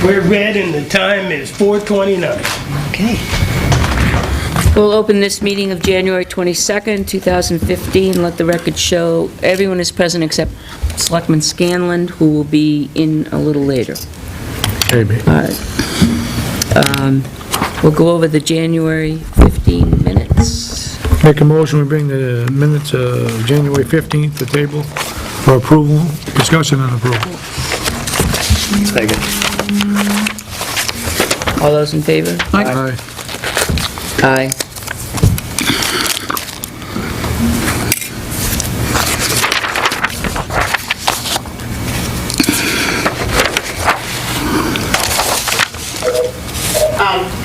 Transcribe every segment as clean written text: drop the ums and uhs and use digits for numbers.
We're red and the time is 4:29. Okay. We'll open this meeting of January 22nd, 2015. Let the record show everyone is present except Selectman Scanlon, who will be in a little later. Maybe. All right. We'll go over the January 15 minutes. Make a motion, we bring the minutes of January 15th to table for approval, discussion and approval. Second. All those in favor? Aye. Aye.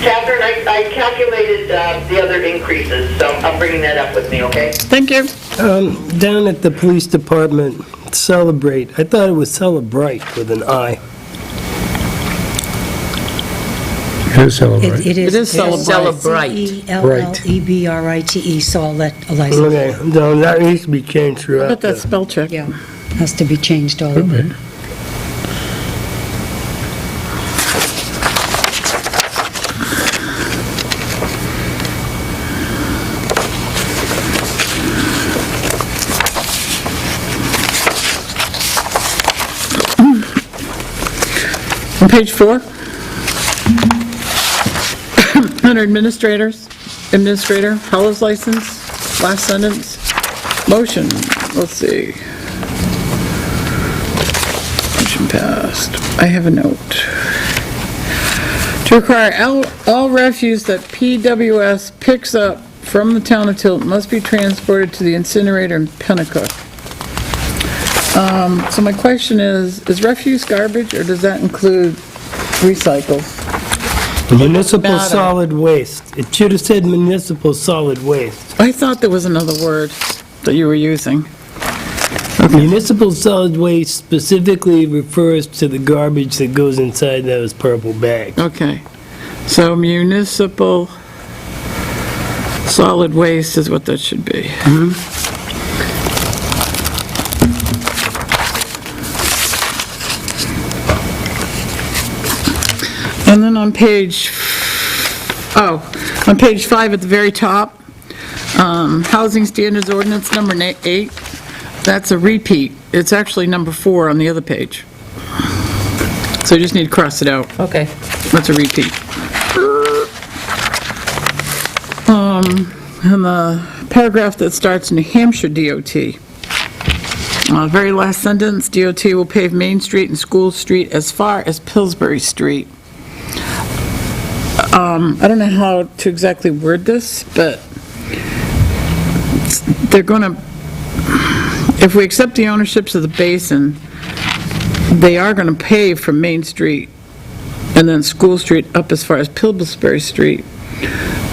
Catherine, I calculated the other increases, so I'm bringing that up with me, okay? Thank you. Down at the police department, celebrate. I thought it was celebrate with an I. It is celebrate. It is Celebrate. C-E-L-L-E-B-R-I-T-E, so I'll let Eliza. Okay, no, that needs to be changed throughout. Get that the- spell check. Yeah, has to be changed all Could over. be. On page 4, under administrator, Hollis license, last sentence, motion, let's see. Motion passed. I have a note. To require all refuse that PWS picks up from the town of Tilton must be transported to the incinerator in Pennacook. So my question is refuse garbage, or does that include recycles? Municipal matter? solid waste. It should have said municipal solid waste. I thought there was another word that you were using. Municipal solid waste specifically refers to the garbage that goes inside those purple bags. Okay. So municipal solid waste is what that should be. And then on page 5 at the very top, Housing Standards Ordinance number 8, that's a repeat. It's actually number 4 on the other page. So you just need to cross it out. Okay. That's a repeat. And the paragraph that starts New Hampshire DOT. Very last sentence, DOT will pave Main Street and School Street as far as Pillsbury Street. I don't know how to exactly word this, but they're going to, if we accept the ownerships of the basin, they are going to pave from Main Street and then School Street up as far as Pillsbury Street.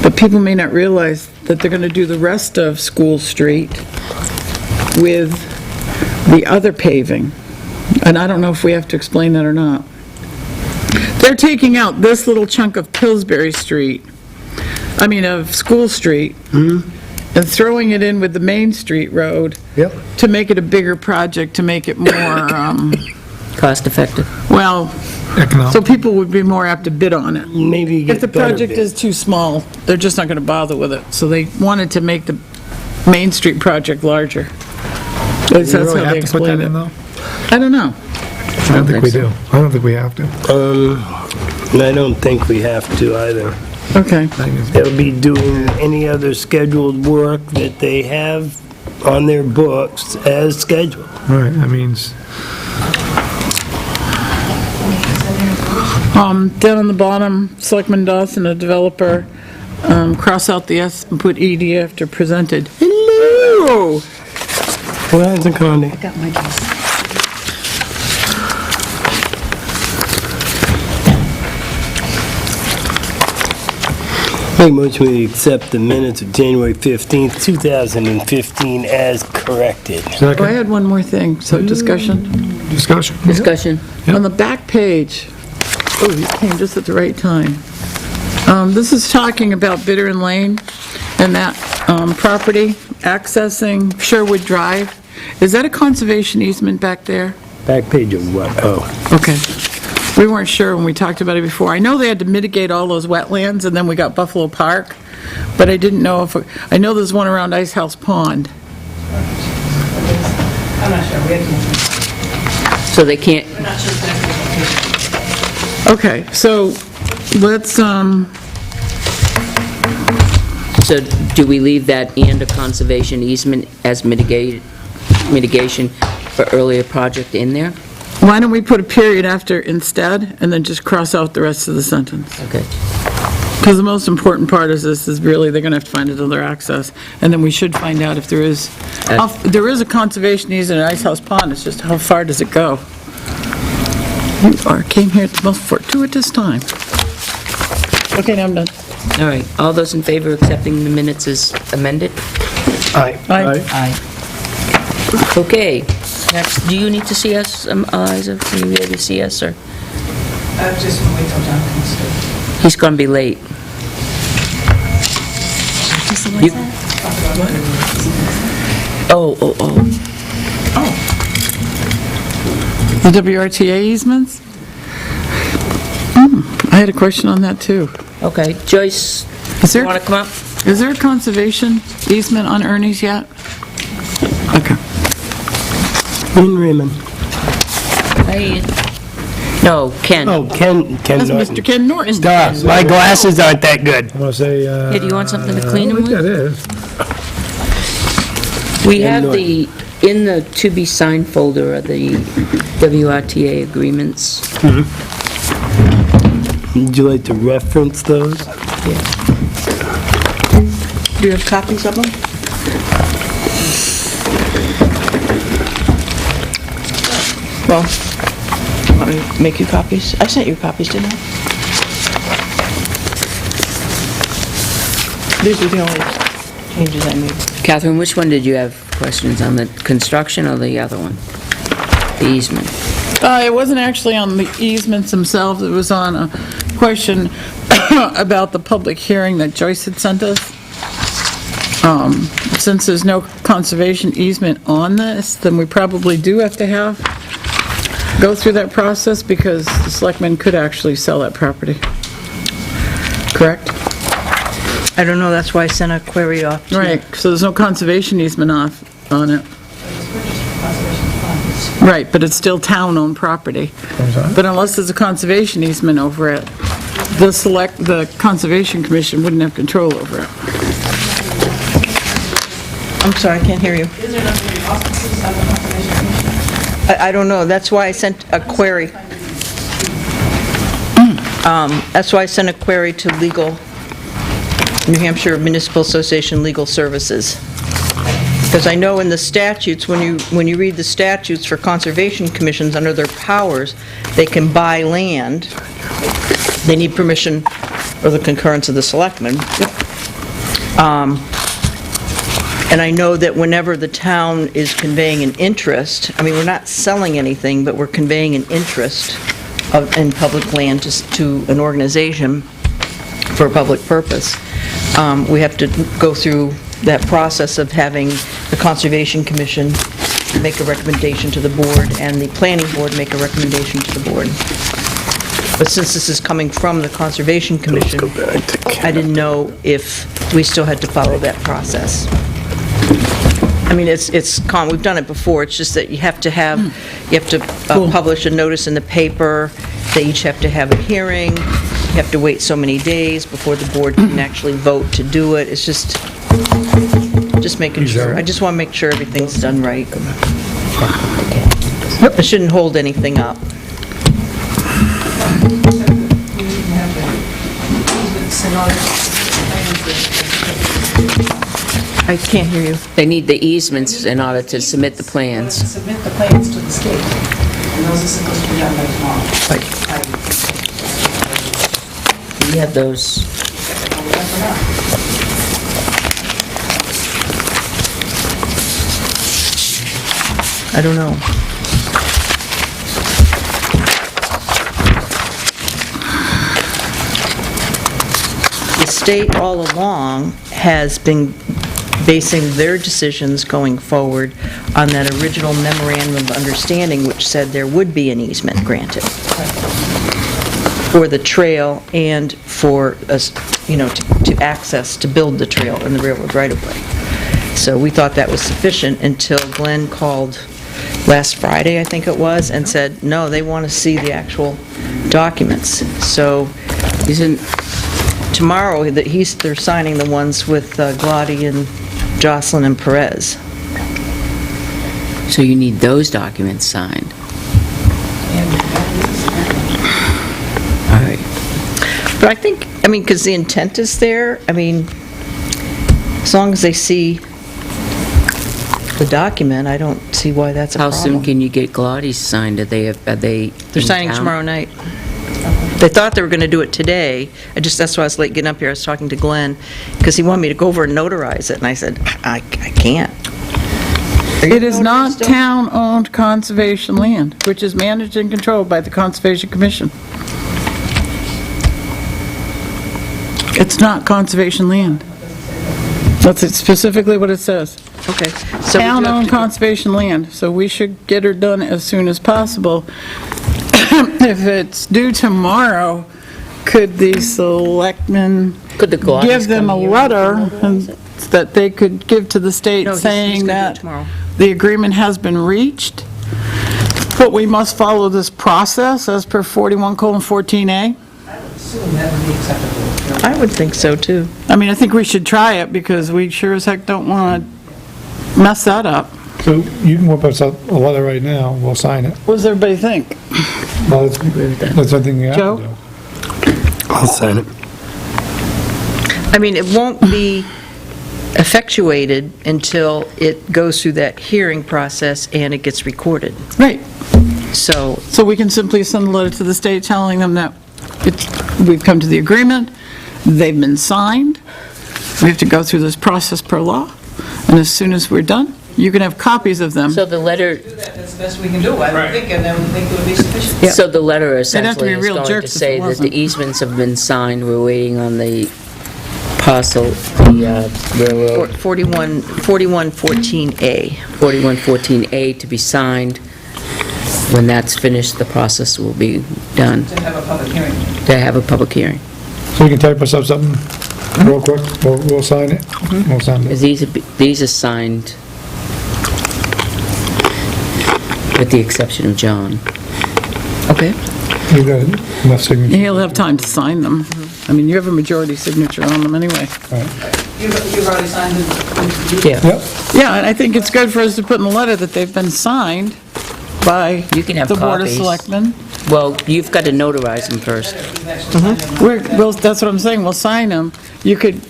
But people may not realize that they're going to do the rest of School Street with the other paving. And I don't know if we have to explain that or not. They're taking out this little chunk of Pillsbury Street, of School Street, and throwing it in with the Main Street Road Yep. to make it a bigger project, to make it more, Cost effective. so Economic. people would be more apt to bid on it. Maybe get If the better project bids. is too small, they're just not going to bother with it. So they wanted to make the Main Street project larger. At least Do we that's really how they have to put that explained in, it. though? I don't know. I don't think we do. I don't think we have to. And I don't think we have to either. Okay. I think it's- They'll be doing any other scheduled work that they have on their books as scheduled. Right, that means, Down on the bottom, Selectman Dawson, a developer, cross out the S and put ED after presented. Hello! Well, that's a Connie. Got my guess. Make a motion we accept the minutes of January 15th, 2015 as corrected. Oh, I second, had one more thing, so discussion. discussion. Discussion. On the back page, oh, you came just at the right time. This is talking about Bitter and Lane and that property accessing Sherwood Drive. Is that a conservation easement back there? Back page of what? Oh. Okay. We weren't sure when we talked about it before. I know they had to mitigate all those wetlands, and then we got Buffalo Park, but I didn't know if, I know there's one around Ice House Pond. I'm not sure, we have to, So they can't, we're not sure exactly. Okay, so let's, so do we leave that and a conservation easement as mitigation for earlier project in there? why don't we put a period after instead, and then just cross out the rest of the sentence? Okay. Because the most important part is this, is really, they're gonna have to find another access, and then we should find out if there is, there is a conservation easement at Ice House Pond, it's just how far does it go? Came here at the most fortuitous time. Okay, now I'm done. All right, all those in favor of accepting the minutes as amended? Aye. Aye. Okay, next, do you need to see us, Liza? Can you really see us, or? Just wait till John comes through. He's gonna be late. You- Oh. The WRTA easements? I had a question on that, too. Okay, Joyce, Is you there, wanna come up? is there a conservation easement on Ernie's yet? Okay. Ian Raymond. Hey. No, Ken. Oh, Ken That's Norton. Mr. Ken Norton. Duh, my glasses aren't that good. I'm gonna say, Hey, do you want something to clean I them think that with? is. We have in the to-be-signed folder are the WRTA agreements. Would you like to reference those? Do you have copies of them? Well, want me to make you copies? I sent you copies, didn't I? These are the only changes I made. Catherine, which one did you have questions on, the construction or the other one? The easement? It wasn't actually on the easements themselves, it was on a question about the public hearing that Joyce had sent us. Since there's no conservation easement on this, then we probably do have to go through that process, because the selectmen could actually sell that property. Correct? I don't know, that's why I sent a query off. Right, so there's no conservation easement on it. Right, but it's still town-owned property. But unless there's a conservation easement over it, the Conservation Commission wouldn't have control over it. I'm sorry, I can't hear you. I don't know, that's why I sent a query. That's why I sent a query to New Hampshire Municipal Association Legal Services. Because I know in the statutes, when you read the statutes for conservation commissions, under their powers, they can buy land. They need permission or the concurrence of the selectmen. And I know that whenever the town is conveying an interest, I mean, we're not selling anything, but we're conveying an interest in public land to an organization for a public purpose. We have to go through that process of having the Conservation Commission make a recommendation to the board and the Planning Board make a recommendation to the board. But since this is coming from the Conservation Commission, I didn't know if we still had to follow that process. I mean, we've done it before, it's just that you have to publish a notice in the paper, they each have to have a hearing, you have to wait so many days before the board can actually vote to do it, it's just making sure, I just want to make sure everything's done right. It shouldn't hold anything up. I can't hear you. They need the easements in order to submit the plans. Submit the plans to the state, and those are supposed to be done by tomorrow. We have those. I don't know. The state all along has been basing their decisions going forward on that original memorandum of understanding which said there would be an easement granted. for the trail and for us, to access, to build the trail in the railroad right-of-way. So we thought that was sufficient until Glenn called last Friday, I think it was, and said, no, they want to see the actual documents. So tomorrow, they're signing the ones with Glady and Jocelyn and Perez. So you need those documents signed. All right. But I think, because the intent is there, as long as they see the document, I don't see why that's a How problem. soon can you get Glady's signed? Are they They're signing tomorrow night. They thought they were going to do it today. That's why I was late getting up here. I was talking to Glenn, because he wanted me to go over and notarize it, and I said, I can't. It is not town-owned conservation land, which is managed and controlled by the Conservation Commission. It's not conservation land. That's specifically what it says. Okay. So we do have Town-owned to- conservation land, so we should get her done as soon as possible. If it's due tomorrow, could the selectmen Could the Gladys give them a come here? letter that they could give to the state No, he's saying gonna do it that tomorrow. the agreement has been reached, but we must follow this process as per 41:14A? I would think so, too. I think we should try it, because we sure as heck don't want to mess that up. So you can whip us up a letter right now, we'll sign it. What does everybody think? Well, that's something you have Joe? to do. I'll sign it. It won't be effectuated until it goes through that hearing process and it gets recorded. Right. So, So we can simply send a letter to the state telling them that we've come to the agreement, they've been signed, we have to go through this process per law, and as soon as we're done, you can have copies of them. So the letter, That's the best we can do, I would think, and I would think it would be sufficient. so the letter be essentially is real going to jerks if it say that wasn't. the easements have been signed, we're waiting on the parcel, the railroad 4114A. 4114A to be signed. When that's finished, the process will be done, To have a public hearing. to have a public hearing. So you can type us up something real quick, we'll sign it, we'll send it. Because these are signed with the exception of John. Okay. You got enough signatures? He'll have time to sign them. You have a majority signature on them anyway. You've already signed it? Yeah. Yep, Yeah, and I think it's good for us to put in the letter that they've been signed by You can have the Board of copies. Selectmen. Well, you've got to notarize them first. That's what I'm saying, we'll sign them. You could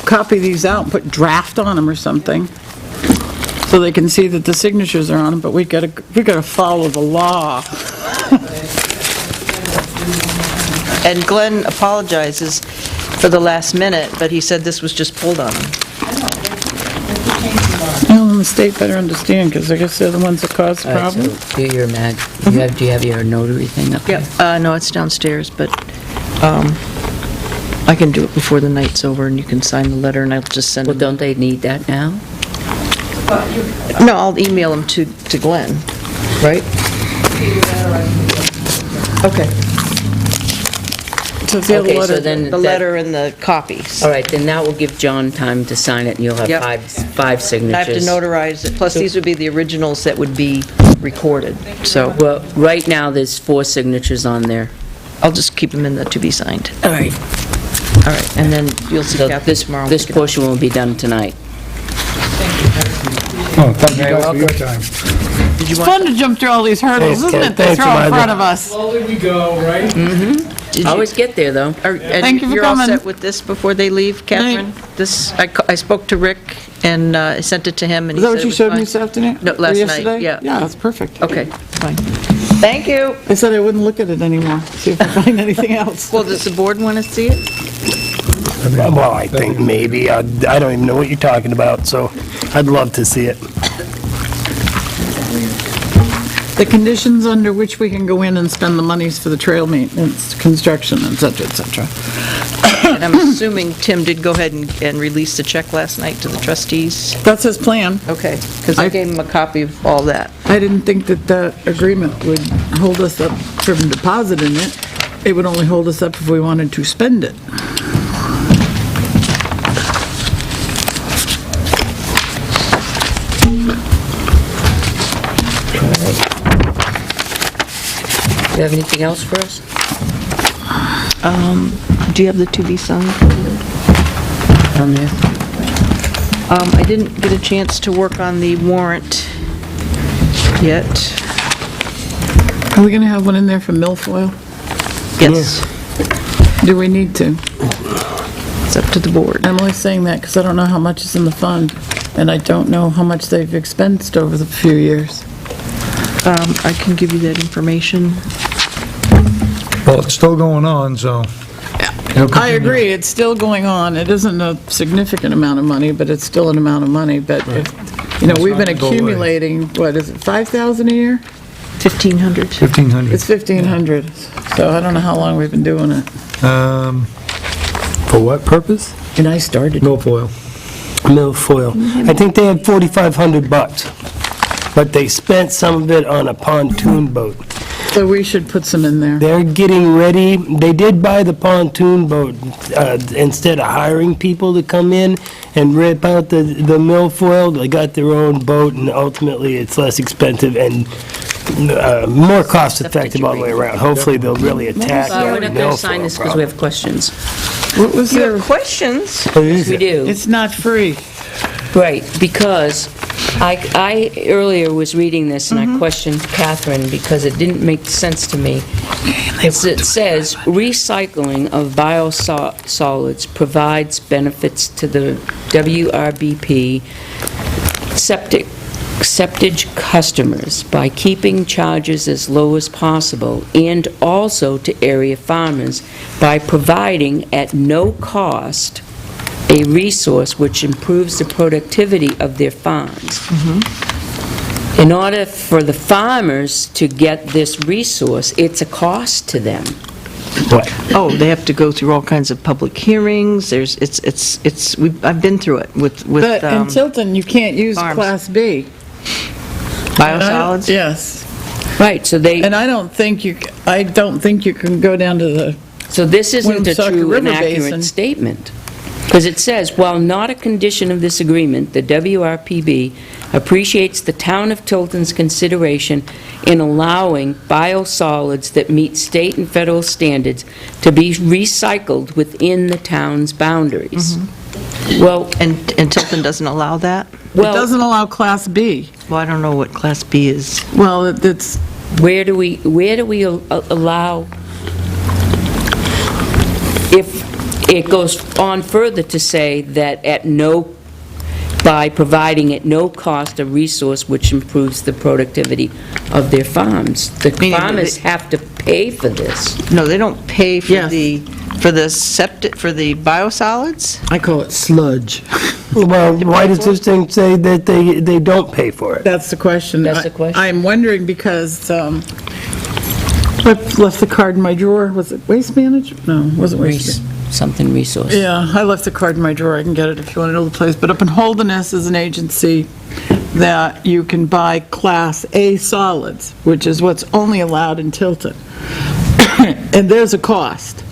copy these out and put draft on them or something, so they can see that the signatures are on them, but we gotta follow the law. And Glenn apologizes for the last minute, but he said this was just pulled on him. Well, and the state better understand, because I guess they're the ones that caused the All right, problem. so do your do you have your notary thing up there? No, it's downstairs, but I can do it before the night's over, and you can sign the letter, and I'll just send Well, it. don't they need that now? No, I'll email them to Glenn, right? Okay. So if you have a Okay, so letter- then... The that- letter and the copies. All right, then that will give John time to sign it, and you'll have Yep. five signatures. I have to notarize it, plus these would be the originals that would be recorded, so Well, right now, there's 4 signatures on there. I'll just keep them in the to be signed. All right. All right, and then you'll see So Kathy tomorrow. this portion will be done tonight. oh, thank you guys for your time. It's fun to jump through all these hurdles, isn't it, they Thanks, throw in Amanda. front of us. Slowly we go, right? Always get there, though. Thank you for You're all coming. set with this before they leave, Catherine? This, I spoke to Rick, and I sent it to him, and Is he that said what it you was showed me fine. this afternoon? No, Or last night, yesterday? yeah. Yeah, that's perfect. Okay, fine. Thank you. I said I wouldn't look at it anymore, see if I find anything else. Well, does the board want to see it? Well, I think maybe. I don't even know what you're talking about, so I'd love to see it. The conditions under which we can go in and spend the monies for the trail maintenance, construction, et cetera, et cetera. And I'm assuming Tim did go ahead and release the check last night to the trustees? That's his plan. Okay, because I gave him a copy of all that. I didn't think that the agreement would hold us up from depositing it. it would only hold us up if we wanted to spend it. Do you have anything else for us? Do you have the to be signed? On there? I didn't get a chance to work on the warrant yet. Are we going to have one in there for milfoil? Yes, Do we need to? it's up to the board. I'm only saying that because I don't know how much is in the fund, and I don't know how much they've expensed over the few years. I can give you that information. Well, it's still going on, so. it'll I continue. agree, it's still going on. It isn't a significant amount of money, but it's still an amount of money. But, if, It's we've not been gonna go away. accumulating, what is it, 5,000 a year? 1,500. 1,500. It's 1,500, so I don't know how long we've been doing it. For what purpose? And I started. Milfoil. Milfoil. I think they had $4,500, but they spent some of it on a pontoon boat. So we should put some in there. They're getting ready. They did buy the pontoon boat instead of hiring people to come in and rip out the milfoil. They got their own boat, and ultimately it's less expensive and more cost-effective all the way around. Hopefully, they'll really attack We're the not going to sign milfoil this because we problem. have questions. What was You there? have questions? What is We it? do. It's not free. Right, because I earlier was reading this and I questioned Catherine because it didn't make sense to me. It says, recycling of biosolids provides benefits to the WRBP septic customers by keeping charges as low as possible, and also to area farmers by providing at no cost a resource which improves the productivity of their farms. In order for the farmers to get this resource, it's a cost to them. Oh, they have to go through all kinds of public hearings. I've been through it with But in Tilton, you can't use farms. Class B. biosolids. Yes. Right, so And I don't think you can go down to the, So this isn't a Woonsocket true and River accurate Basin. statement. Because it says, while not a condition of this agreement, the WRPB appreciates the town of Tilton's consideration in allowing biosolids that meet state and federal standards to be recycled within the town's boundaries. Well, And Tilton doesn't allow that? it well, doesn't allow Class B. Well, I don't know what Class B is. Well, it's, where do we allow, if it goes on further to say that by providing at no cost a resource which improves the productivity of their farms. The Meaning farmers they- have to pay for this. No, they don't pay for Yes. for the biosolids? I call it sludge. Well, why does this thing say that they don't pay for it? That's the question. That's the question. I'm wondering because, I left the card in my drawer. Was it Waste Management? No, it wasn't Waste Management. Something resource. Yeah, I left the card in my drawer. I can get it if you want to know the place. But up in Holderness is an agency that you can buy Class A solids, which is what's only allowed in Tilton. And there's a cost.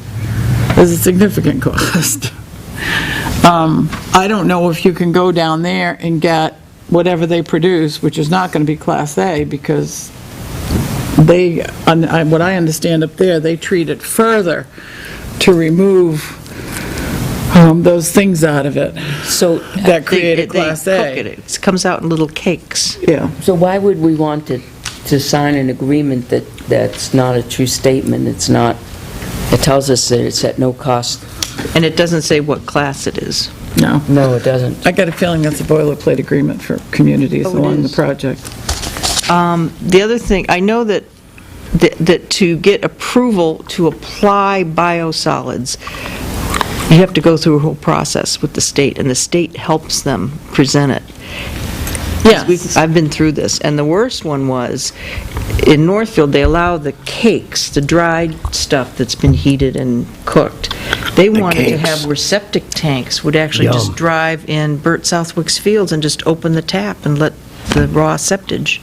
There's a significant cost. I don't know if you can go down there and get whatever they produce, which is not going to be Class A, because what I understand up there, they treat it further to remove those things out of it So, that create a Class They A. cook it. It comes out in little cakes. Yeah. so why would we want to sign an agreement that's not a true statement? It's not, it tells us that it's at no cost. And it doesn't say what class it is. No. No, it doesn't. I got a feeling that's a boilerplate agreement for communities Oh, it along the is. project. The other thing, I know that to get approval to apply biosolids, you have to go through a whole process with the state, and the state helps them present it. Yes. I've been through this, and the worst one was, in Northfield, they allow the cakes, the dried stuff that's been heated and cooked. They wanted to have where septic tanks would actually just Yum. drive in Burt Southwick's fields and just open the tap and let the raw septage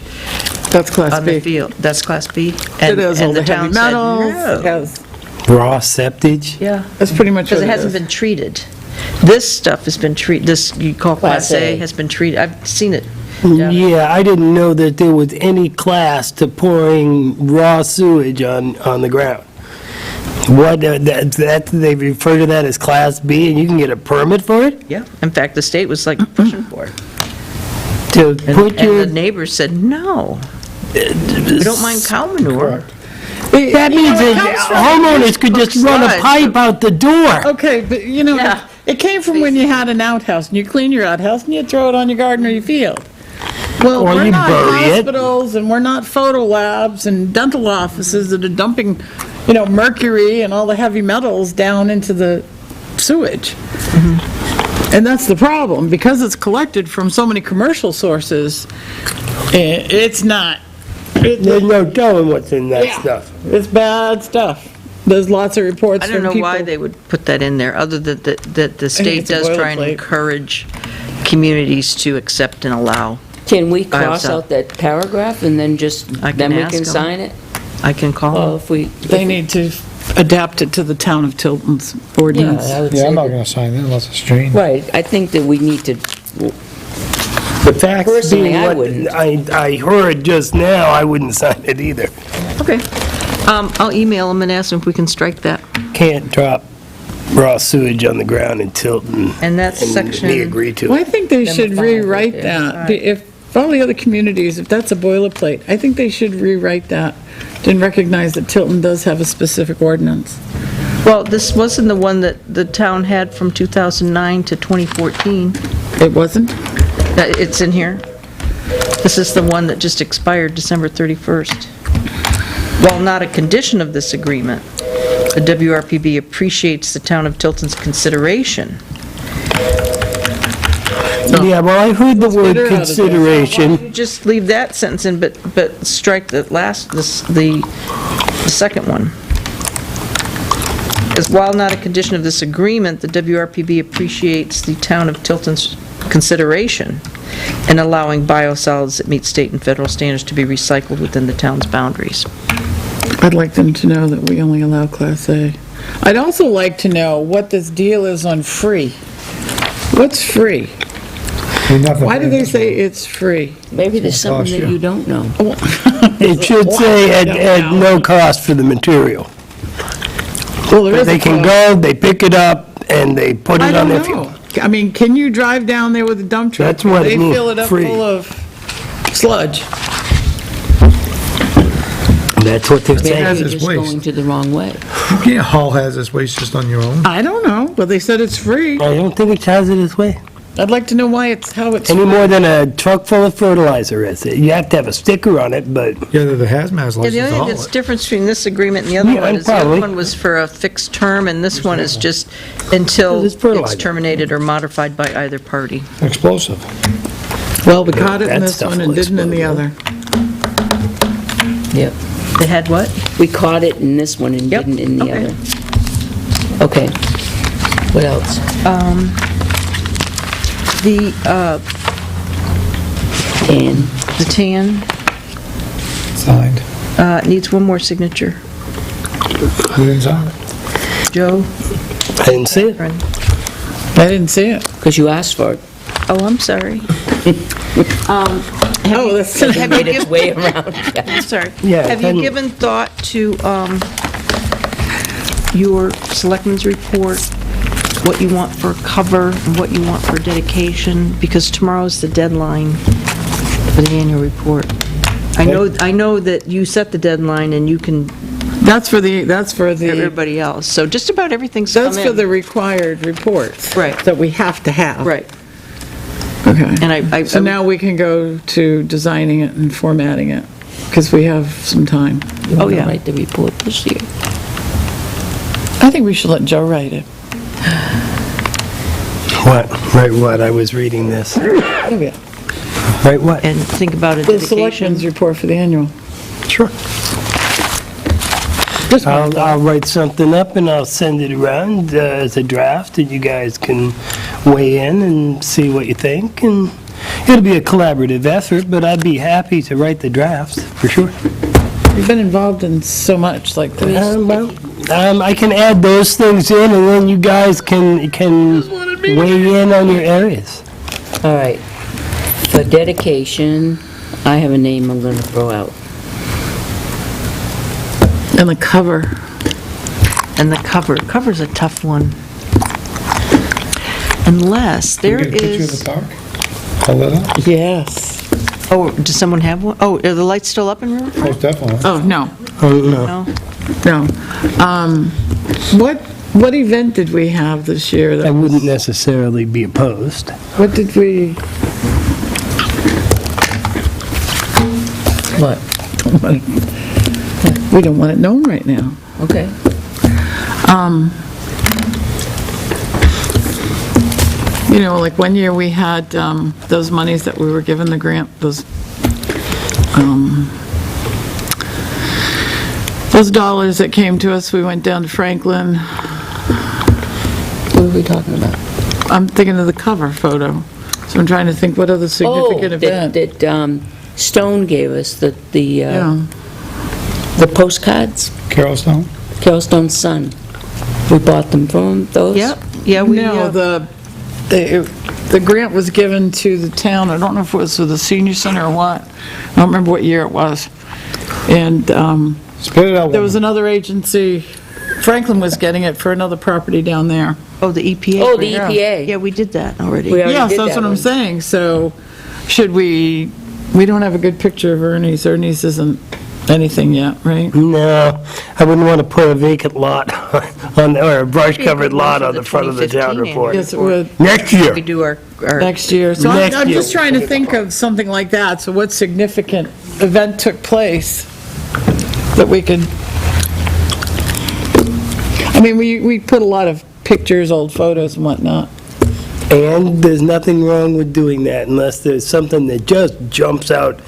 That's Class on the B. field. That's Class B? It has all the heavy town said metals, no. it has Raw septage? Yeah. That's pretty much what Because it it hasn't is. been treated. This stuff has been treated, this you call Class A A. has been treated, I've seen it. Yeah. Yeah, I didn't know that there was any class to pouring raw sewage on the ground. What, they refer to that as Class B, and you can get a permit for it? Yeah, in fact, the state was like pushing for it. To And put your, and the neighbors said, no, we don't mind cow manure. that means that homeowners could just run a sludge. pipe out the door. Okay, but you know, Yeah. it came from when you had an outhouse, and you clean your outhouse, and you throw it on your garden or your field. Well, Or we're you not bury it. hospitals, and we're not photo labs and dental offices that are dumping, you know, mercury and all the heavy metals down into the sewage. And that's the problem, because it's collected from so many commercial sources, it's not. There's no telling what's in that Yeah. stuff. It's bad stuff. There's lots of reports I from don't people. know why they would put that in there, other than that the state it's a does try and boilerplate. encourage communities to accept and allow. Can we cross Biosol. out that paragraph and then just, I can then we ask can them. sign it? I can call Well, them. if we... They need to adapt it to the town of Tilton's ordinance. Yeah, I would Yeah, say I'm not that- gonna sign it unless it's changed. Right, I think that we need to, The facts Personally, being I what wouldn't. I heard just now, I wouldn't sign it either. Okay. I'll email them and ask them if we can strike that. Can't drop raw sewage on the ground in Tilton. And that's And section... they agree to Well, I it. think they Number should 5 right rewrite there. that. If all the other communities, if that's a boilerplate, I think they should rewrite that and recognize that Tilton does have a specific ordinance. Well, this wasn't the one that the town had from 2009 to 2014. It wasn't? It's in here. This is the one that just expired December 31st. While not a condition of this agreement, the WRPB appreciates the town of Tilton's consideration. Yeah, well, I heard the word get her out of there. consideration. You just leave that sentence in, but strike the last, the second one. As while not a condition of this agreement, the WRPB appreciates the town of Tilton's consideration in allowing biosolids that meet state and federal standards to be recycled within the town's boundaries. I'd like them to know that we only allow Class A. I'd also like to know what this deal is on free. What's free? Why do they say it's free? maybe there's It's gonna something cost that you. you don't know. It should say at no cost for the material. Well, there is a They can cost. go, they pick it up, and they put I it on don't their fuel. know. I mean, can you drive down there with a dump truck? That's what it They means, fill it up free. full of sludge. That's what they're Maybe saying. you're Hazardous just waste. going to the wrong way. You can't haul hazardous waste just on your own. I don't know, but they said it's free. I don't think it's hazardous waste, I'd like to know why how it's. any more than a truck full of fertilizer is. You have to have a sticker on it, but Yeah, the hazmat Yeah, license the to only thing haul that's it. different between this agreement and the other Yeah, one is the other probably. one was for a fixed term, and this one is just until Because it's fertilizer. it's terminated or modified by either party. Explosive. Well, we caught it in That this stuff one and will didn't in the explode. other. Yep. They had what? We caught it in this one and Yep, didn't in the okay. other. Okay. What else? And The tan Signed. needs one more signature. Who didn't sign it? Joe? I didn't see it. I didn't see it. because you asked for it. Oh, I'm sorry. Oh, that's, It made its way around. Yeah. I'm sorry. Yeah, Have then- you given thought to your selectmen's report, what you want for cover, and what you want for dedication? Because tomorrow's the deadline for the annual report. I know that you set the deadline and you can, that's for the, everybody else. So just about everything's come in. that's for the required reports. Right. That we have to have. Right. Okay. And So now we can go to designing it and formatting it, because we have some time. You Oh, want to yeah. write the report this year? I think we should let Joe write it. What? Right, what? I was reading this. Oh, yeah. Right, what? and think about a The dedication. selectmen's report for the annual. Sure. Just one. I'll write something up and I'll send it around as a draft, and you guys can weigh in and see what you think. And it'll be a collaborative effort, but I'd be happy to write the drafts, for sure. You've been involved in so much like this. I can add those things in, and then you guys can weigh in on your areas. All right. For dedication, I have a name I'm going to throw out. And the cover. And the cover's a tough one. Unless there Can we get a picture of is, the park? Hold that up? Yes. oh, does someone have one? Oh, are the lights still up in Riverfront? Most definitely. Oh, no, No? no. What event did we have this year? I That wouldn't necessarily be opposed. What did we? What? We don't want it known right now. Okay. You know, like one year we had those monies that we were given the grant, those dollars that came to us, we went down to Franklin. What are we talking about? I'm thinking of the cover photo, so I'm trying to think what other significant event. That Stone gave us, the Yeah, postcards, Carol Stone? Carol Stone's son. We bought them from those? Yep, yeah, we, no, the grant was given to the town, I don't know if it was to the senior center or what, I don't remember what year it was. And Spit it out. there was another agency, Franklin was getting it for another property down there. oh, the EPA. Oh, the grant. EPA. Yeah, we did that already. We already Yes, did that's that what I'm one. saying, so should we don't have a good picture of Ernie's. Ernie's isn't anything yet, right? No, I wouldn't want to put a vacant lot on, or a brush-covered lot on the front of the town 2015 report. Yes, it would, Next year. We do our next year. So Next I'm year. just trying to think of something like that, so what significant event took place that we could, I mean, we put a lot of pictures, old photos and whatnot. And there's nothing wrong with doing that unless there's something that just jumps out.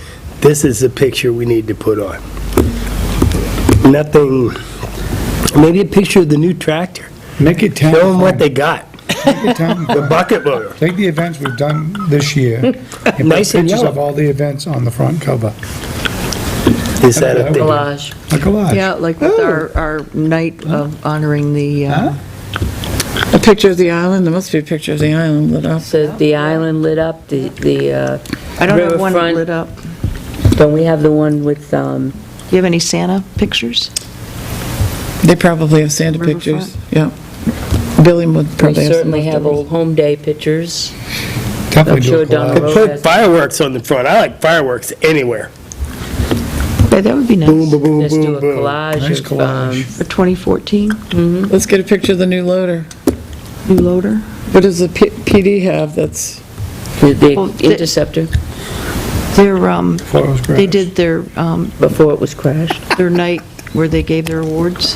This is the picture we need to put on. Nothing, maybe a picture of the new tractor. Make it town. Show them what they got. Make it town. The bucket loader. Take the events we've done this year and put Nice and pictures yellow. of all the events on the front cover. Is that a thing? Collage. A collage. Yeah, like with our night of honoring the, Huh? A picture of the island, there must be a picture of the island lit up. Says the island lit up, the I don't have one riverfront. lit up. Don't we have the one with, Do you have any Santa pictures? They probably have Santa pictures, yeah. Billy would we probably have some certainly have leftovers. Old Home Day pictures. Definitely I'm do sure a down the collage. road. Put fireworks on the front. I like fireworks anywhere. Yeah, that would be Boom, nice boom, boom, Let's do boom, a boom. collage Nice of, collage. for 2014, Let's get a picture of the new loader. new loader. What does the PD have that's, the Well, Interceptor, Their, Photos, they graphs. did before it was crashed. their night where they gave their awards.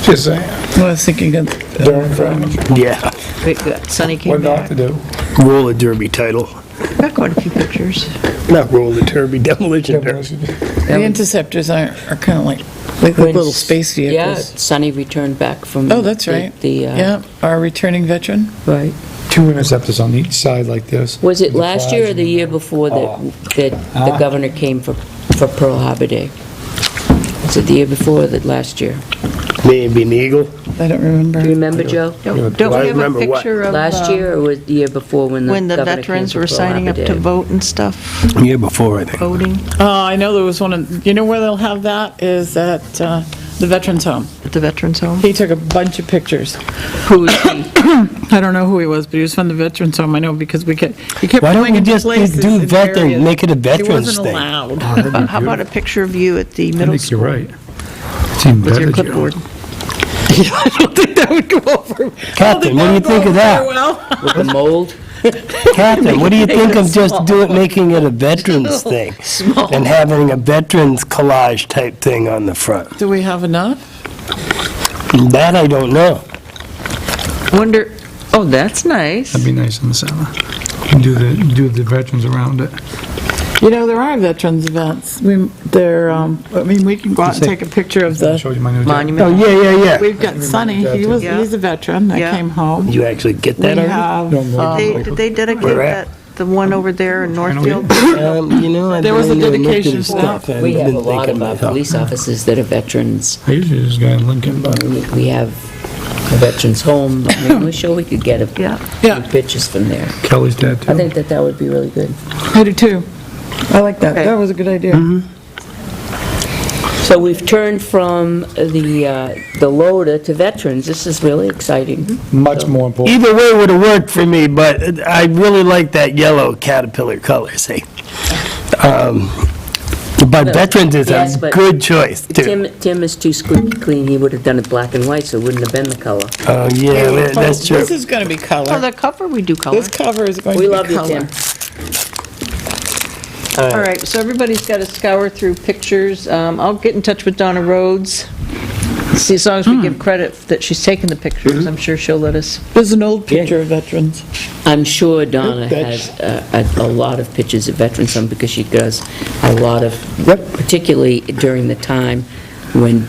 Just saying. I was thinking of, During Friday. Yeah, We got Sunny came What not back. to do. roller derby title. Got quite a few pictures. Not roller derby, demolition derby. the interceptors are kind of like little space Yeah, vehicles. Sonny returned back from. Oh, that's right. Yeah, our returning veteran. Right. Two interceptors on each side like this. Was it The last year or flags the and- year before that the governor came for Pearl Harbor Day? Was it the year before or the last year? Maybe an eagle. I don't remember. Do you remember, Joe? Don't I we have a remember what? picture of... Last year or was the year before when the When the governor came veterans for were Pearl signing up Harbor to Day? vote and stuff, Year before, I think. voting I know there was one, you know where they'll have that, is at the Veterans Home. at the Veterans Home? He took a bunch of pictures. Who is he? I don't know who he was, but he was from the Veterans Home, I know, because he kept Why don't going we into just places do and veteran, areas. make it a He veterans wasn't thing? allowed. How about a picture of you at the I middle think you're school right. It's even with better, your Joe. clipboard? I don't think that would go over. Captain, what do you think of that? With the mold? Captain, what do you think of just making it a veterans thing? And having a veterans collage type thing on the front? Do we have enough? That I don't know. Wonder, oh, that's nice. That'd be nice in the summer. And do the veterans around it. You know, there are veterans events. We can go out and take a picture of I'll show the, you my new. Oh, Monument. yeah. we've got Sonny, Yeah. he's a veteran that Yeah. came home. You actually get We that already? have, No, no. Did they dedicate Where at? the one over there in Northfield? You know, I've There was a been into dedication stuff. and We have been a lot thinking of our myself. police officers that are veterans. I usually just go in Lincoln, but We have a veterans home. I mean, we're sure we could get a Yeah. Yeah. few pictures from there. Kelly's dad too. I think that would be really good. I do too. I like that. Okay. That was a good idea. So we've turned from the loader to veterans. This is really exciting. Much more important. Either way would have worked for me, but I really like that yellow Caterpillar color, see? But veterans is Yes, a but good choice, too. Tim is too squeaky clean. He would have done it black and white, so it wouldn't have been the color. Oh, yeah, that's true. This is going to be Oh, color. the cover, we do color. This cover is going to We be love you, color. Tim. All right, so everybody's got to scour through pictures. I'll get in touch with Donna Rhodes. See, as long as we give credit that she's taken the pictures, I'm sure she'll let us. There's an old picture of veterans. I'm sure Donna has a lot of pictures of veterans, some because she does a lot of, particularly during the time when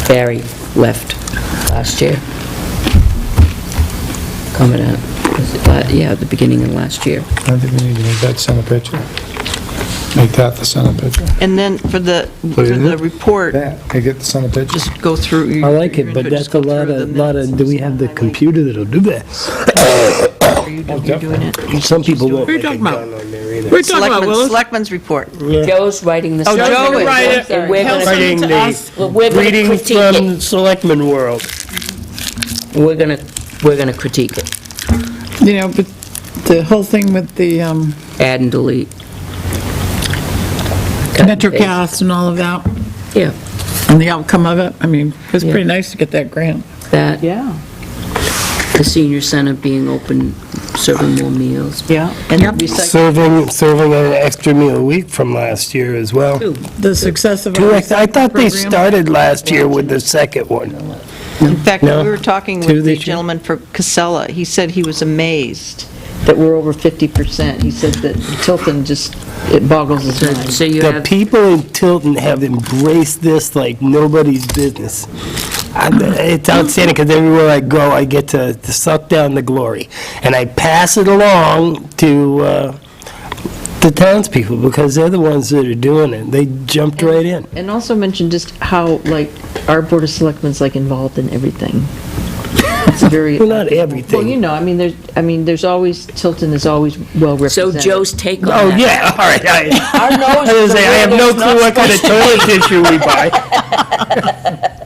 Barry left last year. Coming out, the beginning of last year. I think we need to make that center picture. Make that the center picture. And then for the report, That, I get the center picture. just go through. I like it, but that's a lot of, do we have the computer that'll do that? Are you doing it? Some people won't What are you make a talking about? gun on there either. What are you talking about, Willis? Selectmen's report. Joe's writing the. Oh, Joe summary, is. Write it. And we're Tell gonna, Writing to us. the we're gonna greetings critique it. from Selectmen World. We're gonna critique it, You know, but the whole thing with the add and delete. Cut and paste. MetroCast and all of that, Yeah, and the outcome of it, I mean, it was pretty nice to get that grant. that, Yeah. the senior center being open, serving more meals. Yeah. And recycle. Serving an extra meal a week from last year as well. The success of our I thought they program. started last year with the second one. In fact, No. we were talking Two with the this year? gentleman for Casella. He said he was amazed that we're over 50%. He said that Tilton just, it boggles his mind. So you The have, people in Tilton have embraced this like nobody's business. It's outstanding, because everywhere I go, I get to suck down the glory. And I pass it along to the townspeople, because they're the ones that are doing it. They jumped right in. And also mention just how, like, our Board of Selectmen's, like, involved in everything. It's very. Well, not everything. Well, you know, there's always, Tilton is always well so represented. Joe's take on Oh, that. yeah, all right. I Our nose was gonna is say, I have no the way clue what kind of toilet tissue we buy.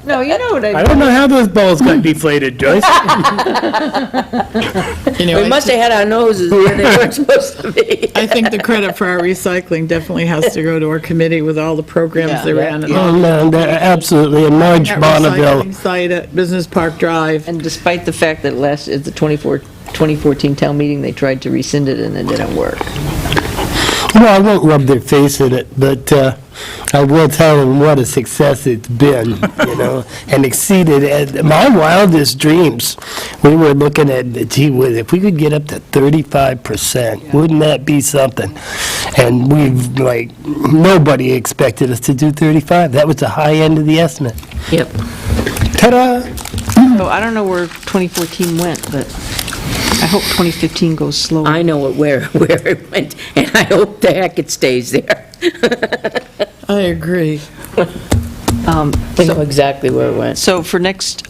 No, you know what I don't know how those balls got deflated, Joyce. You know, We must have had our noses where they weren't supposed to be. I think the credit for our recycling definitely has to go to our committee with all the programs they ran. and all Oh, no, absolutely, and Marge that Bonneville. recycling site at Business Park Drive. And despite the fact that at the 2014 town meeting, they tried to rescind it and it didn't work. Well, I won't rub their face in it, but I will tell them what a success it's been, and exceeded my wildest dreams. We were looking at, gee whiz, if we could get up to 35%, wouldn't that be something? And nobody expected us to do 35. That was the high end of the estimate. Yep. Ta-da! So I don't know where 2014 went, but I hope 2015 goes slower. I know where it went, and I hope the heck it stays there. I agree. I know exactly where it went. So for next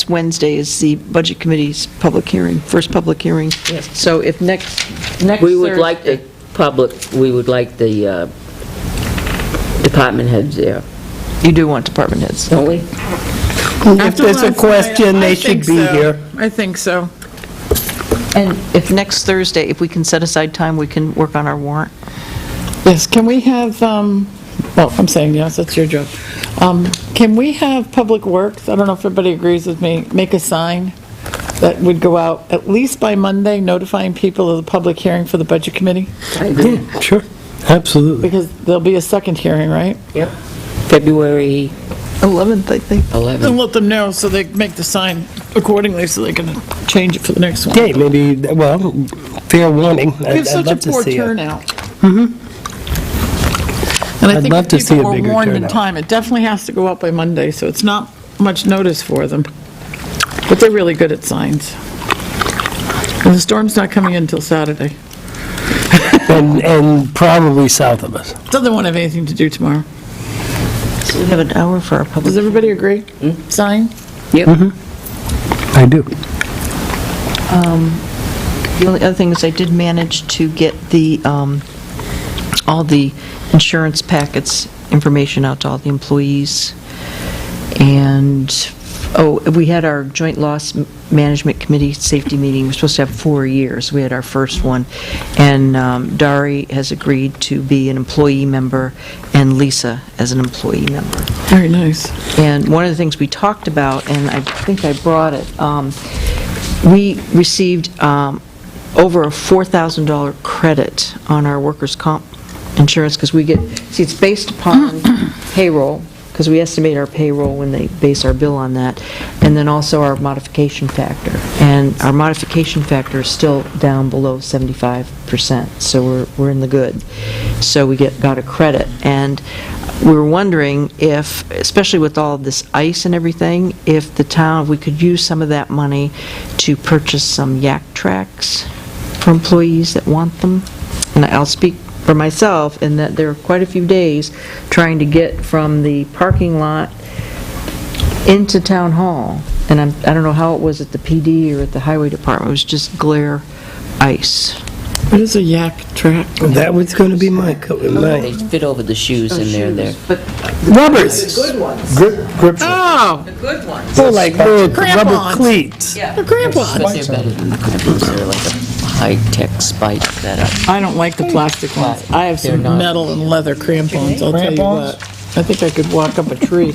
Wednesday is the Budget Committee's public hearing, first public hearing. Yes. So if next We would like Thursday- we would like the department heads there, You do want department heads. don't we? If there's a question, they should be here. I think so. And if next Thursday, if we can set aside time, we can work on our warrant. Yes, can we have, well, I'm saying yes, that's your job. Can we have Public Works, I don't know if everybody agrees with me, make a sign that would go out at least by Monday notifying people of the public hearing for the Budget Committee? I agree. Sure, absolutely. Because there'll be a second hearing, right? Yep. February 11th, I think. 11th. And let them know so they make the sign accordingly so they can change it for the next one. Okay, maybe, well, fair warning. We have I'd such love a to poor see it. turnout. And I I'd think love if to see a people were bigger warned in turnout. time, it definitely has to go out by Monday, so it's not much notice for them. But they're really good at signs. And the storm's not coming in until Saturday. and probably south of us. Doesn't want to have anything to do tomorrow. So we have an hour for our public. Does everybody agree? Sign? Yep. I do. The only other thing is I did manage to get the, all the insurance packets, information out to all the employees. And, we had our joint loss management committee safety meeting. We're supposed to have 4 years. We had our first one. And Dari has agreed to be an employee member and Lisa as an employee member. Very nice. And one of the things we talked about, and I think I brought it, we received over a $4,000 credit on our workers' comp insurance, because we get, see, it's based upon payroll, because we estimate our payroll when they base our bill on that, and then also our modification factor. And our modification factor is still down below 75%, so we're in the good. So we got a credit. And we were wondering if, especially with all this ice and everything, if the town, we could use some of that money to purchase some yak tracks for employees that want them. And I'll speak for myself in that there are quite a few days trying to get from the parking lot into town hall. And I don't know how it was at the PD or at the highway department. It was just glare ice. What is a yak track? That was going to be my, They fit over the shoes and they're there. But rubbers. The good ones, Grip. Oh, the good ones. Oh, like little rubber Crampons. cleats. Yeah. the crampons. But they're better than the crampons. They're like a high-tech spike that are... I don't like the plastic ones. I have some They're not. metal and leather crampons, I'll tell you what. I think I could walk up a tree.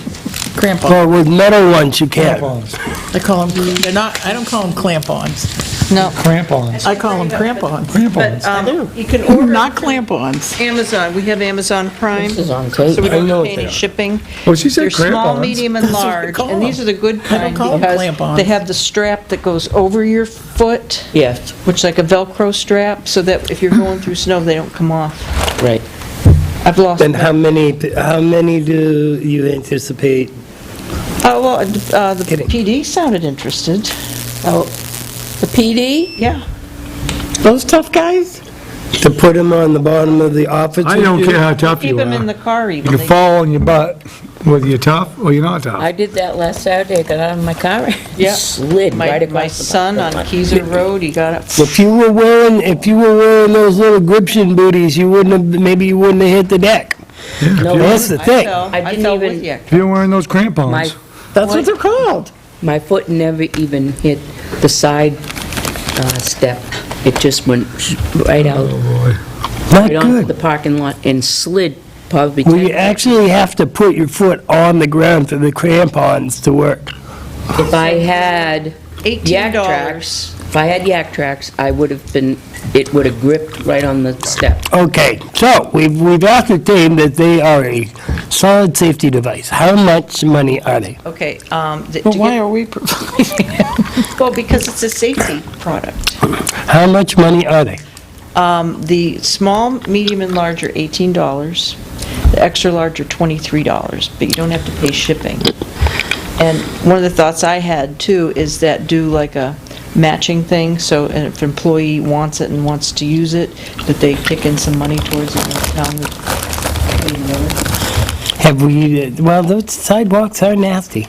Crampons. Well, with metal ones, you can't. I call them, they're not, I don't call them clamp-ons. no, Crampons. I call them crampons. Crampons. you can order Not clamp-ons. Amazon. We have Amazon Prime. This is on So tape. we I know don't what pay they any are. shipping. Well, she said They're small, crampons. medium, and That's what I large, call and these are the good I don't kind call them because clamp-ons. they have the strap that goes over your foot, Yes, which is like a Velcro strap, so that if you're going through snow, they don't come off. right. I've lost. And how many do you anticipate? The Kidding. PD sounded interested. Oh, the PD? Yeah. Those tough guys? To put them on the bottom of the office? I don't care how tough Keep you them in are. the car You even. can They- fall on your butt, whether you're tough or you're not tough. I did that last Saturday. I got out of my car and Yeah. slid right across My the son on parking lot. Keyser Road, he got up. If you were wearing those little gription booties, maybe you wouldn't have hit the deck. No, That's the thing. I didn't fell even- with you. If you're wearing those My, crampons, That's what they're called. my foot never even hit the side step. It just went right out, Not right onto the good. parking lot and slid probably Well, 10 you actually have to put your foot on the ground for the crampons to work. If I had yak $18. tracks, it would have gripped right on the step. Okay, so we've ascertained that they are a solid safety device. How much money are they? Okay, Well, why are we providing it? well, because it's a safety product. How much money are they? The small, medium, and large are $18. The extra large are $23, but you don't have to pay shipping. And one of the thoughts I had, too, is that do like a matching thing, so if an employee wants it and wants to use it, that they kick in some money towards it. Well, those sidewalks are nasty.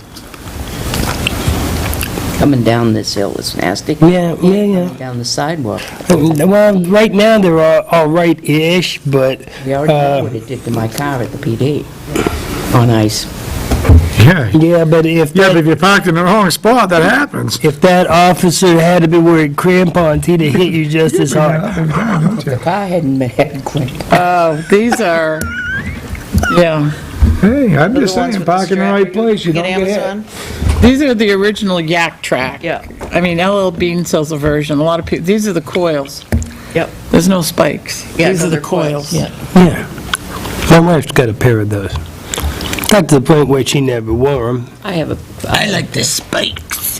Coming down this hill is nasty. Yeah. Coming down the sidewalk. Well, right now, they're all right-ish, but, We already know what it did to my car at the PD on ice. yeah. yeah, but if Yeah, but that, if you're parked in the wrong spot, that happens. if that officer had to be wearing crampons, he'd have hit you just as hard. The car hadn't had cramp. Oh, these are, yeah. Hey, I'm just The ones saying, with park in the strap. right place, you Get don't get hit. Amazon? These are the original yak track. Yeah. I mean, LL Bean sells a version. A lot of people, these are the coils. Yep. There's no spikes. Yeah, These no, are the they're coils. coils. Yeah. My wife's got a pair of those. Got to the point where she never wore them. I have a, I like the spikes.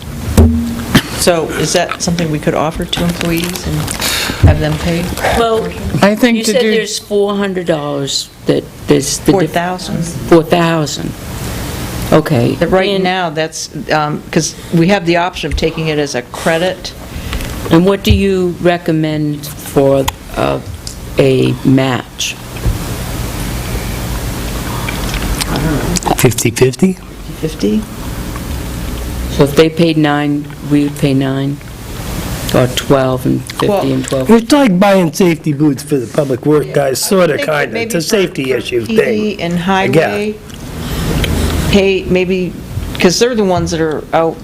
So is that something we could offer to employees and have them pay? well, I think you to said do, there's $400 that there's the... 4,000. 4,000. Okay. That right and- now, that's, because we have the option of taking it as a credit, And what do you recommend for a match? 50/50? 50? So if they paid 9, we would pay 9? Or 12 and 50 and 12? It's like buying safety boots for the public work guys, sort of, I think kind of. maybe It's a safety for issue PD thing. and highway, pay, maybe, because they're the ones that are out,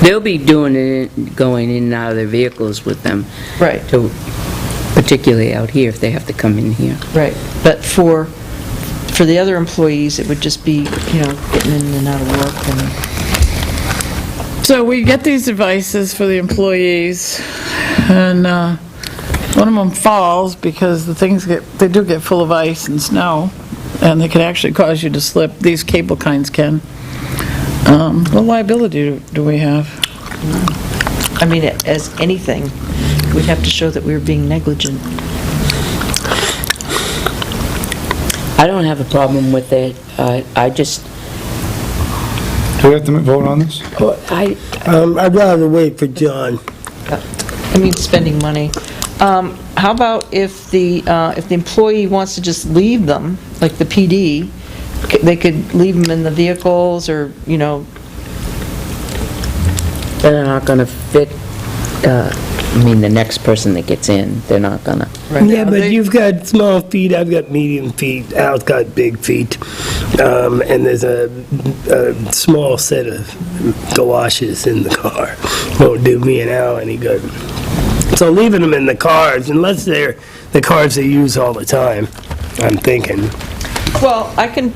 They'll be doing it, going in and out of their vehicles with them, right, particularly out here, if they have to come in here. right. But for the other employees, it would just be, getting in and out of work and... So we get these devices for the employees, and one of them falls because they do get full of ice and snow, and they can actually cause you to slip. These cable kinds can. What liability do we have? I mean, as anything, we'd have to show that we were being negligent. I don't have a problem with it. I just, Do we have to vote on this? I'd rather wait for John. I mean, spending money. How about if the employee wants to just leave them, like the PD, they could leave them in the vehicles or, they're not gonna fit, the next person that gets in, they're not gonna. Yeah, but you've got small feet, I've got medium feet, Al's got big feet, and there's a small set of galoshes in the car. Won't do me and Al any good. So leaving them in the cars, unless they're the cars they use all the time, I'm thinking. Well, I can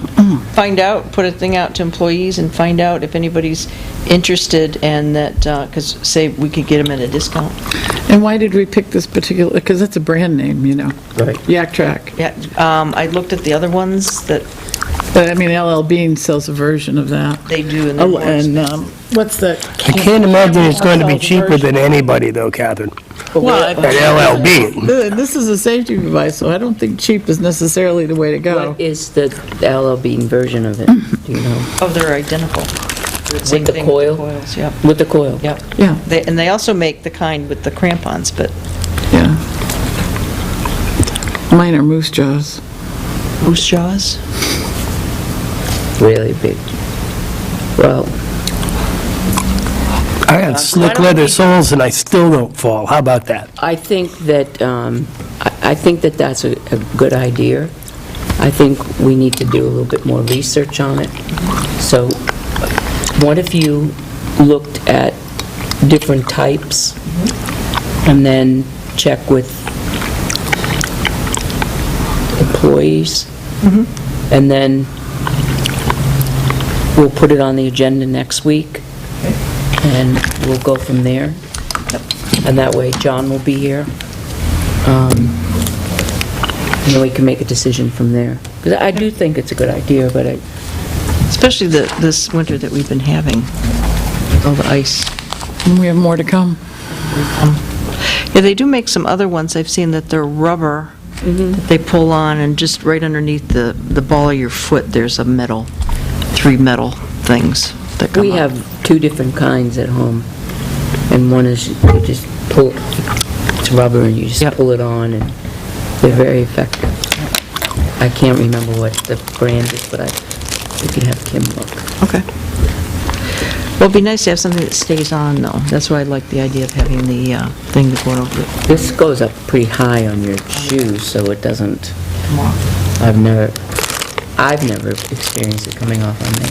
find out, put a thing out to employees and find out if anybody's interested and that, because say we could get them at a discount. And why did we pick this particular, because it's a brand name, Right. Yak Track. Yeah, I looked at the other ones that But, LL Bean sells a version of that. they do in the Oh, and what's that? I can't imagine it's going to be cheaper than anybody though, Catherine. Well, An LLB. This is a safety device, so I don't think cheap is necessarily the way to go. What is the LL Bean version of it, do you know? Oh, they're identical. Same the thing coil? With the coils, yep. With the coil? Yep. Yeah, And they also make the kind with the crampons, but yeah. Mine are moose jaws. moose jaws? Really big. Well, I got slick leather soles and I still don't fall. How about that? I think that, I think that that's a good idea. I think we need to do a little bit more research on it. So what if you looked at different types and then check with employees? And then we'll put it on the agenda next week and we'll go from there. And that way John will be here. And then we can make a decision from there. Because I do think it's a good idea, but Especially this winter that we've been having, with all the ice. And we have more to come. Yeah, they do make some other ones, I've seen that they're rubber, that they pull on, and just right underneath the ball of your foot, there's a metal, 3 metal things that come we up. have 2 different kinds at home. And one is you just pull, it's rubber and you just Yep. pull it on and they're very effective. I can't remember what the brand is, but we can have Kim look. Okay. Well, it'd be nice to have something that stays on, though. That's why I like the idea of having the thing that going over it. This goes up pretty high on your shoes, so it doesn't, Come off. I've never experienced it coming off on me.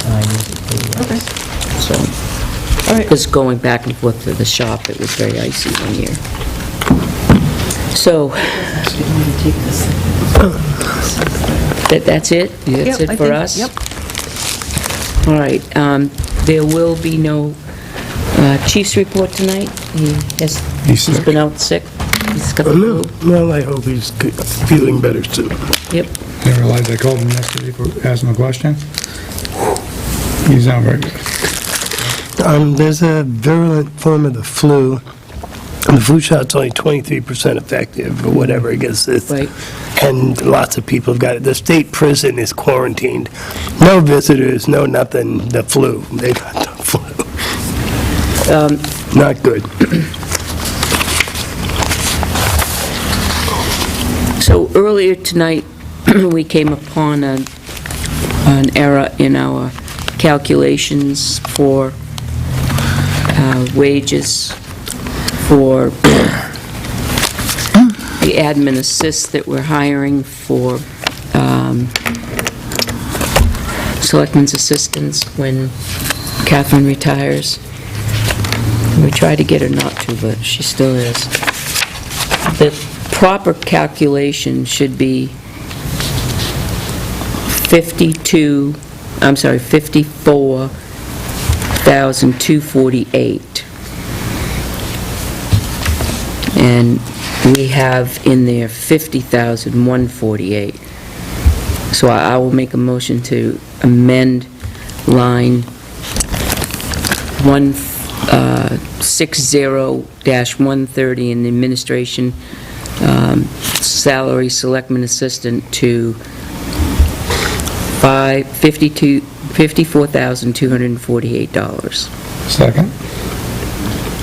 I use it pretty well. Okay. So, All right. because going back and forth to the shop, it was very icy one year. So, that's it? That's Yep, I it for think- us? Yep. All right, there will be no chief's report tonight. He's been out sick. He's got the flu. Well, I hope he's feeling better soon. Yep. Didn't realize I called him yesterday for asking a question. He's not very good. There's a virulent form of the flu. And the flu shot's only 23% effective, or whatever, I guess. Right. And lots of people have got it. The state prison is quarantined. No visitors, no nothing, the flu. They got the flu. Not good. So earlier tonight, we came upon an error in our calculations for wages for the admin assist that we're hiring for selectmen's assistants when Catherine retires. We tried to get her not to, but she still is. The proper calculation should be 54,248. And we have in there 50,148. So I will make a motion to amend line 160-130 in the administration salary selectman assistant to $54,248. Second.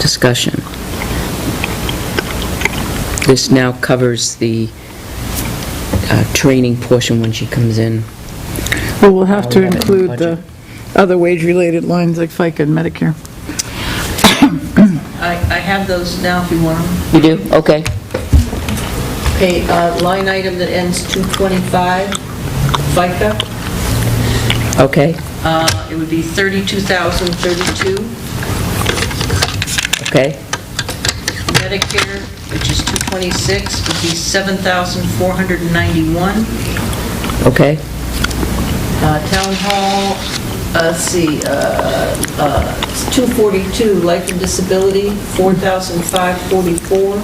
Discussion. This now covers the training portion when she comes in. Well, we'll have to We have it in include budget. the other wage-related lines like FICA and Medicare. I have those now if you want them. You do? Okay. Okay, line item that ends 225, FICA, Okay. it would be 32,032. Okay. Medicare, which is 226, would be 7,491. Okay. Town hall, let's see, it's 242, life and disability, 4,544.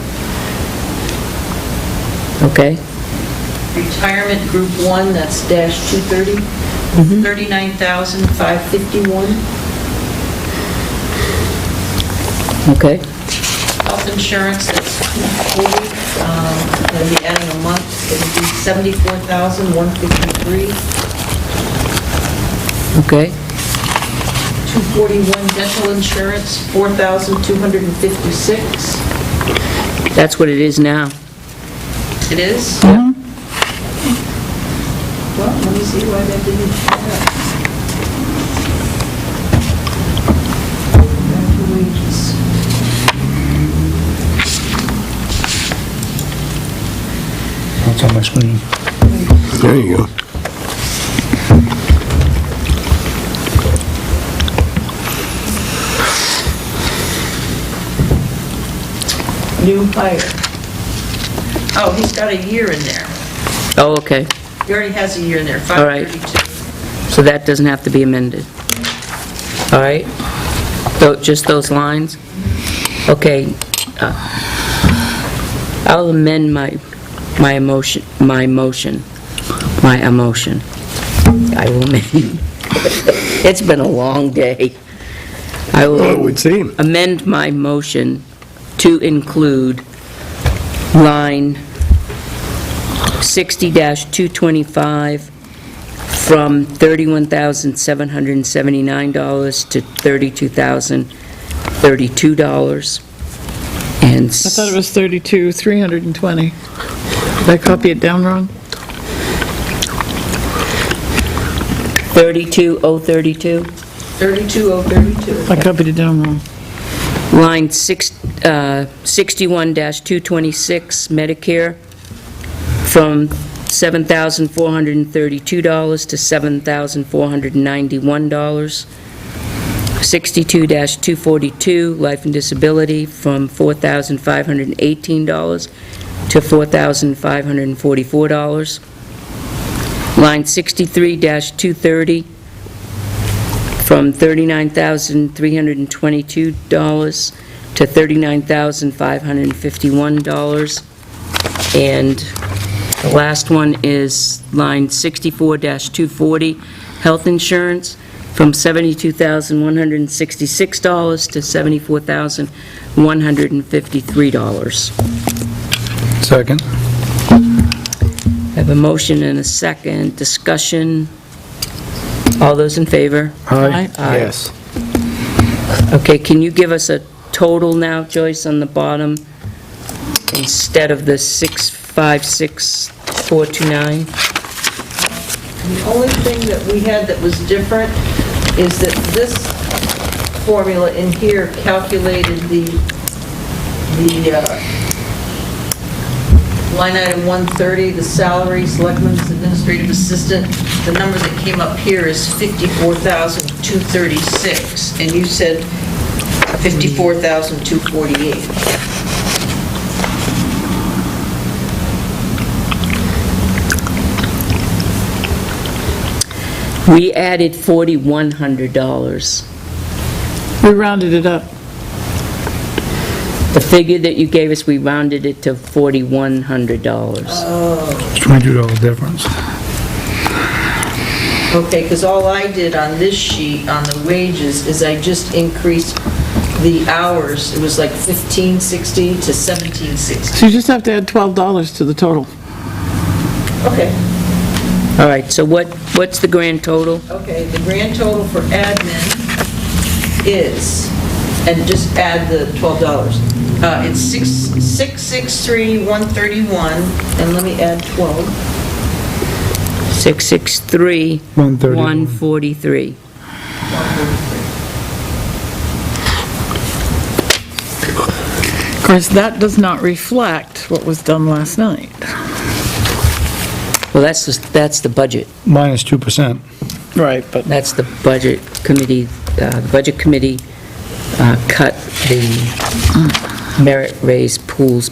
Okay. Retirement group 1, that's dash 230, 39,551. Okay. Health insurance, that's 240, that'll be adding a month, it'll be 74,153. Okay. 241 dental insurance, 4,256. That's what it is now. It is? Yeah. Well, let me see why that didn't show up. Back to wages. That's on my screen. There you go. New hire. Oh, he's got a year in there. Oh, okay. He already has a year in there, All right. 532. So that doesn't have to be amended. All right? So just those lines? Okay. I'll amend my motion. I will amend. It's been a long day. I Well, it will would seem. amend my motion to include line 60-225 from $31,779 to $32,032. And I thought it was 32,320. Did I copy it down wrong? 32,032. 32,032. I copied it down wrong. Line 61-226, Medicare, from $7,432 to $7,491. 62-242, life and disability, from $4,518 to $4,544. Line 63-230, from $39,322 to $39,551. And the last one is line 64-240, health insurance, from $72,166 to $74,153. Second. I have a motion and a second. Discussion. All those in favor? Aye. Aye. Yes. Okay, can you give us a total now, Joyce, on the bottom, instead of the 656,429? The only thing that we had that was different is that this formula in here calculated the line item 130, the salary, selectman's administrative assistant. The number that came up here is 54,236, and you said 54,248. We added $4,100. We rounded it up. The figure that you gave us, we rounded it to $4,100. $22 difference. Okay, because all I did on this sheet, on the wages, is I just increased the hours. It was like 1560 to 1760. So you just have to add $12 to the total. Okay. All right, so what's the grand total? Okay, the grand total for admin is, and just add the $12. It's 663,131, and let me add 12. 663, 143. Of course, that does not reflect what was done last night. Well, that's the budget. Minus 2%. Right, but That's the budget committee. The budget committee cut the merit raise pools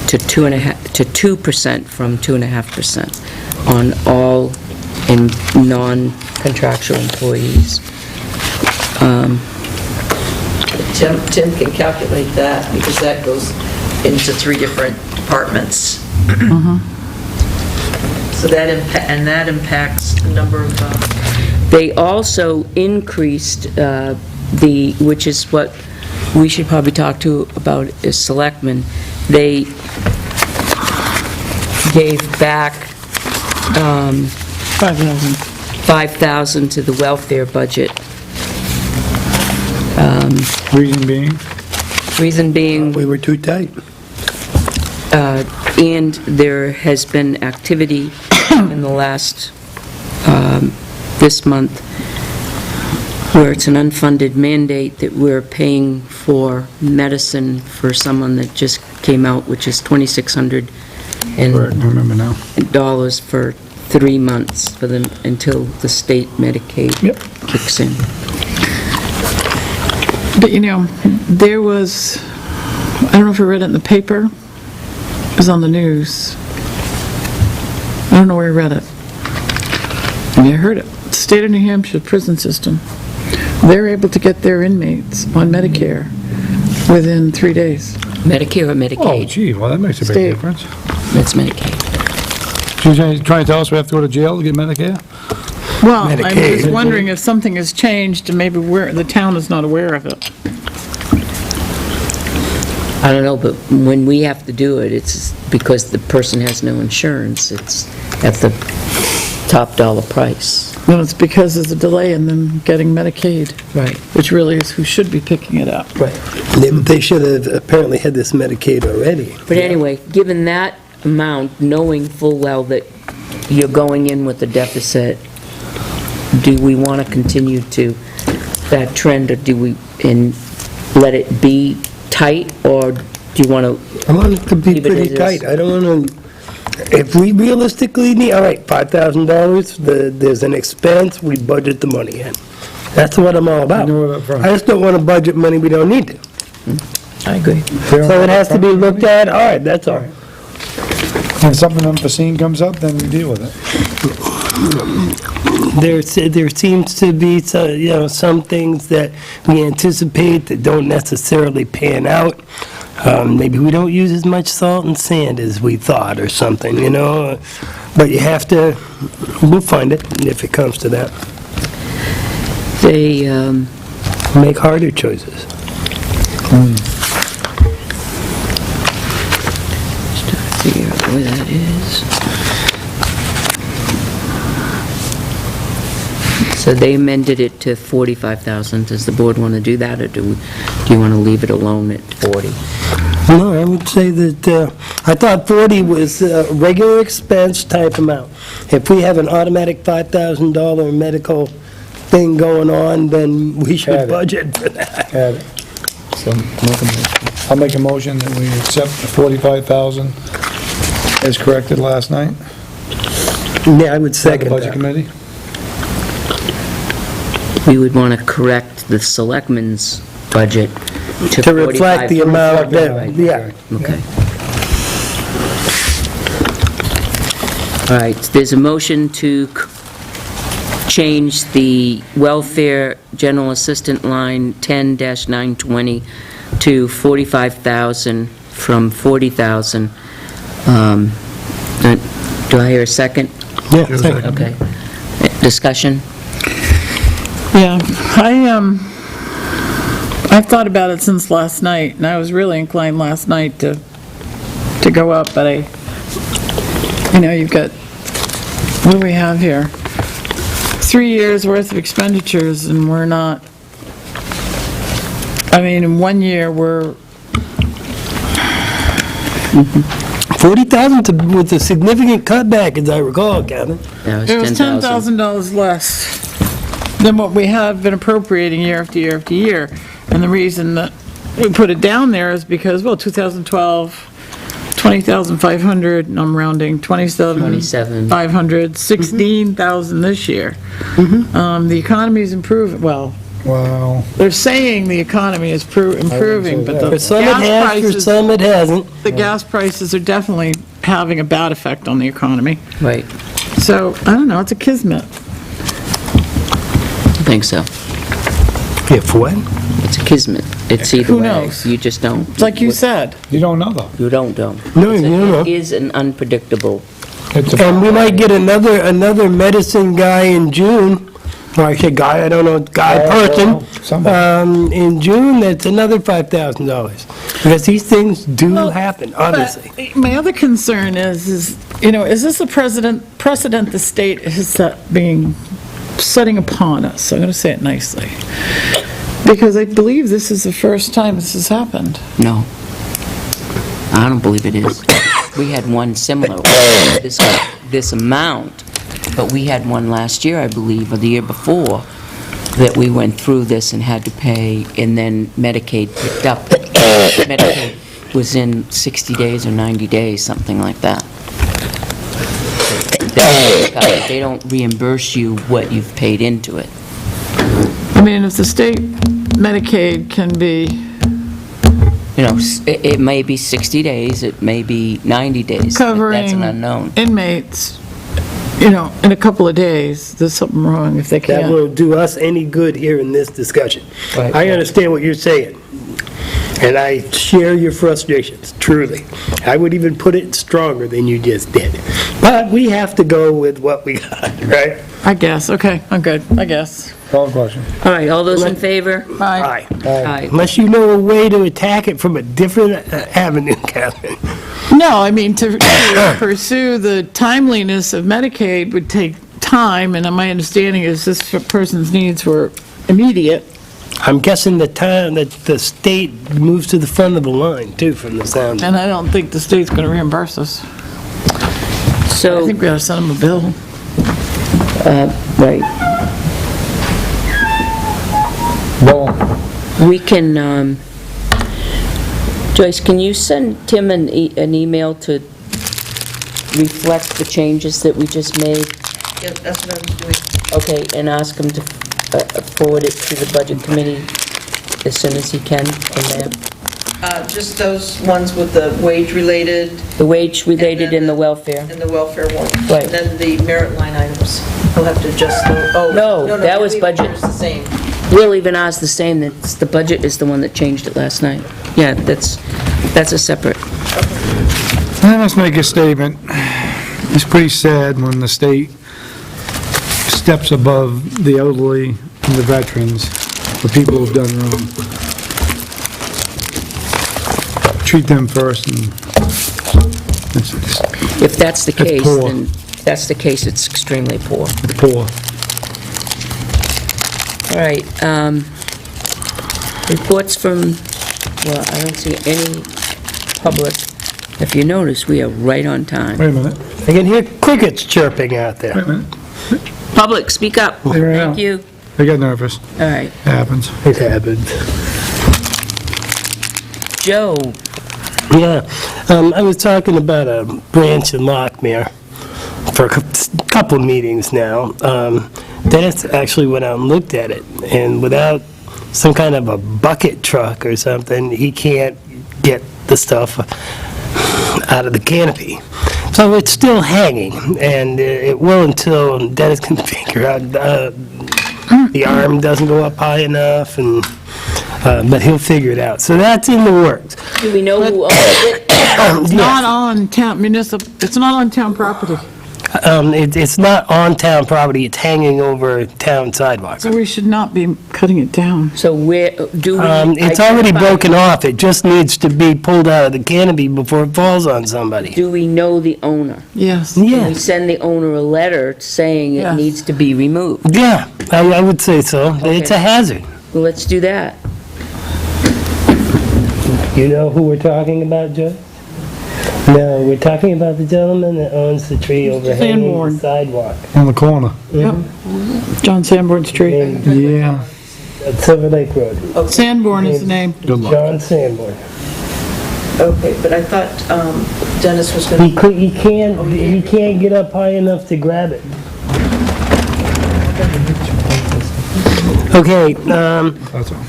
to 2% from 2.5% on all non-contractual employees. Tim can calculate that, because that goes into 3 different departments. So that impacts the number of... They also increased which is what we should probably talk to about as selectmen. They gave back 5,000 to the welfare budget. Reason being? Reason being, We were too tight. and there has been activity in the last, this month, where it's an unfunded mandate that we're paying for medicine for someone that just came out, which is $2,600 I remember now. for 3 months for them until the state Medicaid kicks in. But, you know, there was, I don't know if you read it in the paper, it was on the news. I don't know where you read it. And you heard it. State of New Hampshire prison system. They're able to get their inmates on Medicare within 3 days. Medicare or Oh, Medicaid? gee, well, that makes a big State. difference. That's Medicaid. She's trying to tell us we have to go to jail to get Medicare? Well, I'm Medicaid. just wondering if something has changed and maybe the town is not aware of it. I don't know, but when we have to do it, it's because the person has no insurance. It's at the top dollar price. Then it's because there's a delay in them getting Medicaid, Right. which really is who should be picking it up. Right. They should have apparently had this Medicaid already. But anyway, given that amount, knowing full well that you're going in with a deficit, do we want to continue to that trend, or do we let it be tight, or do you want to? I want it to be Leave it pretty as is. tight. I don't want to, if we realistically need, all right, $5,000, there's an expense, we budget the money in. That's what I'm all about. You know it up front. I just don't want to budget money we don't need to. I agree. So it has to be looked at, all right, that's all. When something unforeseen comes up, then we deal with it. There seems to be, some things that we anticipate that don't necessarily pan out. Maybe we don't use as much salt and sand as we thought or something, but you have to, we'll find it if it comes to that. They, Make harder choices. figure out where that is. So they amended it to 45,000. Does the board want to do that, or do you want to leave it alone at 40? No, I would say that, I thought 40 was a regular expense type amount. If we have an automatic $5,000 medical thing going on, then we Have should it. budget for that. Add it. So make a motion. I'll make a motion that we accept the 45,000 as corrected last night Yeah, I would by the second Budget that. Committee. We would want to correct the selectmen's budget to 45. To reflect the amount that, Right. yeah. Okay. All right, there's a motion to change the welfare general assistant line 10-920 to 45,000 from 40,000. Do I hear a second? Yeah, second. Okay. Discussion? Yeah, I've thought about it since last night, and I was really inclined last night to go up, but you've got, what do we have here? 3 years' worth of expenditures, and we're not, in 1 year, we're, 40,000 with a significant cutback, as I recall, Kevin. That it was $10,000 less than what we have been appropriating year after year after year. And the reason that we put it down there is because, 2012, 20,500, and I'm rounding, 27,500, 16,000 this year. The economy's improving, Wow. they're saying the economy is improving, but the For some it gas has, for prices, some it hasn't. the gas prices are definitely having a bad effect on the economy. Right, So, I don't know, it's a kismet. I think so. Yeah, for what? It's a kismet. It's either Who way. knows? You just don't. It's like you said. You don't know, though. You don't. No, It's you don't know. It is an unpredictable. It's a- And we might get another medicine guy in June, or I say guy, I don't know, guy person, Somebody. in June, that's another $5,000. Because these things do Well, happen, obviously. But my other concern is this a precedent the state is setting upon us? I'm going to say it nicely. Because I believe this is the first time this has happened. No. I don't believe it is. We had one similar, this amount, but we had one last year, I believe, or the year before, that we went through this and had to pay, and then Medicaid picked up. Medicaid was in 60 days or 90 days, something like that. They don't reimburse you what you've paid into it. If the state Medicaid can be It may be 60 days, it may be 90 days. That's covering an unknown. inmates, in a couple of days, there's something wrong if they That can't. will do us any good here in this discussion. Right. I understand what you're saying, and I share your frustrations, truly. I would even put it stronger than you just did. But we have to go with what we got, right? I guess, okay, I'm good, I guess. Call the question. All right, all those in favor? Aye. Aye. Unless you know a way to attack it from a different avenue, Catherine. No, to pursue the timeliness of Medicaid would take time, and my understanding is this person's needs were immediate. I'm guessing the time that the state moves to the front of the line, too, from the sound. And I don't think the state's going to reimburse us. I So, think we ought to send them a bill. right, Well, we can, Joyce, can you send Tim an email to reflect the changes that we just made? Yeah, that's what I was doing. Okay, and ask him to forward it to the Budget Committee as soon as he can from there? Just those ones with the wage-related The wage-related and the welfare. and the welfare one. Right. And then the merit line items. We'll have to adjust those. Oh, No, that was leave budget. yours the same. We'll even ask the same, that's, the budget is the one that changed it last night. Yeah, that's a separate. let's make a statement. It's pretty sad when the state steps above the elderly and the veterans, the people who've done wrong. Treat them first, and If that's the That's case, poor. then, that's the case, it's extremely poor. it's poor. All right, reports from, well, I don't see any public. If you notice, we are right on time. Wait a minute, I can hear crickets chirping out wait there. a minute. Public, speak up. They ran Thank out. you. I got nervous. All right, It happens. It happens. Joe, Yeah, I was talking about a branch in Lockmere for a couple meetings now. Dennis actually went out and looked at it, and without some kind of a bucket truck or something, he can't get the stuff out of the canopy. So it's still hanging, and it will until Dennis can figure out the arm doesn't go up high enough, and but he'll figure it out. So that's in the works. do we know who owns it? It's not on town it's not on town property, It's not on town property, it's hanging over town sidewalks. so we should not be cutting it down. So where, do we? It's already identify- broken off, it just needs to be pulled out of the canopy before it falls on somebody. Do we know the owner? Yes. Can we Yeah, send the owner a letter saying it Yes. needs to be removed? yeah, I would say so. It's a Okay. hazard. Well, let's do that. You know who we're talking about, Joe? No, we're talking about the gentleman that owns the tree overhanging the Sanborn. sidewalk. On the corner. John Sanborn's tree. Named Yeah. at Silver Lake Road. Sanborn is the name. Good luck. John Sanborn. Okay, but I thought Dennis was going to... He can't get up high enough to grab it. Okay, That's all.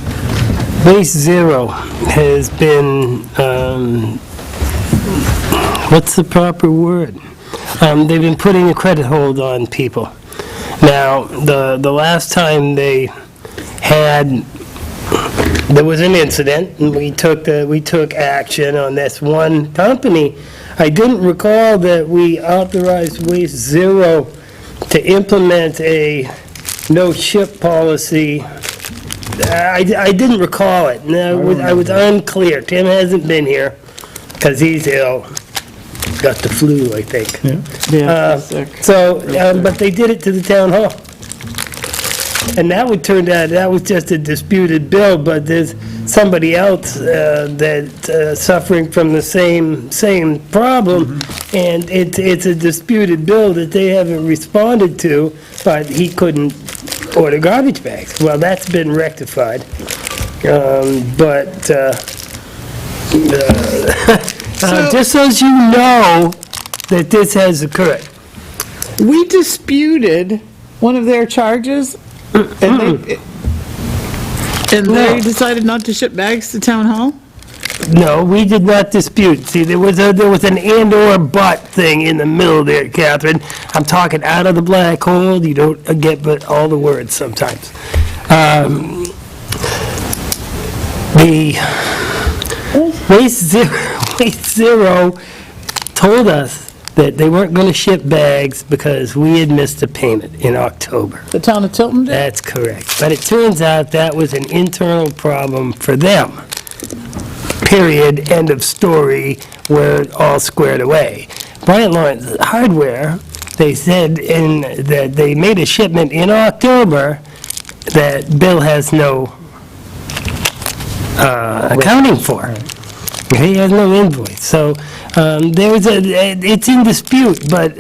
Waste Zero has been, what's the proper word? They've been putting a credit hold on people. Now, the last time there was an incident, and we took action on this one company. I didn't recall that we authorized Waste Zero to implement a no-ship policy. I didn't recall it. No, I was unclear. Tim hasn't been here because he's ill. Got the flu, I think. Yeah. But they did it to the town hall. And that would turn out, that was just a disputed bill, but there's somebody else that's suffering from the same problem, and it's a disputed bill that they haven't responded to, but he couldn't order garbage bags. Well, that's been rectified. Just so you know that this has occurred. We disputed one of their charges, and they decided not to ship bags to town hall? No, we did not dispute. See, there was an and/or but thing in the middle there, Catherine. I'm talking out of the black hole. You don't get but all the words sometimes. The Waste Zero told us that they weren't going to ship bags because we had missed a payment in October. The town of Tilton did? That's correct. But it turns out that was an internal problem for them. Period, end of story, we're all squared away. Bryant Lawrence Hardware, they said that they made a shipment in October that Bill has no accounting for. He has no invoice. So it's in dispute, but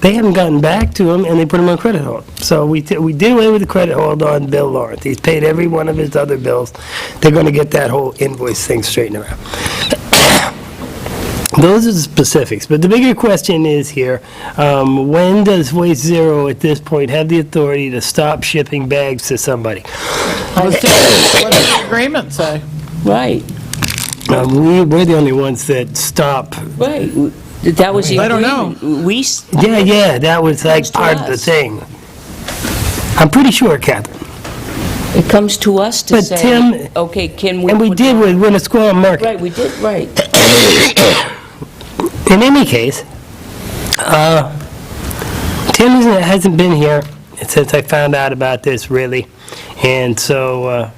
they haven't gotten back to him, and they put him on credit hold. So we did away with the credit hold on Bill Lawrence. He's paid every one of his other bills. They're going to get that whole invoice thing straightened around. Those are the specifics, but the bigger question is here, when does Waste Zero at this point have the authority to stop shipping bags to somebody? What does the agreement say? Right, We're the only ones that stop. right. That was the I don't know. agreement. We, Yeah, that was like Comes to part of the us. thing. I'm pretty sure, Catherine. it comes to us to But say, Tim- okay, can we? And we put did down- with Winnisquam Market. Right, we did, right. In any case, Tim hasn't been here since I found out about this, really. And so I'm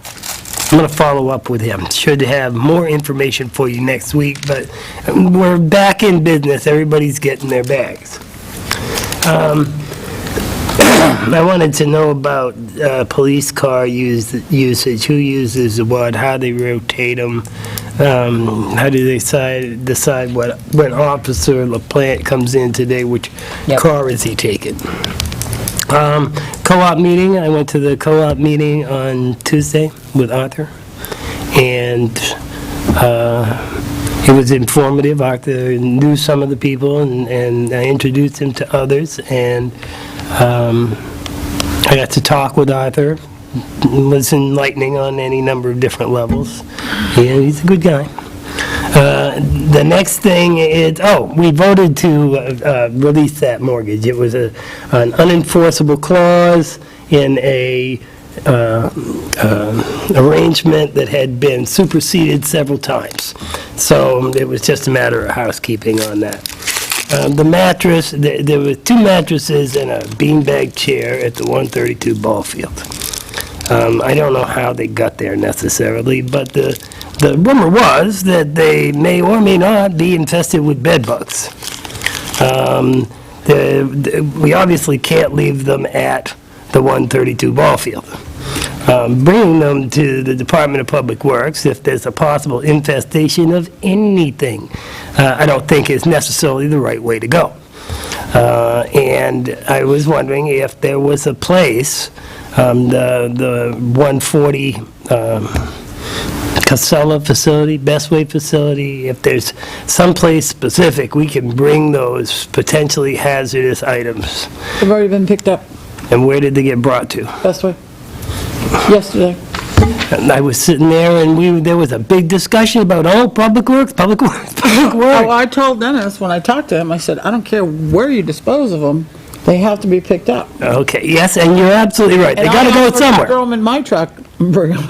going to follow up with him. Should have more information for you next week, but we're back in business. Everybody's getting their bags. I wanted to know about police car usage, who uses what, how they rotate them, how do they decide when Officer LaPlante comes in today, which Yep. car is he taking? Co-op meeting, I went to the co-op meeting on Tuesday with Arthur, and it was informative. Arthur knew some of the people, and I introduced him to others, and I got to talk with Arthur. It was enlightening on any number of different levels. Yeah, he's a good guy. The next thing is, we voted to release that mortgage. It was an unenforceable clause in a arrangement that had been superseded several times. So it was just a matter of housekeeping on that. The mattress, there were 2 mattresses and a beanbag chair at the 132 ball field. I don't know how they got there necessarily, but the rumor was that they may or may not be infested with bed bugs. We obviously can't leave them at the 132 ball field. Bringing them to the Department of Public Works, if there's a possible infestation of anything, I don't think is necessarily the right way to go. And I was wondering if there was a place, the 140 Casella facility, Bestway facility, if there's someplace specific, we can bring those potentially hazardous items. They've already been picked up, And where did they get brought to? best way. Yesterday. And I was sitting there, and there was a big discussion about, Public Works, Public Works, Public Oh, Works. I told Dennis when I talked to him, I said, I don't care where you dispose of them, they have to be picked up. Okay, yes, and you're absolutely right. They And gotta I go offered to somewhere. throw them in my truck and bring them.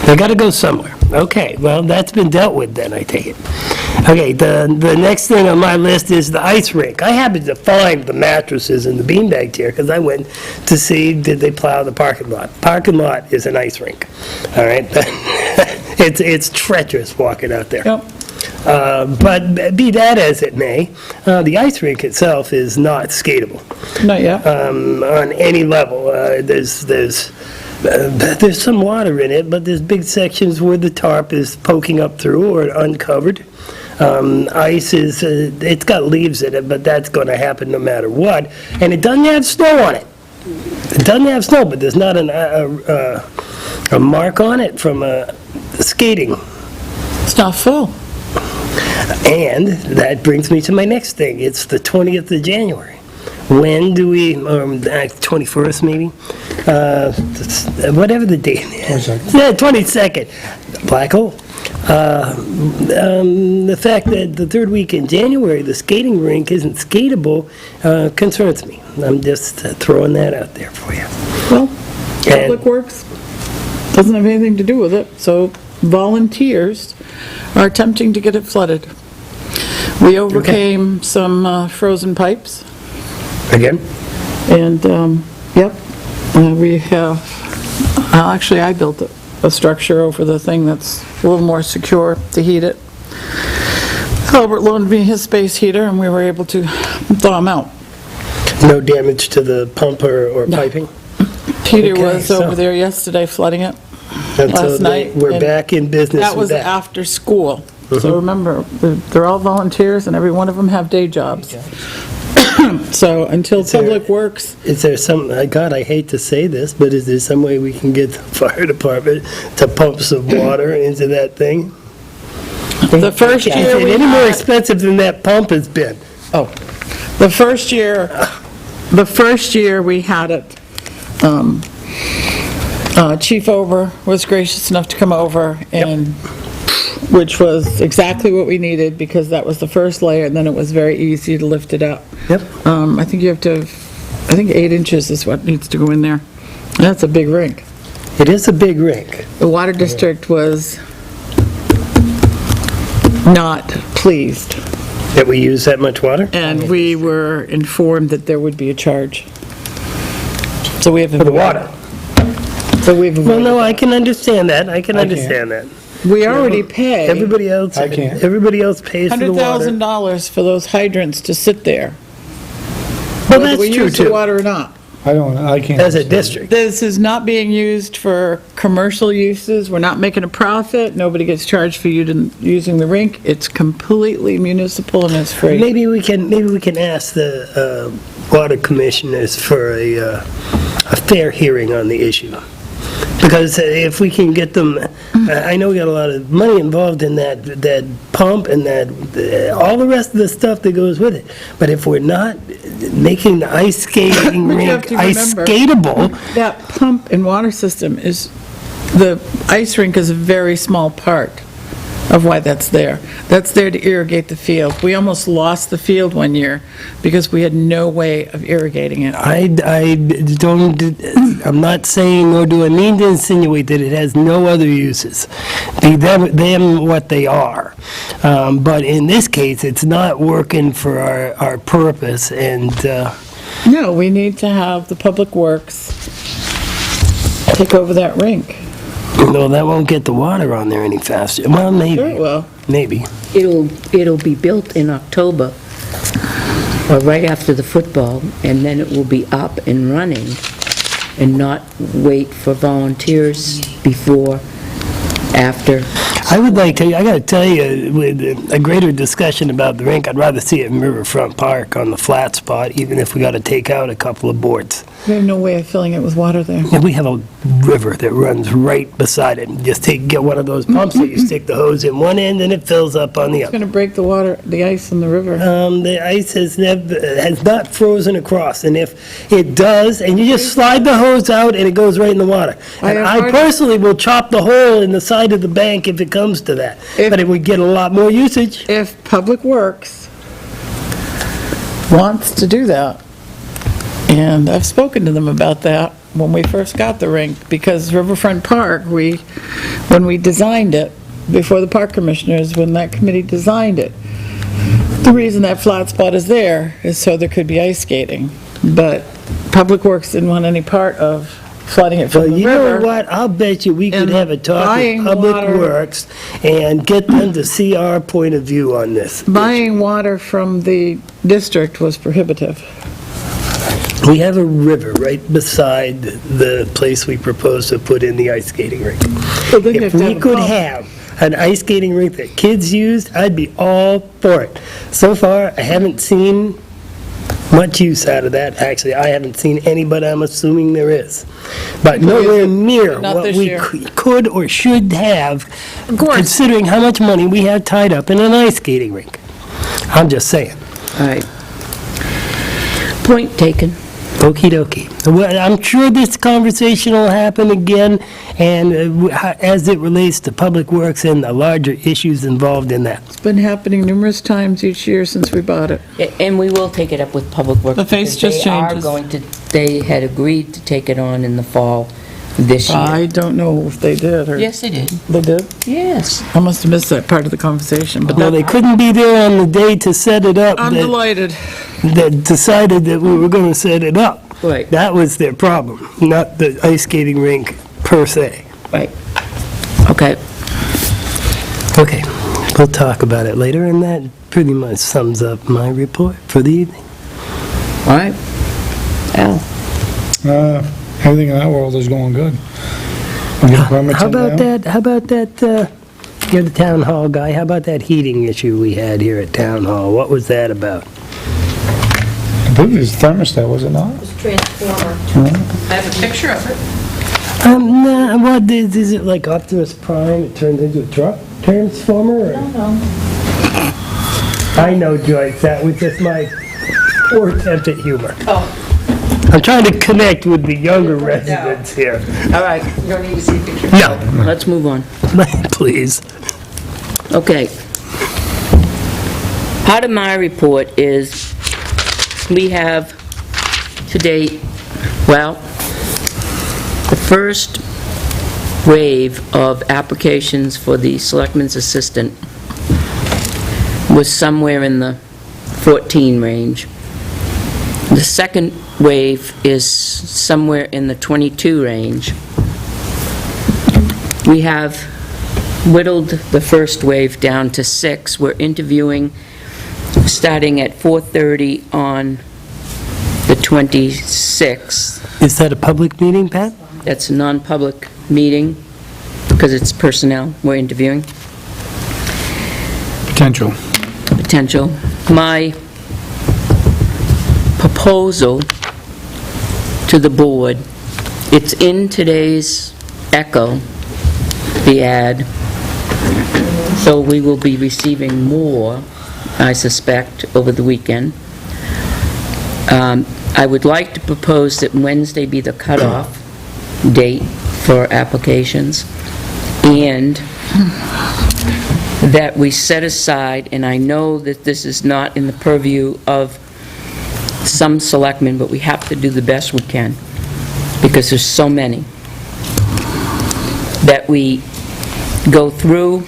They gotta go somewhere. Okay, well, that's been dealt with then, I take it. Okay, the next thing on my list is the ice rink. I happened to find the mattresses in the beanbag chair because I went to see, did they plow the parking lot? Parking lot is an ice rink, all right? It's treacherous walking out there. Yep. But be that as it may, the ice rink itself is not skatable Not yet. on any level. There's some water in it, but there's big sections where the tarp is poking up through or uncovered. Ice is, it's got leaves in it, but that's going to happen no matter what. And it doesn't have snow on it. It doesn't have snow, but there's not a mark on it from skating. It's not full. And that brings me to my next thing. It's the 20th of January. When do we, 21st maybe? Whatever the date is. 22nd. Yeah, 22nd. Black hole. The fact that the third week in January, the skating rink isn't skatable concerns me. I'm just throwing that out there for you. Well, And- Public Works doesn't have anything to do with it, so volunteers are attempting to get it flooded. We overcame some frozen pipes, Again? and, yep, we have, actually, I built a structure over the thing that's a little more secure to heat it. Albert loaned me his space heater, and we were able to thaw him out. No damage to the pump or piping? Peter Okay, was so- over there yesterday flooding it. And so Last night, we're and back in business That with was that. after school. So remember, they're all volunteers, and every one of them have day jobs. So until there- Public Works, Is there some, God, I hate to say this, but is there some way we can get the fire department to pump some water into that thing? the first Is year it we any more had, expensive than that pump has been? the first year we had it, Chief Over was gracious enough to come over, and, which was exactly what we needed, because that was the first layer, and then it was very easy to lift it up. Yep. I think you have to, I think 8 inches is what needs to go in there. That's a big rink. It is a big rink. The water district was not pleased, That we use that much water? and we were informed that there would be a charge. So we have. For the water? So we've. Well, no, I can understand that. I can understand that. We already pay Everybody else pays for the water. $100,000 for those hydrants to sit there, Well, whether we that's true use the too. water or not. I can't. As a district. This is not being used for commercial uses. We're not making a profit. Nobody gets charged for using the rink. It's completely municipal and it's free. Maybe we can ask the water commissioners for a fair hearing on the issue. Because if we can get them, I know we got a lot of money involved in that pump and all the rest of the stuff that goes with it. But if we're not making the ice skating But you have rink to ice remember- skatable, That pump and water system the ice rink is a very small part of why that's there. That's there to irrigate the field. We almost lost the field one year because we had no way of irrigating it. I'm not saying, nor do I mean to insinuate that it has no other uses. Be them what they are. But in this case, it's not working for our purpose, and No, we need to have the Public Works take over that rink. no, that won't get the water on there any faster. Well, maybe. Sure it will. Maybe. It'll be built in October, or right after the football, and then it will be up and running, and not wait for volunteers before, after. I gotta tell you, with a greater discussion about the rink, I'd rather see it in Riverfront Park on the flat spot, even if we gotta take out a couple of boards. We have no way of filling it with water there. And we have a river that runs right beside it. Just get one of those pumps that you stick the hose in one end and it fills up on the It's other. going to break the ice in the river. The ice has not frozen across, and if it does, and you just slide the hose out and it goes right in the water. And have I heard- personally will chop the hole in the side of the bank if it comes to that. But it would get a lot more usage. If Public Works wants to do that, and I've spoken to them about that when we first got the rink, because Riverfront Park, when we designed it, before the park commissioners, when that committee designed it, the reason that flat spot is there is so there could be ice skating. But Public Works didn't want any part of flooding it Well, from the you know river. what? I'll bet you we could And have a talk buying with Public water- Works and get them to see our point of view on this. Buying water from the district was prohibitive. We have a river right beside the place we propose to put in the ice skating rink. Well, then you If have to we have a could pump. have an ice skating rink that kids used, I'd be all for it. So far, I haven't seen much use out of that. Actually, I haven't seen any, but I'm assuming there is. But People use nowhere it, near but not what this we year. could or should have, Of course. considering how much money we have tied up in an ice skating rink. I'm just saying. All right. Point taken. Okey dokey. Well, I'm sure this conversation will happen again, and as it relates to Public Works and the larger issues involved in that. It's been happening numerous times each year since we bought it. And we will take it up with Public Works. The face because just they are changes. going to, they had agreed to take it on in the fall this year. I don't know if they did, or... Yes, they did. They did? Yes. I must have missed that part of the conversation, but Well, they couldn't be there on the day to set it up I'm delighted. that decided that we were going to set it up. Right. That was their problem, not the ice skating rink per se. Right. Okay. Okay, we'll talk about it later, and that pretty much sums up my report for the evening. All right. Al? Everything in that world is going good. I'm getting permits How in about now. that, you're the town hall guy, how about that heating issue we had here at town hall? What was that about? I believe it was thermostat, was it not? Transformer. I have a picture of it. Nah, what, is it like Optimus Prime, it turns into a truck transformer? or- No. I know, Joyce, that was just my poor attempt at humor. Oh, I'm trying to connect with the younger residents here. All right. you don't need to see a picture. No, Let's move on. please. Okay. Part of my report is, we have to date, well, the first wave of applications for the Selectman's Assistant was somewhere in the 14 range. The second wave is somewhere in the 22 range. We have whittled the first wave down to 6. We're interviewing starting at 4:30 on the 26th. Is that a public meeting, Pat? That's a non-public meeting, because it's personnel we're interviewing, Potential. potential. My proposal to the board, it's in today's Echo, the ad, so we will be receiving more, I suspect, over the weekend. I would like to propose that Wednesday be the cutoff date for applications, and that we set aside, and I know that this is not in the purview of some selectmen, but we have to do the best we can, because there's so many, that we go through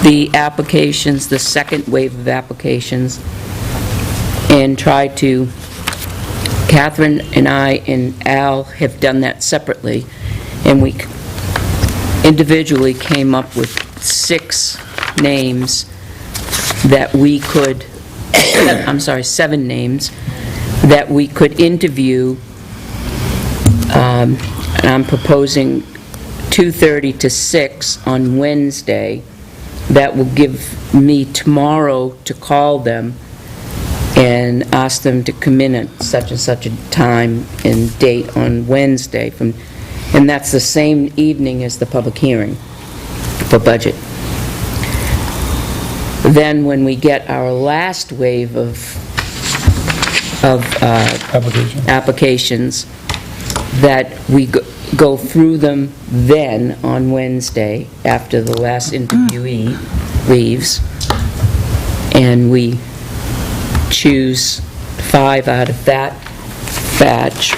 the applications, the second wave of applications, and try to, Catherine and I and Al have done that separately, and we individually came up with 6 names that we could, I'm sorry, 7 names that we could interview, and I'm proposing 2:30 to 6 on Wednesday. That will give me tomorrow to call them and ask them to come in at such and such a time and date on Wednesday, and that's the same evening as the public hearing for budget. Then, when we get our last wave of applications, that we go through them then on Wednesday, after the last interviewee leaves, and we choose 5 out of that batch,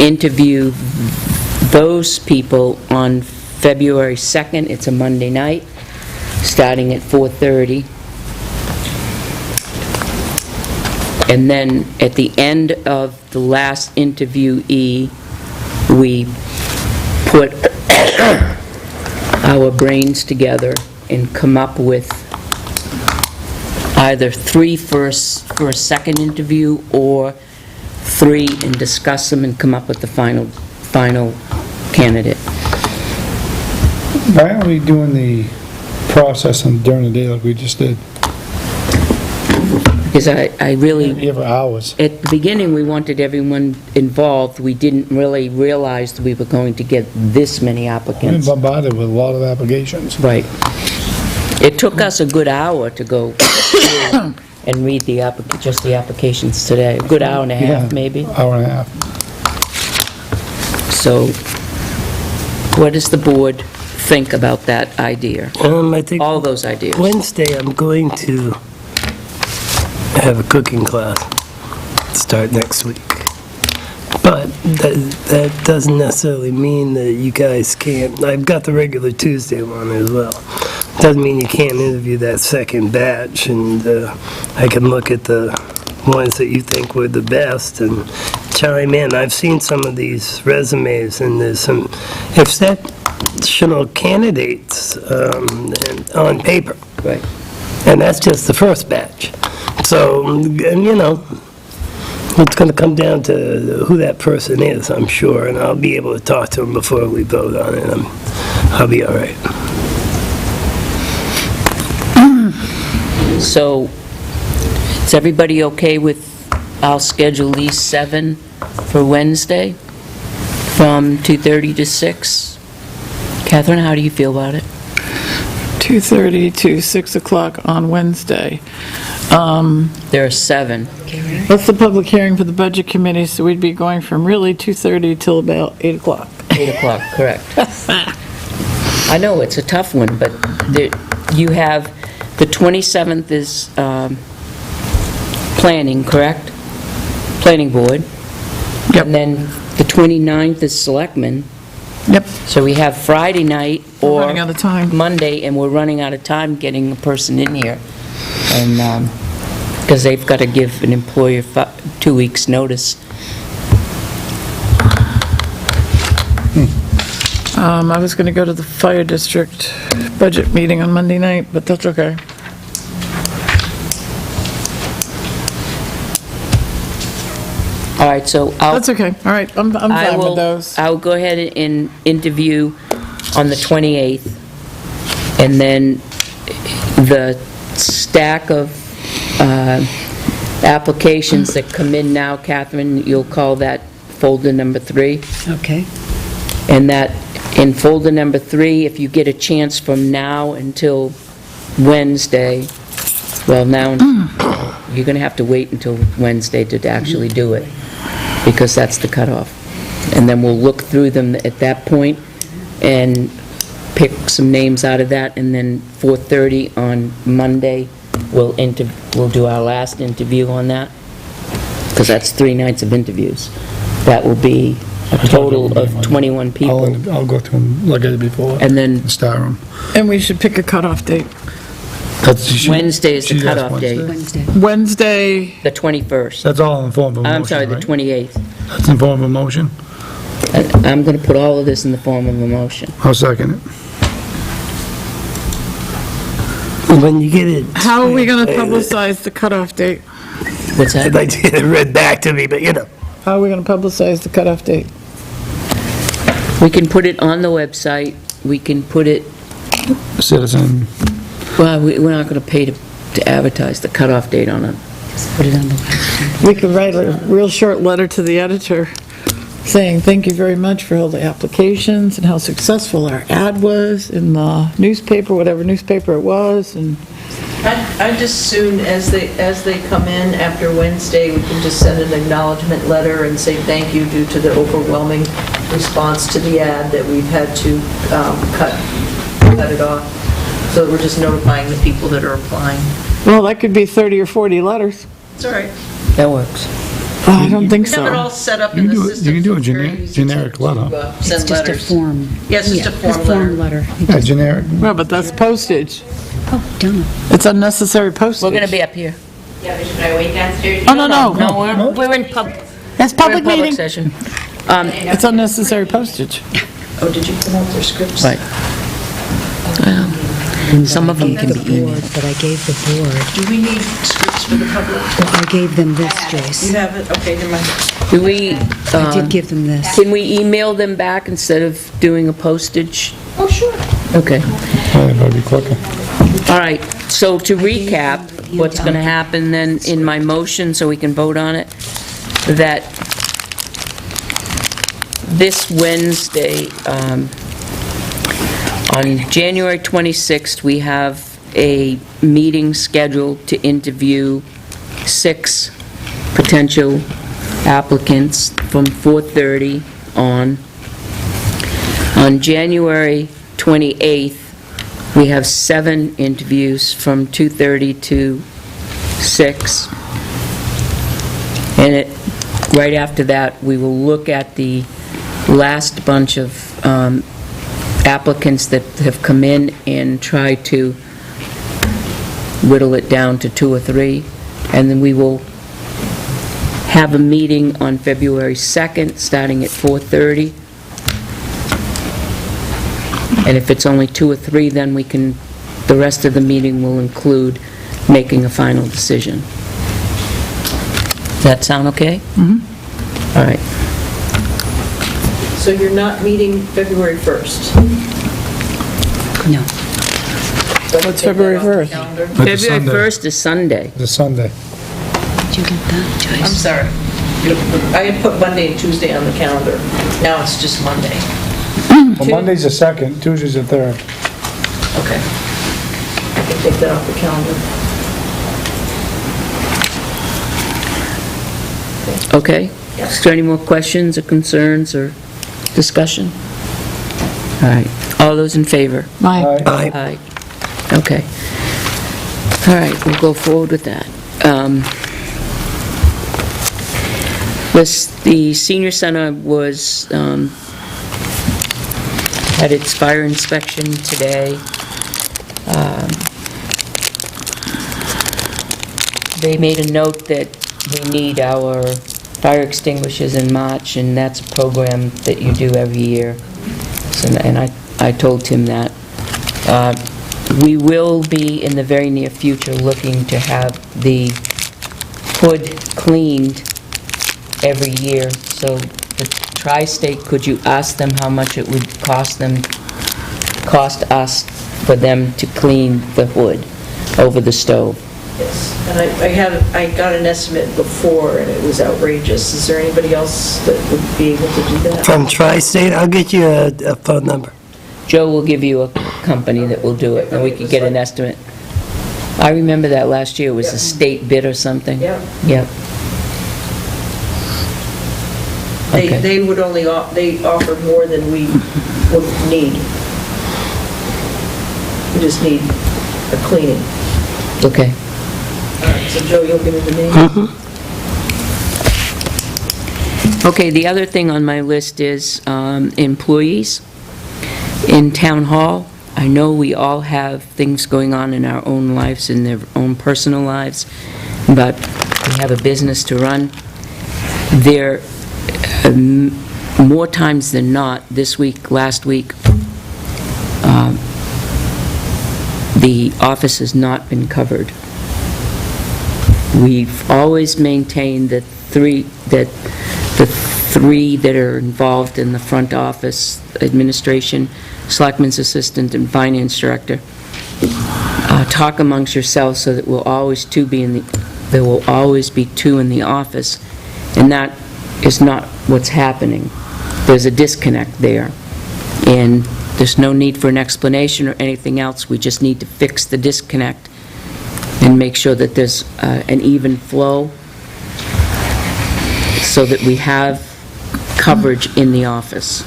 interview those people on February 2nd, it's a Monday night, starting at 4:30. And then at the end of the last interviewee, we put our brains together and come up with either 3 for a second interview, or 3 and discuss them and come up with the final candidate. Why aren't we doing the process during the day like we just did? Because I really, You have hours. at the beginning, we wanted everyone involved. We didn't really realize that we were going to get this many We've been applicants. bombarded with a lot of applications. Right. It took us a good hour to go through and read just the applications today. A good hour and a half, Yeah, maybe. Hour and a half. So, what does the board think about that idea? I think All those ideas? Wednesday, I'm going to have a cooking class start next week. But that doesn't necessarily mean that you guys can't. I've got the regular Tuesday one as well. Doesn't mean you can't interview that second batch, and I can look at the ones that you think were the best and chime in. I've seen some of these resumes, and there's some exceptional candidates on paper. Right. And that's just the first batch. So, and it's going to come down to who that person is, I'm sure, and I'll be able to talk to him before we vote on it. I'll be all right. So, is everybody okay with, I'll schedule these 7 for Wednesday from 2:30 to 6? Catherine, how do you feel about it? 2:30 to 6 o'clock on Wednesday. There are 7. What's the public hearing for the Budget Committee? So we'd be going from really 2:30 till about 8 o'clock. 8 o'clock, correct. I know, it's a tough one, but you have, the 27th is planning, correct? Planning board. Yep. And then the 29th is selectmen. Yep. So we have Friday night We're or running out of time. Monday, and we're running out of time getting a person in here. And, because they've got to give an employer 2 weeks' notice. I was going to go to the Fire District budget meeting on Monday night, but that's okay. All right, so I'll... That's okay, all right, I'm I fine will- with those. I'll go ahead and interview on the 28th, and then the stack of applications that come in now, Catherine, you'll call that folder number 3. Okay. And that, in folder number 3, if you get a chance from now until Wednesday, well, now, you're going to have to wait until Wednesday to actually do it, because that's the cutoff. And then we'll look through them at that point and pick some names out of that, and then 4:30 on Monday, we'll do our last interview on that, because that's 3 nights of interviews. That will be a total of 21 people. I'll go through them, look at it before, And then and star them. And we should pick a cutoff date. Wednesday is the cutoff date, Wednesday. Wednesday, the 21st. That's all in form of a motion, I'm sorry, the right? 28th. That's in form of a motion? I'm going to put all of this in the form of a motion. I'll second it. When you get it, how are we going to publicize the cutoff date? What's I'd that? like to get it read back to me, but you know. How are we going to publicize the cutoff date? We can put it on the website, we can put it, Citizen, well, we're not going to pay to advertise the cutoff date on it. Put it on the website. We could write a real short letter to the editor saying, thank you very much for all the applications and how successful our ad was in the newspaper, whatever newspaper it was, and I'd just soon, as they come in after Wednesday, we can just send an acknowledgement letter and say thank you due to the overwhelming response to the ad that we've had to cut it off. So we're just notifying the people that are applying. well, that could be 30 or 40 letters. It's all right. That works. I don't think We have it all so. set up You in can the do it- system. you can do so a it's very easy generic to, letter. It's send just a letters. form. Yeah, it's just a Yeah, form letter. yeah, generic. Well, but that's postage. Oh, done. It's unnecessary postage. We're going to be up here. Yeah, but should I wait downstairs? Oh, no. No, we're in It's we're in public public meeting. session. It's unnecessary postage. Oh, did you put out their scripts? Right. Some of them can be emailed. But I gave the board, Do we need scripts for the public? I gave them this, You Joyce. have it? Okay, never mind. Do we, I did give them this. can we email them back instead of doing a postage? Oh, sure. Okay. Oh, it better be quicker. All right, so to recap, what's going to happen then in my motion, so we can vote on it, that this Wednesday, on January 26th, we have a meeting scheduled to interview 6 potential applicants from 4:30 on. On January 28th, we have 7 interviews from 2:30 to 6. And right after that, we will look at the last bunch of applicants that have come in and try to whittle it down to 2 or 3. And then we will have a meeting on February 2nd, starting at 4:30. And if it's only 2 or 3, then we can, the rest of the meeting will include making a final decision. Does that sound okay? Mm-hmm. All right. So you're not meeting February 1st? No. What's February 1st? Calendar. That's a February Sunday. 1st is Sunday. It's a Sunday. Did you get that, I'm Joyce? sorry. I had put Monday and Tuesday on the calendar. Now it's just Monday. Well, Monday's the 2nd, Tuesday's the 3rd. Okay. I can take that off the calendar. Okay? Is there any more questions or concerns or discussion? All right. All those in favor? Aye. Aye. Okay. All right, we'll go forward with that. The senior center was, had its fire inspection today. They made a note that we need our fire extinguishers in March, and that's a program that you do every year. And I told Tim that. We will be, in the very near future, looking to have the hood cleaned every year. So the Tri-State, could you ask them how much it would cost us for them to clean the hood over the stove? Yes, and I got an estimate before, and it was outrageous. Is there anybody else that would be able to do that? From Tri-State, I'll get you a phone number. Joe will give you a company that will do it, and we could get an estimate. I remember that last year, it was a state bid or something. Yeah. Yep. Okay. They would only, they offer more than we would need. We just need a cleaning. Okay. All right, so Joe, you'll give me the name? Okay, the other thing on my list is employees in Town Hall. I know we all have things going on in our own lives, in their own personal lives, but we have a business to run. There, more times than not, this week, last week, the office has not been covered. We've always maintained that the three that are involved in the front office, administration, selectman's assistant, and finance director, talk amongst yourselves so that there will always be two in the office, and that is not what's happening. There's a disconnect there, and there's no need for an explanation or anything else. We just need to fix the disconnect and make sure that there's an even flow so that we have coverage in the office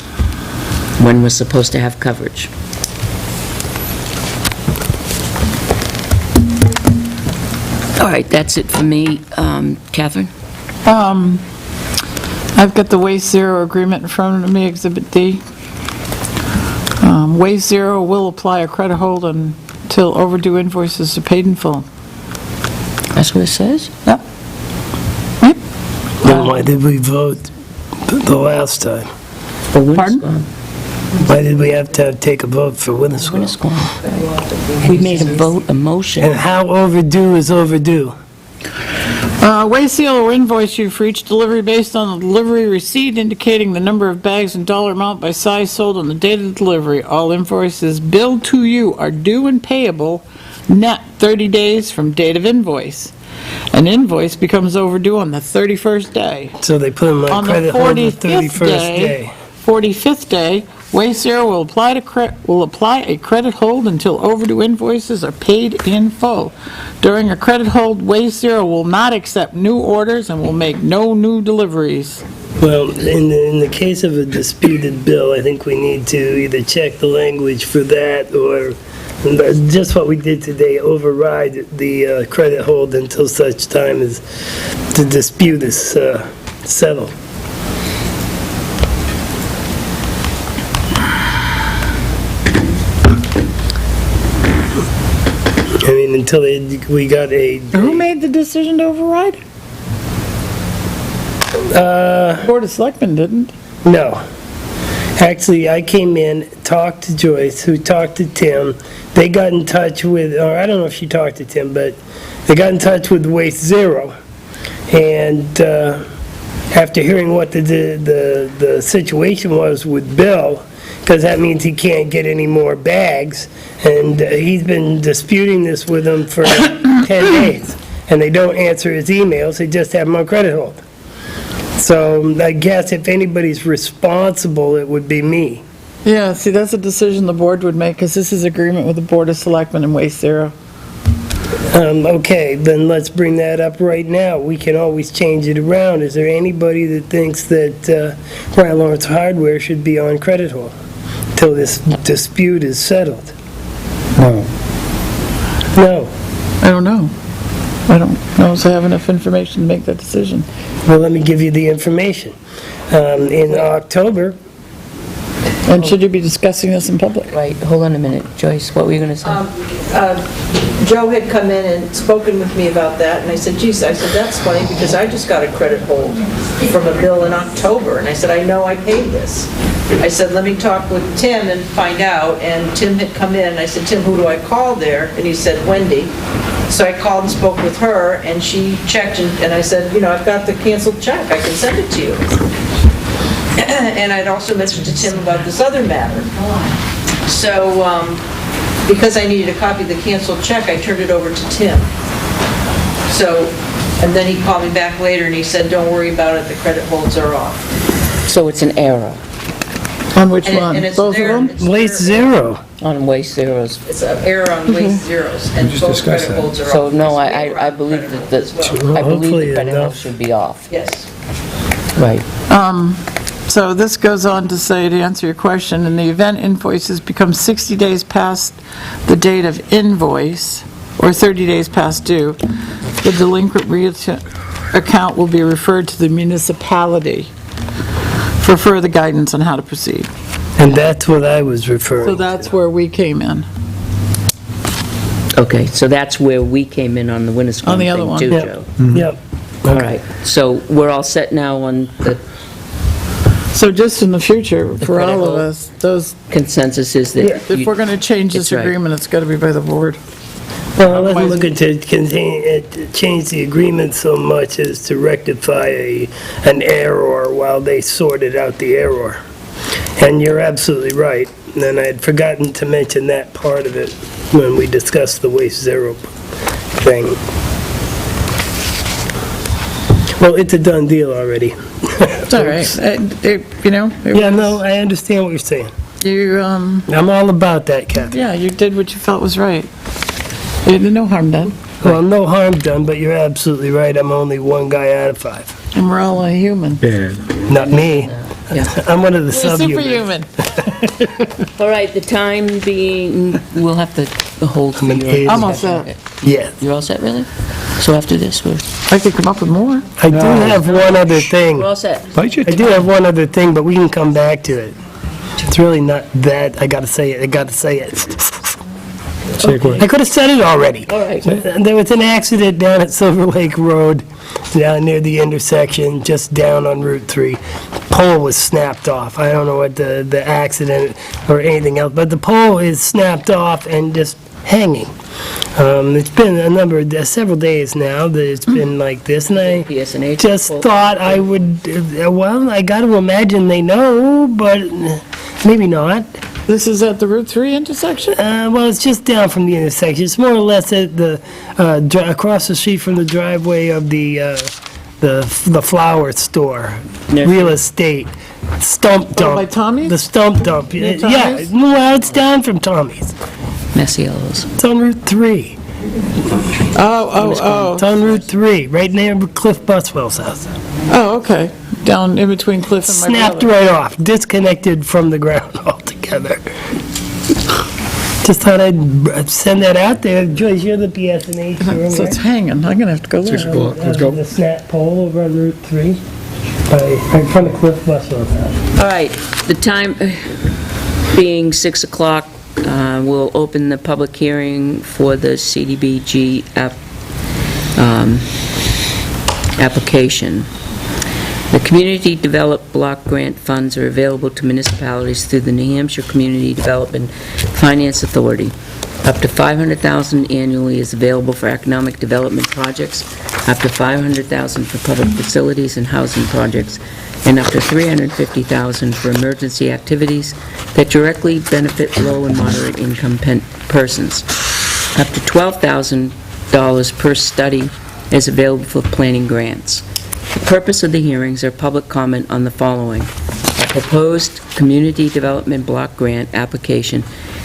when we're supposed to have coverage. All right, that's it for me. Catherine? I've got the Waste Zero agreement in front of me, Exhibit D. Waste Zero will apply a credit hold until overdue invoices are paid in full. That's what it says? Yep. Then why did we vote the last time? For Windscombe. Pardon? Why did we have to take a vote for Windscombe? Windscombe. We made a vote, a motion. And how overdue is overdue? Waste Seal will invoice you for each delivery based on the delivery receipt indicating the number of bags and dollar amount by size sold on the date of the delivery. All invoices billed to you are due and payable net 30 days from date of invoice. An invoice becomes overdue on the 31st day. So they put them on On the credit hold the 45th 31st day. 45th day, Waste Zero will apply a credit hold until overdue invoices are paid in full. During a credit hold, Waste Zero will not accept new orders and will make no new deliveries. Well, in the case of a disputed bill, I think we need to either check the language for that or just what we did today, override the credit hold until such time as the dispute is settled. I mean, until we got a... Who made the decision to override? Board of Selectmen didn't. No. Actually, I came in, talked to Joyce, who talked to Tim. They got in touch with, or I don't know if she talked to Tim, but they got in touch with Waste Zero. And after hearing what the situation was with Bill, because that means he can't get any more bags, and he's been disputing this with them for 10 days, and they don't answer his emails, they just have him on credit hold. So I guess if anybody's responsible, it would be me. Yeah, see, that's a decision the board would make, because this is agreement with the Board of Selectmen and Waste Zero. Okay, then let's bring that up right now. We can always change it around. Is there anybody that thinks that Brian Lawrence Hardware should be on credit hold till this dispute is settled? No. No. I don't know. I don't know if I have enough information to make that decision. Well, let me give you the information. In October, And should you be discussing this in public? Right, hold on a minute. Joyce, what were you going to say? Joe had come in and spoken with me about that, and I said, geez, I said, that's funny, because I just got a credit hold from a bill in October, and I said, I know I paid this. I said, let me talk with Tim and find out, and Tim had come in, and I said, Tim, who do I call there? And he said, Wendy. So I called and spoke with her, and she checked, and I said, you know, I've got the canceled check, I can send it to you. And I'd also mentioned to Tim about this other matter. So, because I needed a copy of the canceled check, I turned it over to Tim. So, and then he called me back later and he said, don't worry about it, the credit holds are off. So it's an error On which And one? it's Both of there- them? it's Waste there- zero. on waste zeros. It's an error on waste zeros, and just both discussed credit that. holds are off. So no, Because we were I on believe credit that, holds as well. I believe Hopefully the credit hold enough. should be off. Yes. Right. So this goes on to say, to answer your question, in the event invoices become 60 days past the date of invoice, or 30 days past due, the delinquent account will be referred to the municipality for further guidance on how to proceed. And that's what I was referring to. So that's where we came in. Okay, so that's where we came in on the Winnisquam On the other thing one. too, Yep. Joe. Yep. All right, so we're all set now on the So just in the future, for credit all of hold. us, those, consensus is that if you- we're going to change this That's right. agreement, it's got to be by the board. Well, I wasn't looking to change the agreement so much as to rectify an error while they sorted out the error. And you're absolutely right. And I had forgotten to mention that part of it when we discussed the waste zero thing. Well, it's a done deal already. It's all right. You know, Yeah, no, I understand what you're saying. you, I'm all about that, Kathy. yeah, you did what you felt was right. No harm done. Well, no harm done, but you're absolutely right. I'm only one guy out of 5. And we're all a human. Not me. I'm one of the We're subhumans. superhuman. All right, the time being, we'll have to hold for your... I'm all set. Yeah. You're all set, really? So after this, we're I could come up with more. I do have one other thing. all set. I do have one other thing, but we can come back to it. It's really not that, I gotta say it. I could have said it already. All right. There was an accident down at Silver Lake Road, down near the intersection, just down on Route 3. Pole was snapped off. I don't know what the accident or anything else, but the pole is snapped off and just hanging. It's been several days now that it's been like this, and I PSNH just pole. thought I would, well, I got to imagine they know, but maybe not. This is at the Route 3 intersection? Well, it's just down from the intersection. It's more or less at the, across the street from the driveway of the flower store, Near- real estate, stump dump. by Tommy's? The stump dump. Near Yeah, Tommy's? well, it's down from Tommy's. Massiello's. It's on Route 3. Oh, It's on Route 3, right near Cliff Buswell's house. oh, okay. Down in between Cliff and my Snapped brother. right off, disconnected from the ground altogether. Just thought I'd send that out there. Joyce, you're the PSNH. So it's hanging. I'm going to have to go there. Let's go. The snap pole over on Route 3, right in front of Cliff Buswell's house. All right, the time being 6 o'clock, we'll open the public hearing for the CDBG application. The Community Development Block Grant funds are available to municipalities through the New Hampshire Community Development Finance Authority. Up to $500,000 annually is available for economic development projects, up to $500,000 for public facilities and housing projects, and up to $350,000 for emergency activities that directly benefit low and moderate income persons. Up to $12,000 per study is available for planning grants. The purpose of the hearings are public comment on the following: a proposed Community Development Block Grant application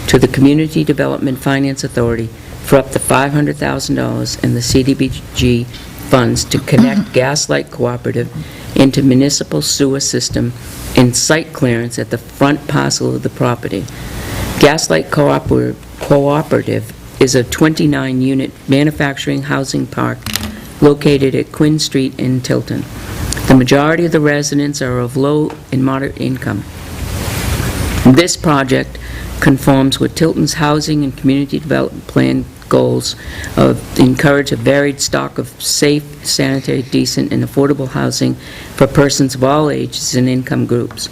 to the Community Development Finance Authority for up to $500,000 in the CDBG funds to connect Gaslight Cooperative into municipal sewer system and site clearance at the front parcel of the property. Gaslight Cooperative is a 29-unit manufacturing housing park located at Quinn Street in Tilton. The majority of the residents are of low and moderate income. This project conforms with Tilton's housing and community development plan goals of encourage a varied stock of safe, sanitary, decent, and affordable housing for persons of all ages and income groups.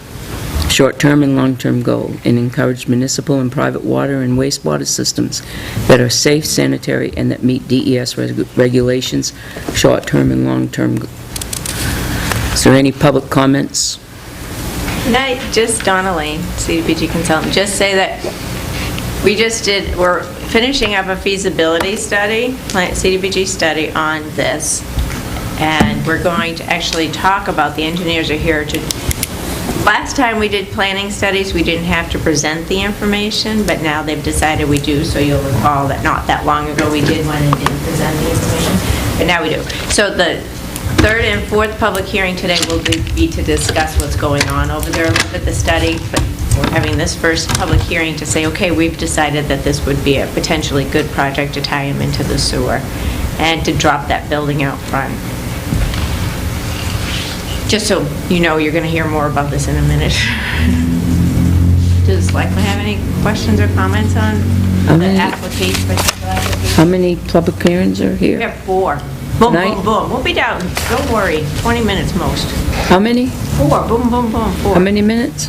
Short-term and long-term goal, and encourage municipal and private water and wastewater systems that are safe, sanitary, and that meet DES regulations, short-term and long-term. Is there any public comments? Can I just, Donna Lane, CDBG consultant, just say that we're finishing up a feasibility study, CDBG study on this, and we're going to actually talk about, the engineers are here to, last time we did planning studies, we didn't have to present the information, but now they've decided we do, so you'll recall that not that long ago we did one and didn't present the information, but now we do. So the third and fourth public hearing today will be to discuss what's going on over there at the study, but we're having this first public hearing to say, okay, we've decided that this would be a potentially good project to tie them into the sewer and to drop that building out front. Just so you know, you're going to hear more about this in a minute. Does Selectmen have any questions or comments on the application? How many public hearings are We here? have 4. Boom, Night. boom, boom. We'll be down, don't worry, 20 minutes most. How many? 4, boom, boom, boom, 4. How many minutes?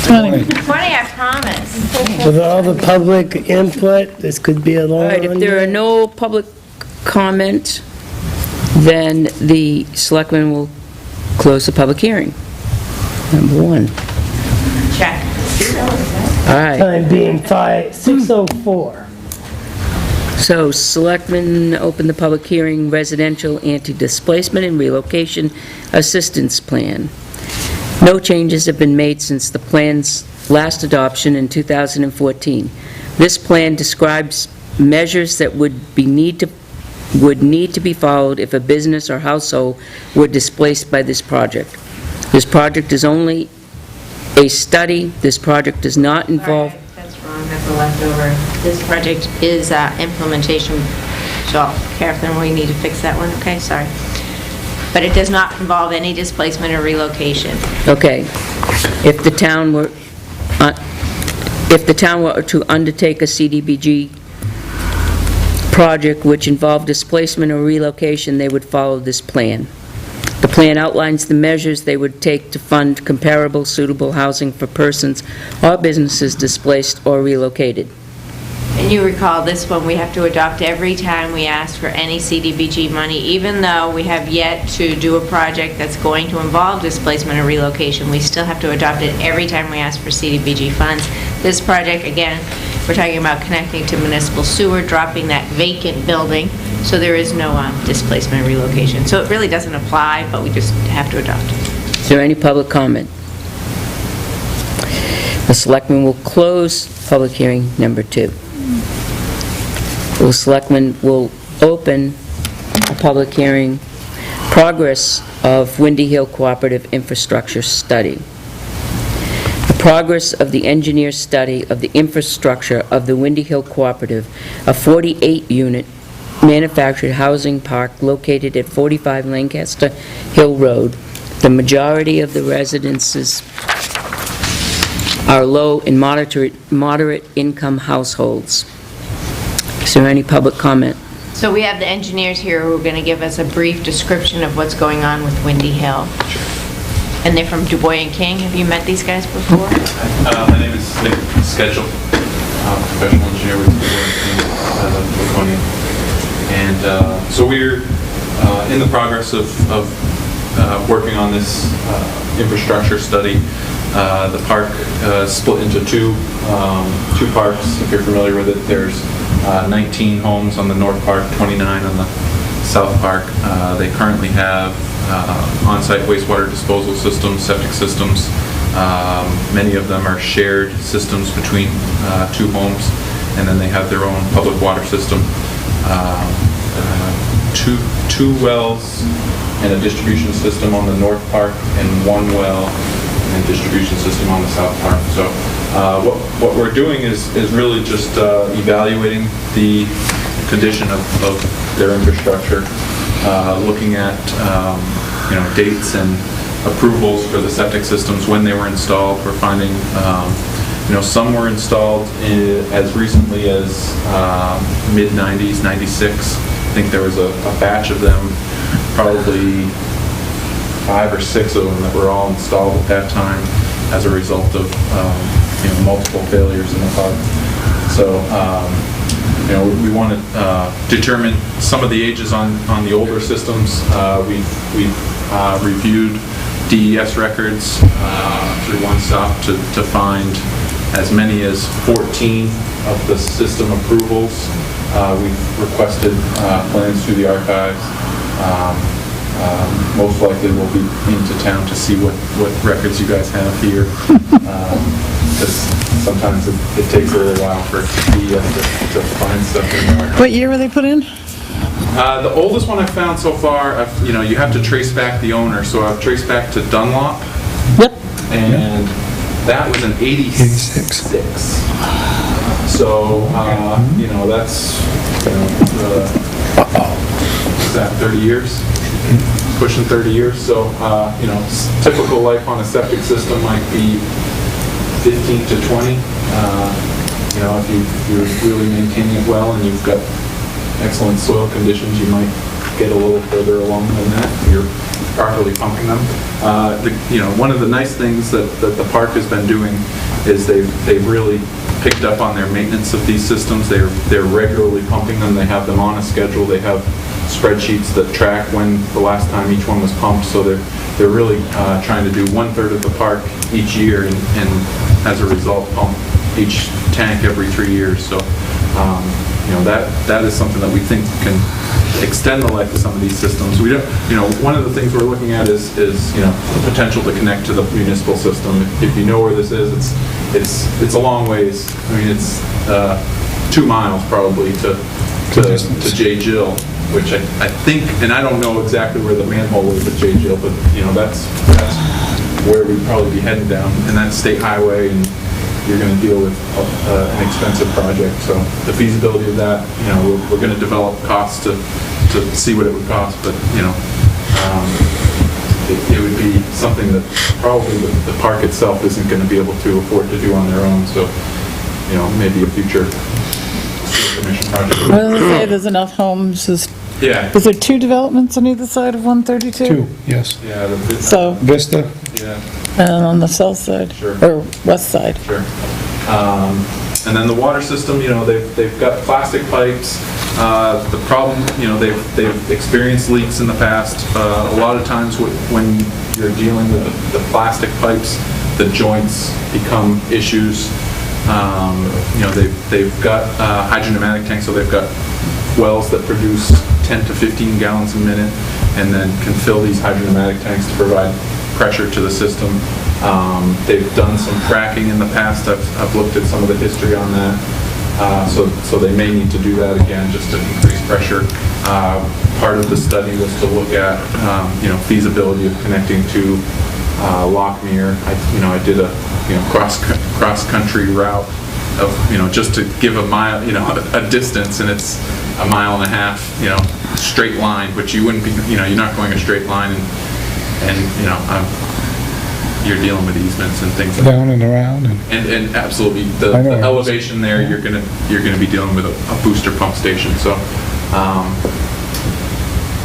20, I promise. With all the public input, this could be a long All one. right, if there are no public comment, then the selectmen will close the public hearing. Number 1. Check. All right, Time being 6:04. so selectmen open the public hearing, residential anti-displacement and relocation assistance plan. No changes have been made since the plan's last adoption in 2014. This plan describes measures that would need to be followed if a business or household were displaced by this project. This project is only a study. This project does not involve... Sorry, that's wrong, that's a leftover. This project is implementation, so Catherine, we need to fix that one, okay, sorry. But it does not involve any displacement or relocation. Okay, if the town were to undertake a CDBG project which involved displacement or relocation, they would follow this plan. The plan outlines the measures they would take to fund comparable suitable housing for persons or businesses displaced or relocated. And you recall this one, we have to adopt every time we ask for any CDBG money, even though we have yet to do a project that's going to involve displacement or relocation, we still have to adopt it every time we ask for CDBG funds. This project, again, we're talking about connecting to municipal sewer, dropping that vacant building, so there is no displacement or relocation. So it really doesn't apply, but we just have to adopt it. Is there any public comment? The selectmen will close public hearing number 2. The selectmen will open a public hearing, progress of Windy Hill Cooperative Infrastructure Study. The progress of the engineer study of the infrastructure of the Windy Hill Cooperative, a 48-unit manufactured housing park located at 45 Lancaster Hill Road. The majority of the residences are low and moderate income households. Is there any public comment? So we have the engineers here who are going to give us a brief description of what's going on with Windy Hill. And they're from Du Bois and King. Have you met these guys before? My name is Nick Schedule. I'm a professional engineer with Du Bois and King, Laconia. And so we're in the progress of working on this infrastructure study. The park is split into two parks. If you're familiar with it, there's 19 homes on the north park, 29 on the south park. They currently have on-site wastewater disposal systems, septic systems. Many of them are shared systems between 2 homes, and then they have their own public water system. Two wells and a distribution system on the north park, and 1 well and distribution system on the south park. So what we're doing is really just evaluating the condition of their infrastructure, looking at dates and approvals for the septic systems when they were installed. We're finding Some were installed as recently as mid-90s, 96. I think there was a batch of them, probably 5 or 6 of them that were all installed at that time as a result of multiple failures in the park. So we want to determine some of the ages on the older systems. We've reviewed DES records through One Stop to find as many as 14 of the system approvals. We've requested plans through the archives. Most likely we'll be into town to see what records you guys have here. Because sometimes it takes a little while for it to find stuff in there. What year were they put in? The oldest one I've found so far, you have to trace back the owner, so I've traced back to Dunlop. Yep. And that was in 86. So, that's, is that 30 years? Pushing 30 years. So, typical life on a septic system might be 15 to 20. If you're really maintaining it well and you've got excellent soil conditions, you might get a little further along than that if you're properly pumping them. One of the nice things that the park has been doing is they've really picked up on their maintenance of these systems. They're regularly pumping them. They have them on a schedule. They have spreadsheets that track when the last time each one was pumped. So they're really trying to do 1/3 of the park each year, and as a result, pump each tank every 3 years. So that is something that we think can extend the life of some of these systems. We don't, one of the things we're looking at is the potential to connect to the municipal system. If you know where this is, it's a long ways. I mean, it's 2 miles probably to J. Jill, which I think, and I don't know exactly where the manhole is at J. Jill, but that's where we'd probably be heading down, and that's state highway, and you're going to deal with an expensive project. So the feasibility of that, we're going to develop costs to see what it would cost, but it would be something that probably the park itself isn't going to be able to afford to do on their own. So maybe a future commission project. What do they say, there's enough homes? Yeah. Is there 2 developments on either side of 132? 2, yes. Yeah. So, Vista, Yeah. and on the south side? Sure. Or west side? Sure. And then the water system, they've got plastic pipes. The problem, they've experienced leaks in the past. A lot of times when you're dealing with the plastic pipes, the joints become issues. They've got hydrodynamic tanks, so they've got wells that produce 10 to 15 gallons a minute and then can fill these hydrodynamic tanks to provide pressure to the system. They've done some fracking in the past. I've looked at some of the history on that. So they may need to do that again just to increase pressure. Part of the study was to look at feasibility of connecting to Lockmere. I did a cross-country route of just to give a mile, a distance, and it's 1.5 miles, straight line, which you wouldn't be, you're not going a straight line, and you're dealing with easements and things like that. down and around. And absolutely, the I know. elevation there, you're gonna be dealing with a booster pump station. So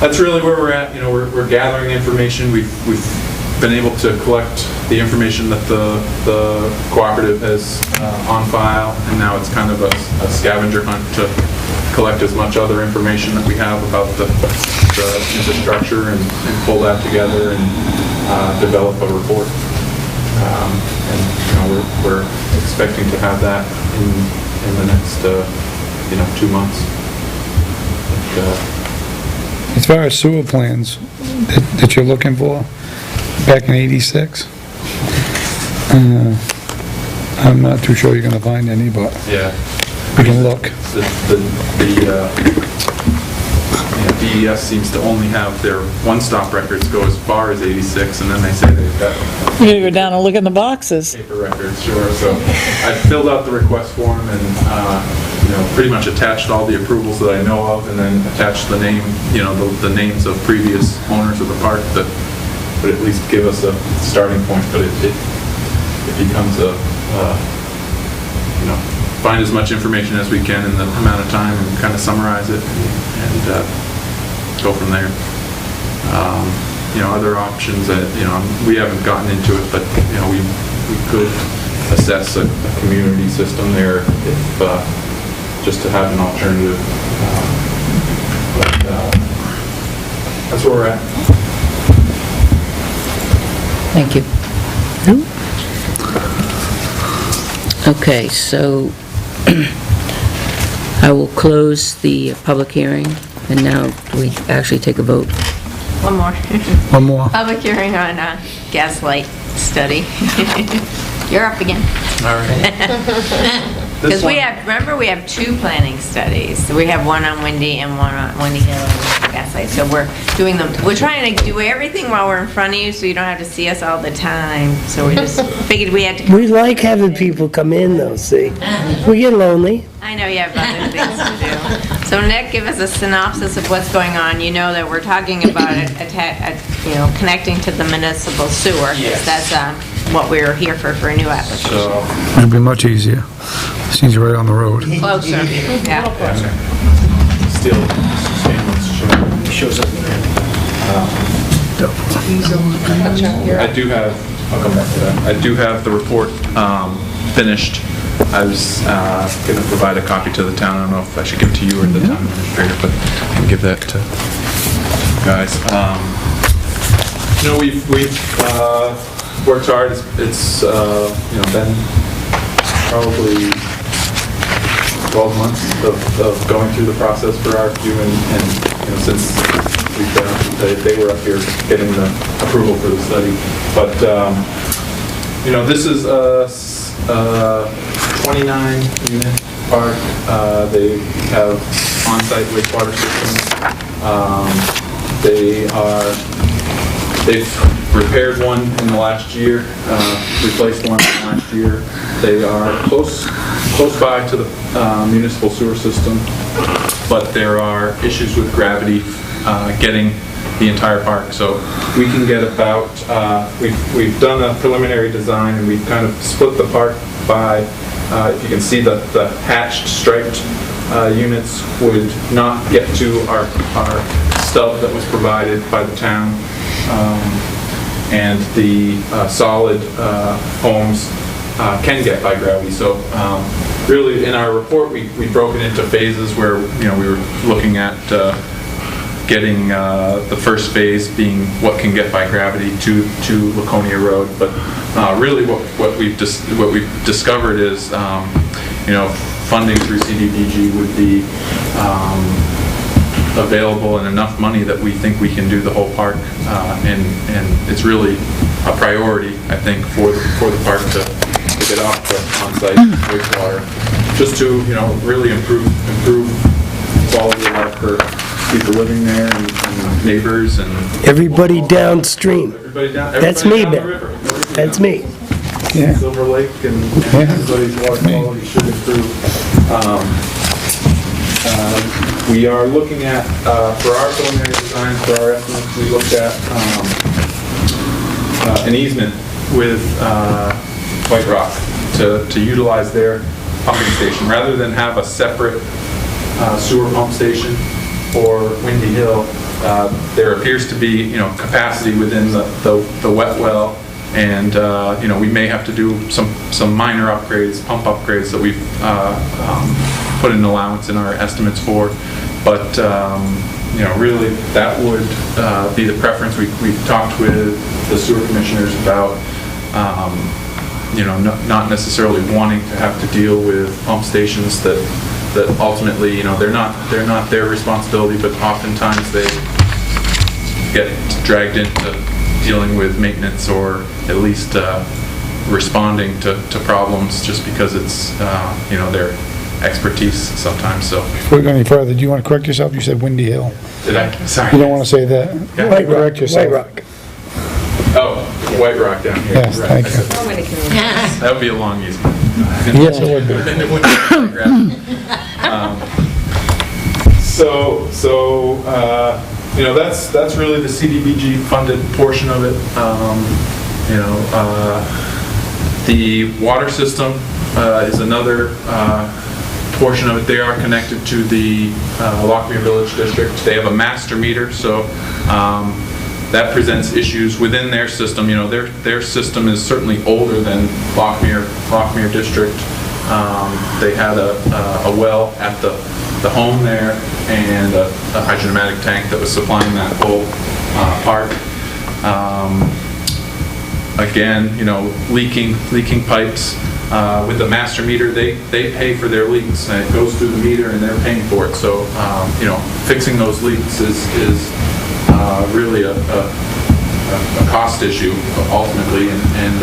that's really where we're at. We're gathering information. We've been able to collect the information that the cooperative has on file, and now it's kind of a scavenger hunt to collect as much other information that we have about the infrastructure and pull that together and develop a report. We're expecting to have that in the next 2 months. As far as sewer plans that you're looking for, back in '86, I'm not too sure you're gonna find any, but Yeah. we can look. The DES seems to only have their one-stop records go as far as '86, and then they say they've got You gotta go down and look in the boxes. paper records, sure. So I filled out the request form and, pretty much attached all the approvals that I know of, and then attached the name, the names of previous owners of the park that would at least give us a starting point, but it becomes a find as much information as we can in the amount of time and kind of summarize it and go from there. Other options that, we haven't gotten into it, but, we could assess a community system there if, just to have an alternative. That's where we're at. Thank you. Okay, so I will close the public hearing, and now we actually take a vote. One more. One more. Public hearing on gaslight study. You're up again. All right. Because we have two planning studies. We have one on Windy and one on Windy Hill and Gaslight. So we're doing them, we're trying to do everything while we're in front of you, so you don't have to see us all the time. So we just figured we had to. We like having people come in, though, see? We get lonely. I know you have other things to do. So Nick, give us a synopsis of what's going on. You know that we're talking about connecting to the municipal sewer. Yes. That's what we're here for a new application. So, It'd be much easier. Seems right on the road. Closer, yeah. still, shows up. I do have, I'll come back to that. I do have the report finished. I was going to provide a copy to the town. I don't know if I should give it to you or the town administrator, but I can give that to you guys. We've worked hard. It's been probably 12 months of going through the process for RFQ, and since we've been up, they were up here getting the approval for the study. But this is a 29-unit park. They have on-site wastewater systems. They've repaired one in the last year, replaced one in the last year. They are close by to the municipal sewer system, but there are issues with gravity getting the entire park. So we can get about, we've done a preliminary design, and we've kind of split the park by, if you can see the hatched striped units would not get to our stub that was provided by the town. And the solid homes can get by gravity. So really, in our report, we broke it into phases where we were looking at getting the first phase being what can get by gravity to Laconia Road. But really, what we've discovered is funding through CDBG would be available and enough money that we think we can do the whole park, and it's really a priority, I think, for the park to get off the on-site wastewater, just to really improve quality of life for people living there and neighbors and Everybody downstream. That's me, down the Ben. river. That's me. Yeah. Silver Lake and everybody's water quality should improve. We are looking at, for our preliminary design, for our estimates, we looked at an easement with White Rock to utilize their pumping station. Rather than have a separate sewer pump station for Windy Hill, there appears to be capacity within the wet well, and we may have to do some minor upgrades, pump upgrades that we've put an allowance in our estimates for. But really, that would be the preference. We've talked with the sewer commissioners about not necessarily wanting to have to deal with pump stations that ultimately they're not their responsibility, but oftentimes they get dragged into dealing with maintenance, or at least responding to problems just because it's their expertise sometimes. So Before we go any further, do you want to correct yourself? You said Windy Hill. did I? Sorry. You don't want to say that. Yeah. White Rock, Correct yourself. White Rock. Oh, White Rock down here. Yes, Right. thank you. That would be a long easement. Yes, it would be. And it wouldn't be gravity. That's really the CDBG funded portion of it. The water system is another portion of it. They are connected to the Lockmere Village District. They have a master meter, so that presents issues within their system. You know, their system is certainly older than Lockmere District. They had a well at the home there and a hydromatic tank that was supplying that whole park. Again, you know, leaking pipes. With the master meter, they pay for their leaks, and it goes through the meter, and they're paying for it. So, you know, fixing those leaks is really a cost issue ultimately, and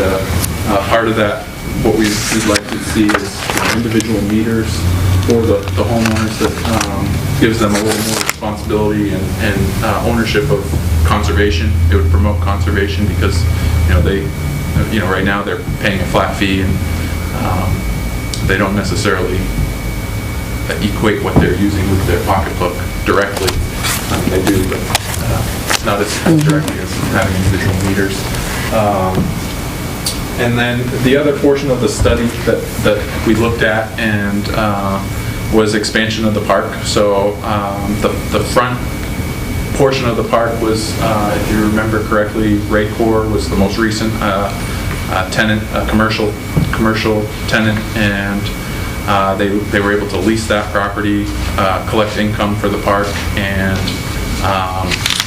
part of that, what we'd like to see is individual meters for the homeowners that gives them a little more responsibility and ownership of conservation. It would promote conservation because, you know, right now they're paying a flat fee, and they don't necessarily equate what they're using with their pocketbook directly. I mean, they do, but not as directly as having individual meters. And then the other portion of the study that we looked at and was expansion of the park. So the front portion of the park was, if you remember correctly, Raycor was the most recent tenant, commercial tenant, and they were able to lease that property, collect income for the park, and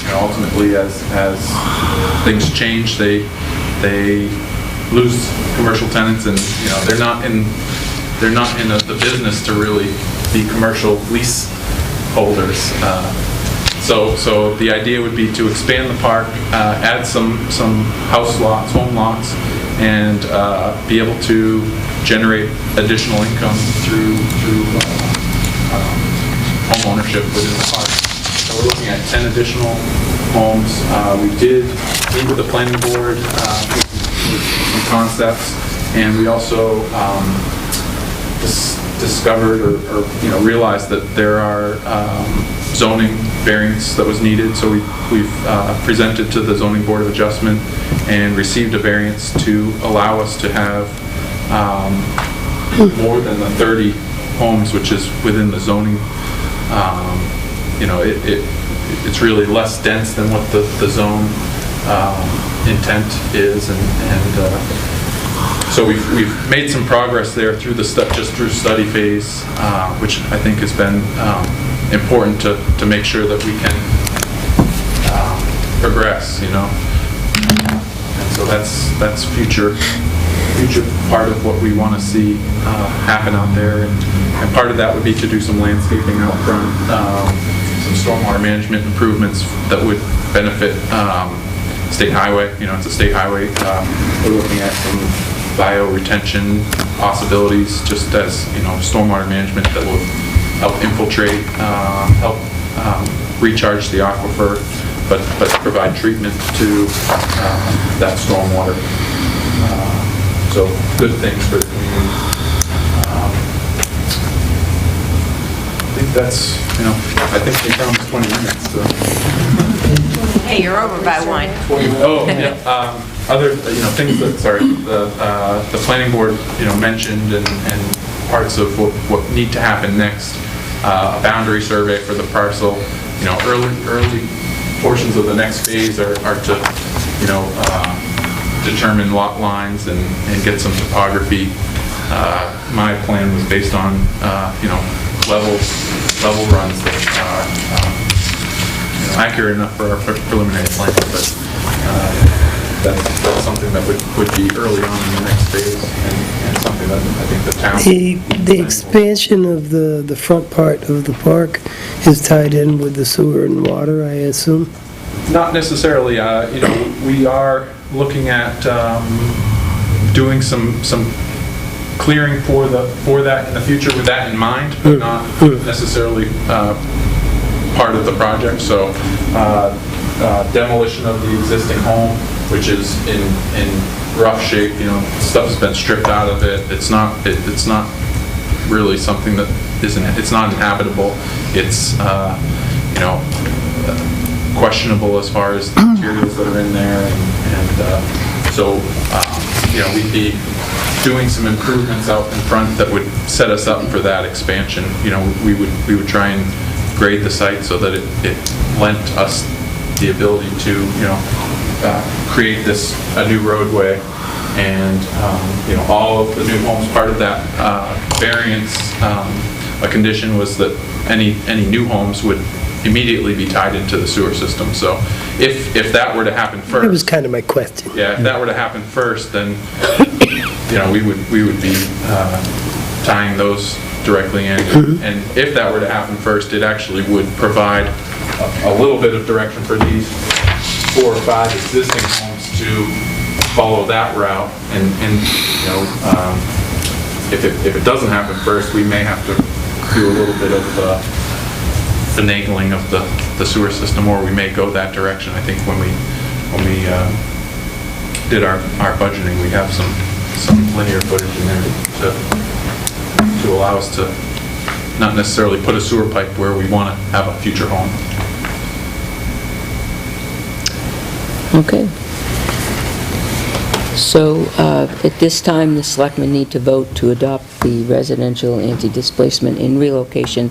you know, ultimately, as things change, they lose commercial tenants, and you know, they're not in the business to really be commercial lease holders. So the idea would be to expand the park, add some house lots, home lots, and be able to generate additional income through home ownership within the park. So we're looking at 10 additional homes. We did meet with the planning board with some concepts, and we also discovered or you know, realized that there are zoning variance that was needed. So we've presented to the Zoning Board of Adjustment and received a variance to allow us to have more than the 30 homes, which is within the zoning. You know, it's really less dense than what the zone intent is, and so we've made some progress there through just through study phase, which I think has been important to make sure that we can progress, you know. And so that's future part of what we want to see happen out there, and part of that would be to do some landscaping out front, some stormwater management improvements that would benefit state highway. You know, it's a state highway. We're looking at some bio-retention possibilities, just as, you know, stormwater management that will help infiltrate, help recharge the aquifer, but provide treatment to that stormwater. So good things for the community. I think that's, you know, I think we promised 20 minutes. So. Hey, you're over by one. Oh, yeah. Other, you know, things that, sorry, the planning board, you know, mentioned and parts of what need to happen next. A boundary survey for the parcel. You know, early portions of the next phase are to, you know, determine lot lines and get some topography. My plan was based on, you know, level runs that are you know, accurate enough for our preliminary plan, but that's something that would be early on in the next phase, and something that I think the town... The expansion of the front part of the park is tied in with the sewer and water, I assume? Not necessarily. You know, we are looking at doing some clearing for that in the future with that in mind, but not necessarily part of the project. So demolition of the existing home, which is in rough shape. You know, stuff's been stripped out of it. It's not really something that it's not inhabitable. It's you know, questionable as far as the materials that are in there, and so you know, we'd be doing some improvements out in front that would set us up for that expansion. You know, we would try and grade the site so that it lent us the ability to, you know, create a new roadway, and, you know, all of the new homes, part of that variance, a condition was that any new homes would immediately be tied into the sewer system. So if that were to happen first. That was kind of my question. Yeah, if that were to happen first, then, you know, we would be tying those directly in. And if that were to happen first, it actually would provide a little bit of direction for these 4 or 5 existing homes to follow that route. And you know, if it doesn't happen first, we may have to do a little bit of finagling of the sewer system, or we may go that direction. I think when we did our budgeting, we have some linear footage in there to allow us to not necessarily put a sewer pipe where we want to have a future home. Okay. So at this time, the selectmen need to vote to adopt the residential anti-displacement and relocation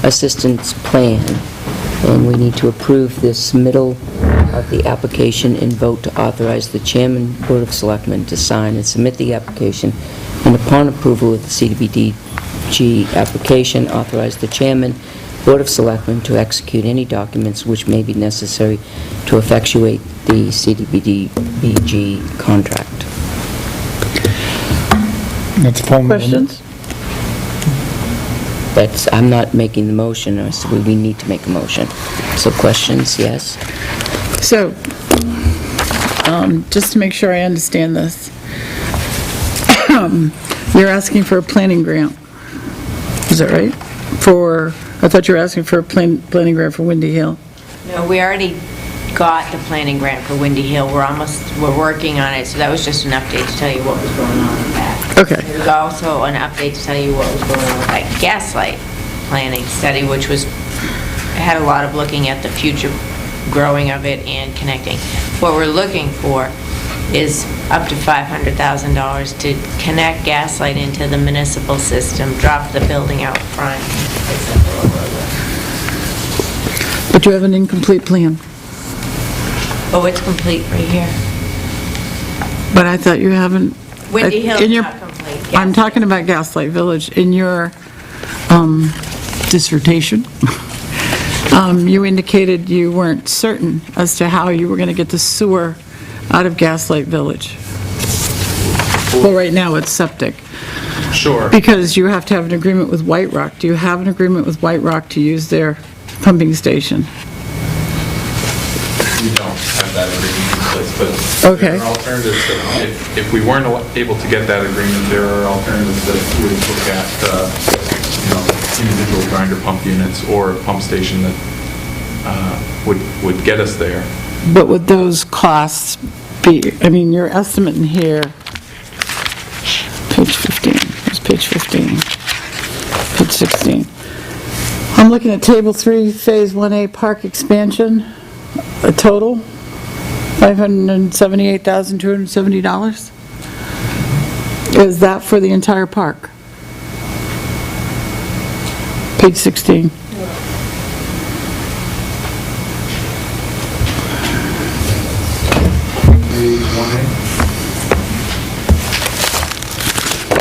assistance plan. And we need to approve the submittal of the application and vote to authorize the chairman, Board of Selectmen, to sign and submit the application. And upon approval of the CDBG application, authorize the chairman, Board of Selectmen, to execute any documents which may be necessary to effectuate the CDBG contract. That's formal. Questions? I'm not making the motion, so we need to make a motion. So questions, yes? So, just to make sure I understand this, you're asking for a planning grant, is that right? I thought you were asking for a planning grant for Windy Hill. No, we already got the planning grant for Windy Hill. We're working on it, so that was just an update to tell you what was going on with that. Okay. There was also an update to tell you what was going on with that gaslight planning study, which had a lot of looking at the future growing of it and connecting. What we're looking for is up to $500,000 to connect gaslight into the municipal system, drop the building out front, fix up the roadway. But you have an incomplete plan. Oh, it's complete right here. But I thought you haven't... Windy Hill's in your- not complete. I'm talking about Gaslight Village. In your dissertation, you indicated you weren't certain as to how you were going to get the sewer out of Gaslight Village. Well, right now it's septic. Sure. Because you have to have an agreement with White Rock. Do you have an agreement with White Rock to use their pumping station? We don't have that agreement in place, but Okay. there are alternatives that, if we weren't able to get that agreement, there are alternatives that we would look at, you know, individual grinder pump units or a pump station that would get us there. What would those costs be? I mean, your estimate in here, page 15, where's page 15? Page 16. I'm looking at table 3, phase 1A park expansion, a total, $578,270. Is that for the entire park? Page 16.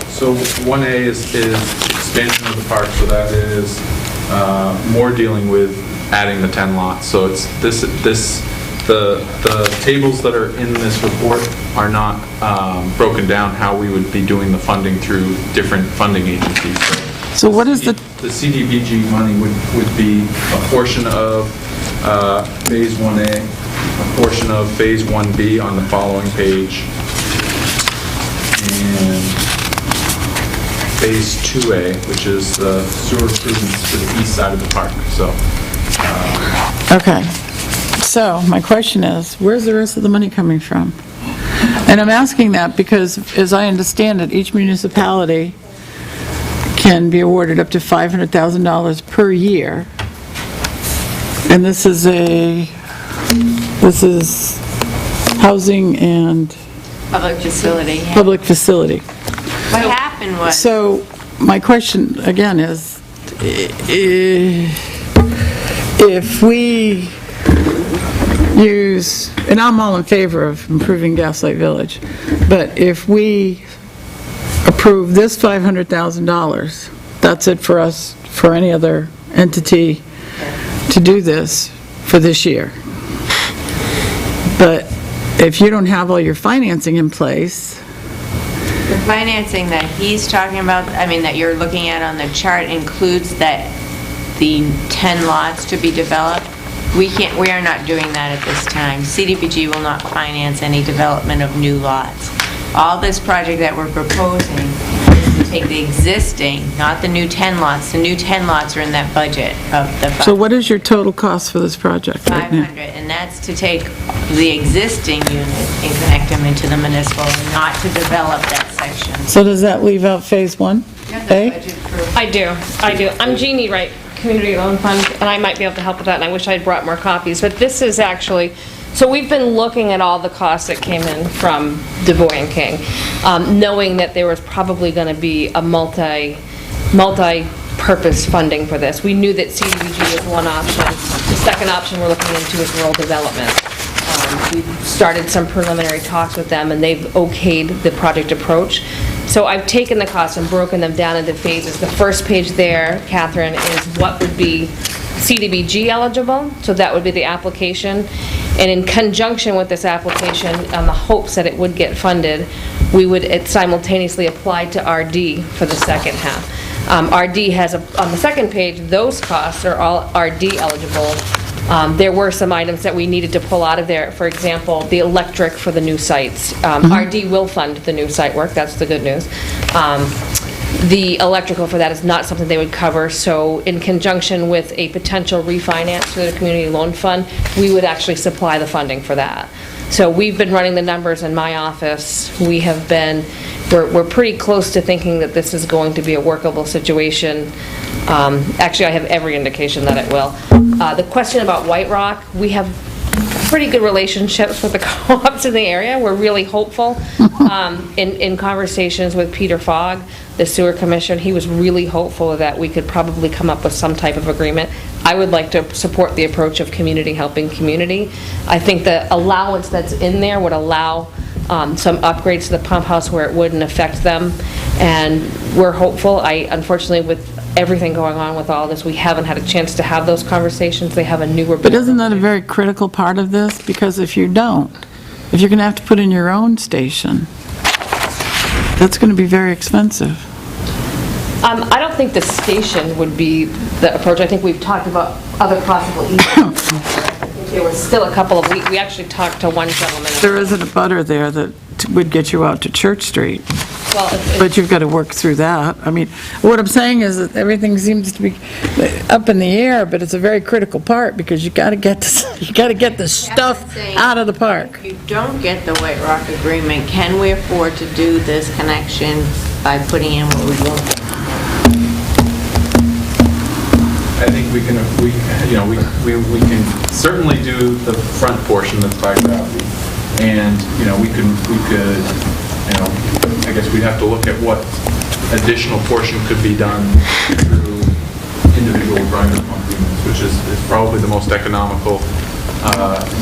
So 1A is expansion of the park, so that is more dealing with adding the 10 lots. So it's the tables that are in this report are not broken down how we would be doing the funding through different funding agencies. So what is the... The CDBG money would be a portion of Phase 1A, a portion of Phase 1B on the following page, and Phase 2A, which is the sewer improvements to the east side of the park. So, Okay. So my question is, where's the rest of the money coming from? And I'm asking that because, as I understand it, each municipality can be awarded up to $500,000 per year. And this is housing and Public facility, yeah. public facility. What happened was, So, my question, again, is, if we use, and I'm all in favor of improving Gaslight Village, but if we approve this $500,000, that's it for us, for any other entity to do this for this year. But if you don't have all your financing in place, the financing that he's talking about, I mean, that you're looking at on the chart includes that the 10 lots to be developed. We are not doing that at this time. CDBG will not finance any development of new lots. All this project that we're proposing is to take the existing, not the new 10 lots. The new 10 lots are in that budget of the so what is your total cost for this project right now? 500, and that's to take the existing units and connect them into the municipal, and not to develop that section. So does that leave out Phase 1? I do. I'm Jeannie Wright, Community Loan Fund, and I might be able to help with that, and I wish I'd brought more copies, but this is actually, so we've been looking at all the costs that came in from DuBois and King, knowing that there was probably going to be a multi-purpose funding for this. We knew that CDBG was one option. The second option we're looking into is rural development. We started some preliminary talks with them, and they've okayed the project approach. So I've taken the costs and broken them down into phases. The first page there, Catherine, is what would be CDBG eligible, so that would be the application. And in conjunction with this application, on the hopes that it would get funded, we would simultaneously apply to RD for the second half. RD has, on the second page, those costs are all RD eligible. There were some items that we needed to pull out of there. For example, the electric for the new sites. RD will fund the new site work, that's the good news. The electrical for that is not something they would cover, so in conjunction with a potential refinance through the Community Loan Fund, we would actually supply the funding for that. So we've been running the numbers in my office. We have been, we're pretty close to thinking that this is going to be a workable situation. Actually, I have every indication that it will. The question about White Rock, we have pretty good relationships with the co-ops in the area. We're really hopeful. In conversations with Peter Fogg, the sewer commissioner, he was really hopeful that we could probably come up with some type of agreement. I would like to support the approach of community helping community. I think the allowance that's in there would allow some upgrades to the pump house where it wouldn't affect them, and we're hopeful. Unfortunately, with everything going on with all this, we haven't had a chance to have those conversations. They have a newer... But isn't that a very critical part of this? Because if you don't, if you're going to have to put in your own station, that's going to be very expensive. I don't think the station would be the approach. I think we've talked about other possible easements. I think there was still a couple of, we actually talked to one gentleman. There isn't a butter there that would get you out to Church Street. Well, But you've got to work through that. I mean, what I'm saying is that everything seems to be up in the air, but it's a very critical part, because you got to get this, the stuff out of the park. If you don't get the White Rock agreement, can we afford to do this connection by putting in what we want? I think we can certainly do the front portion that's by gravity, and, we could, I guess we'd have to look at what additional portion could be done through individual grinder pump units, which is probably the most economical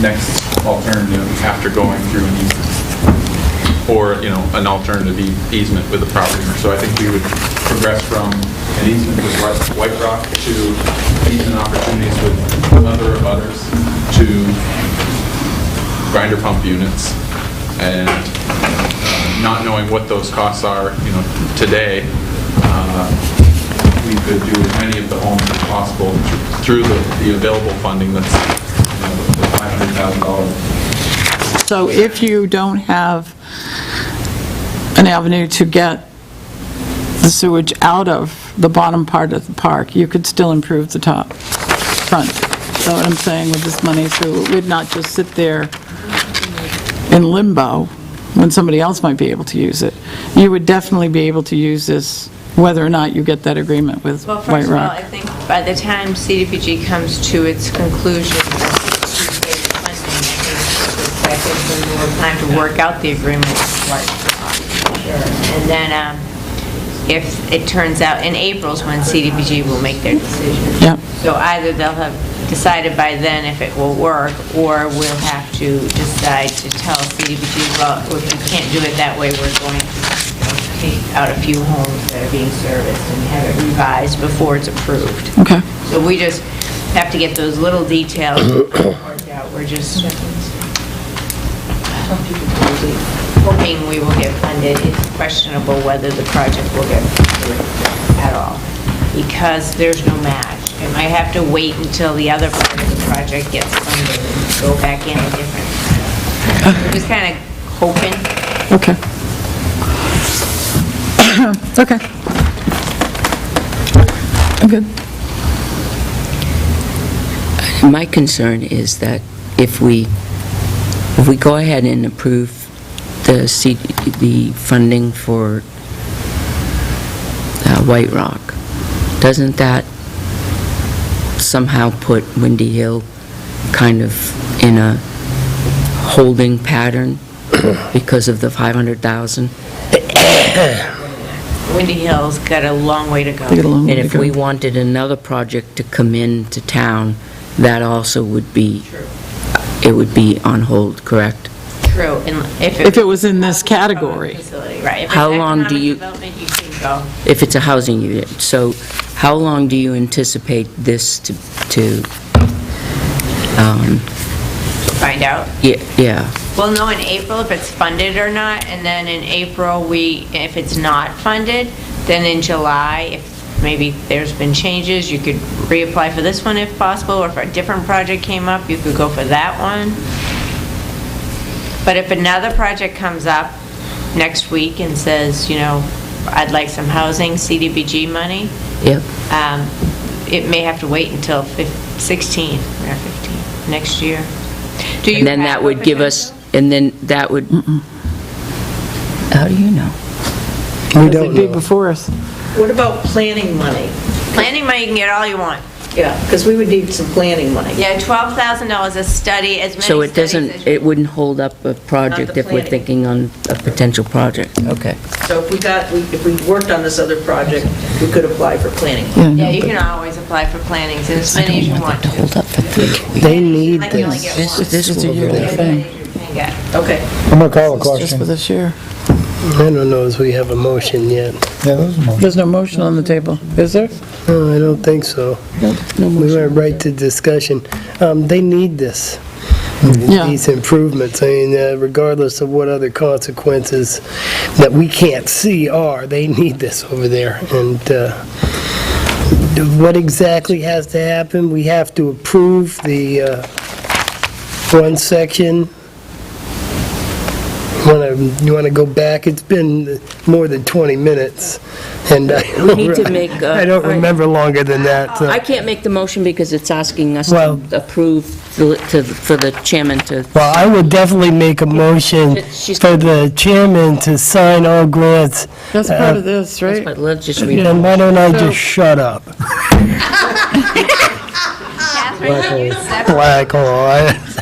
next alternative after going through an easement, or, an alternative easement with the property owner. So I think we would progress from an easement with White Rock to easement opportunities with other abutters to grinder pump units, and not knowing what those costs are, today, we could do as many of the homes as possible through the available funding that's, the $500,000. So if you don't have an avenue to get the sewage out of the bottom part of the park, you could still improve the top, front. That's what I'm saying with this money, so it would not just sit there in limbo when somebody else might be able to use it. You would definitely be able to use this whether or not you get that agreement with Well, White first of all, Rock. I think by the time CDBG comes to its conclusion, that gives them more time to work out the agreement with White Rock. And then if it turns out in April's when CDBG will make their decision. Yeah. So either they'll have decided by then if it will work, or we'll have to decide to tell CDBG, well, if we can't do it that way, we're going to take out a few homes that are being serviced and have it revised before it's approved. Okay. So we just have to get those little details worked out. We're just hoping we will get funded. It's questionable whether the project will get funded at all, because there's no match. It might have to wait until the other part of the project gets funded and go back in a different time. We're just kind of hoping. Okay. Okay. I'm good. My concern is that if we go ahead and approve the funding for White Rock, doesn't that somehow put Windy Hill kind of in a holding pattern because of the 500,000? Windy Hill's got a long way to go. And if we wanted another project to come into town, that also would be, it would be on hold, correct? True. And If it was in this category. Facility, right. If it's How long do economic you- development, you can go. If it's a housing unit. So how long do you anticipate this to Find out. yeah. We'll know in April if it's funded or not, and then in April, if it's not funded, then in July, if maybe there's been changes, you could reapply for this one if possible, or if a different project came up, you could go for that one. But if another project comes up next week and says, I'd like some housing, CDBG money, Yep. it may have to wait until 16 or 15, next year. Do you And then have that a would give us, and then that would, how do you know? We It'd don't be know. before us. What about planning money? Planning money, you can get all you want. Yeah, because we would need some planning money. Yeah, $12,000 a study, as many So it studies doesn't, as it wouldn't hold up a project Not the if we're planning. thinking on a potential project? Okay. So if we worked on this other project, we could apply for planning. Yeah, you can always apply for plannings, and as many as you want to. Hold up for 3 weeks. They need Like you only this. get one. This It's a will yearly really- thing. You can get. Okay. I'm gonna call a It's just question. for this year. I don't know if we have a motion yet. Yeah, those are mine. There's no motion on the table, is there? No, I don't think so. We went right to discussion. They need this. Yeah. These improvements, I mean, regardless of what other consequences that we can't see are, they need this over there. And what exactly has to happen? We have to approve the one section. You want to go back? It's been more than 20 minutes, and I We need to make, I don't remember longer than that. so- I can't make the motion because it's asking us to Well- approve for the chairman to, Well, I would definitely make a motion She's- for the chairman to sign all grants. That's part of this, right? but let's just read it. And why don't I just shut up? Catherine, you separate. Black hole.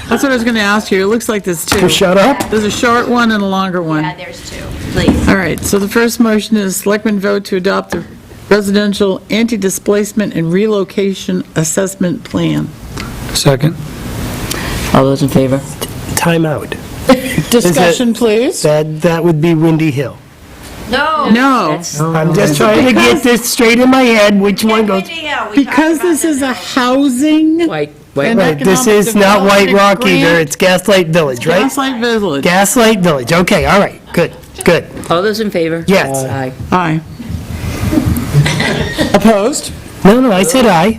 That's what I was going to ask you. It looks like there's two. Shut up? There's a short one and a longer one. Yeah, there's two, please. All right, so the first motion is Selectmen vote to adopt the residential anti-displacement and relocation assessment plan. Second. All those in favor? Time out. Discussion, please. That would be Windy Hill. No. No, I'm just trying to get this straight in my head, which one goes... because this is a housing White, and Right, this economic is not White development Rock either, grant, it's Gaslight Village, right? Gaslight Village. Gaslight Village, okay, all right, good, good. all those in favor? Yes. Aye. Aye. Opposed? No, I said aye.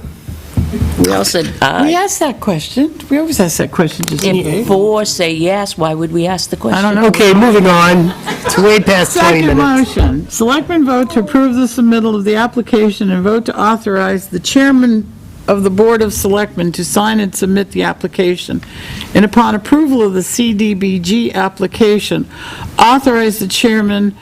We all said We aye. asked that question. We always ask that question, just in If case. 4 say yes, why would we ask the question? I don't know. Okay, moving on, it's way past 20 Second minutes. motion, Selectmen vote to approve the submittal of the application and vote to authorize the chairman of the Board of Selectmen to sign and submit the application. And upon approval of the CDBG application, authorize the chairman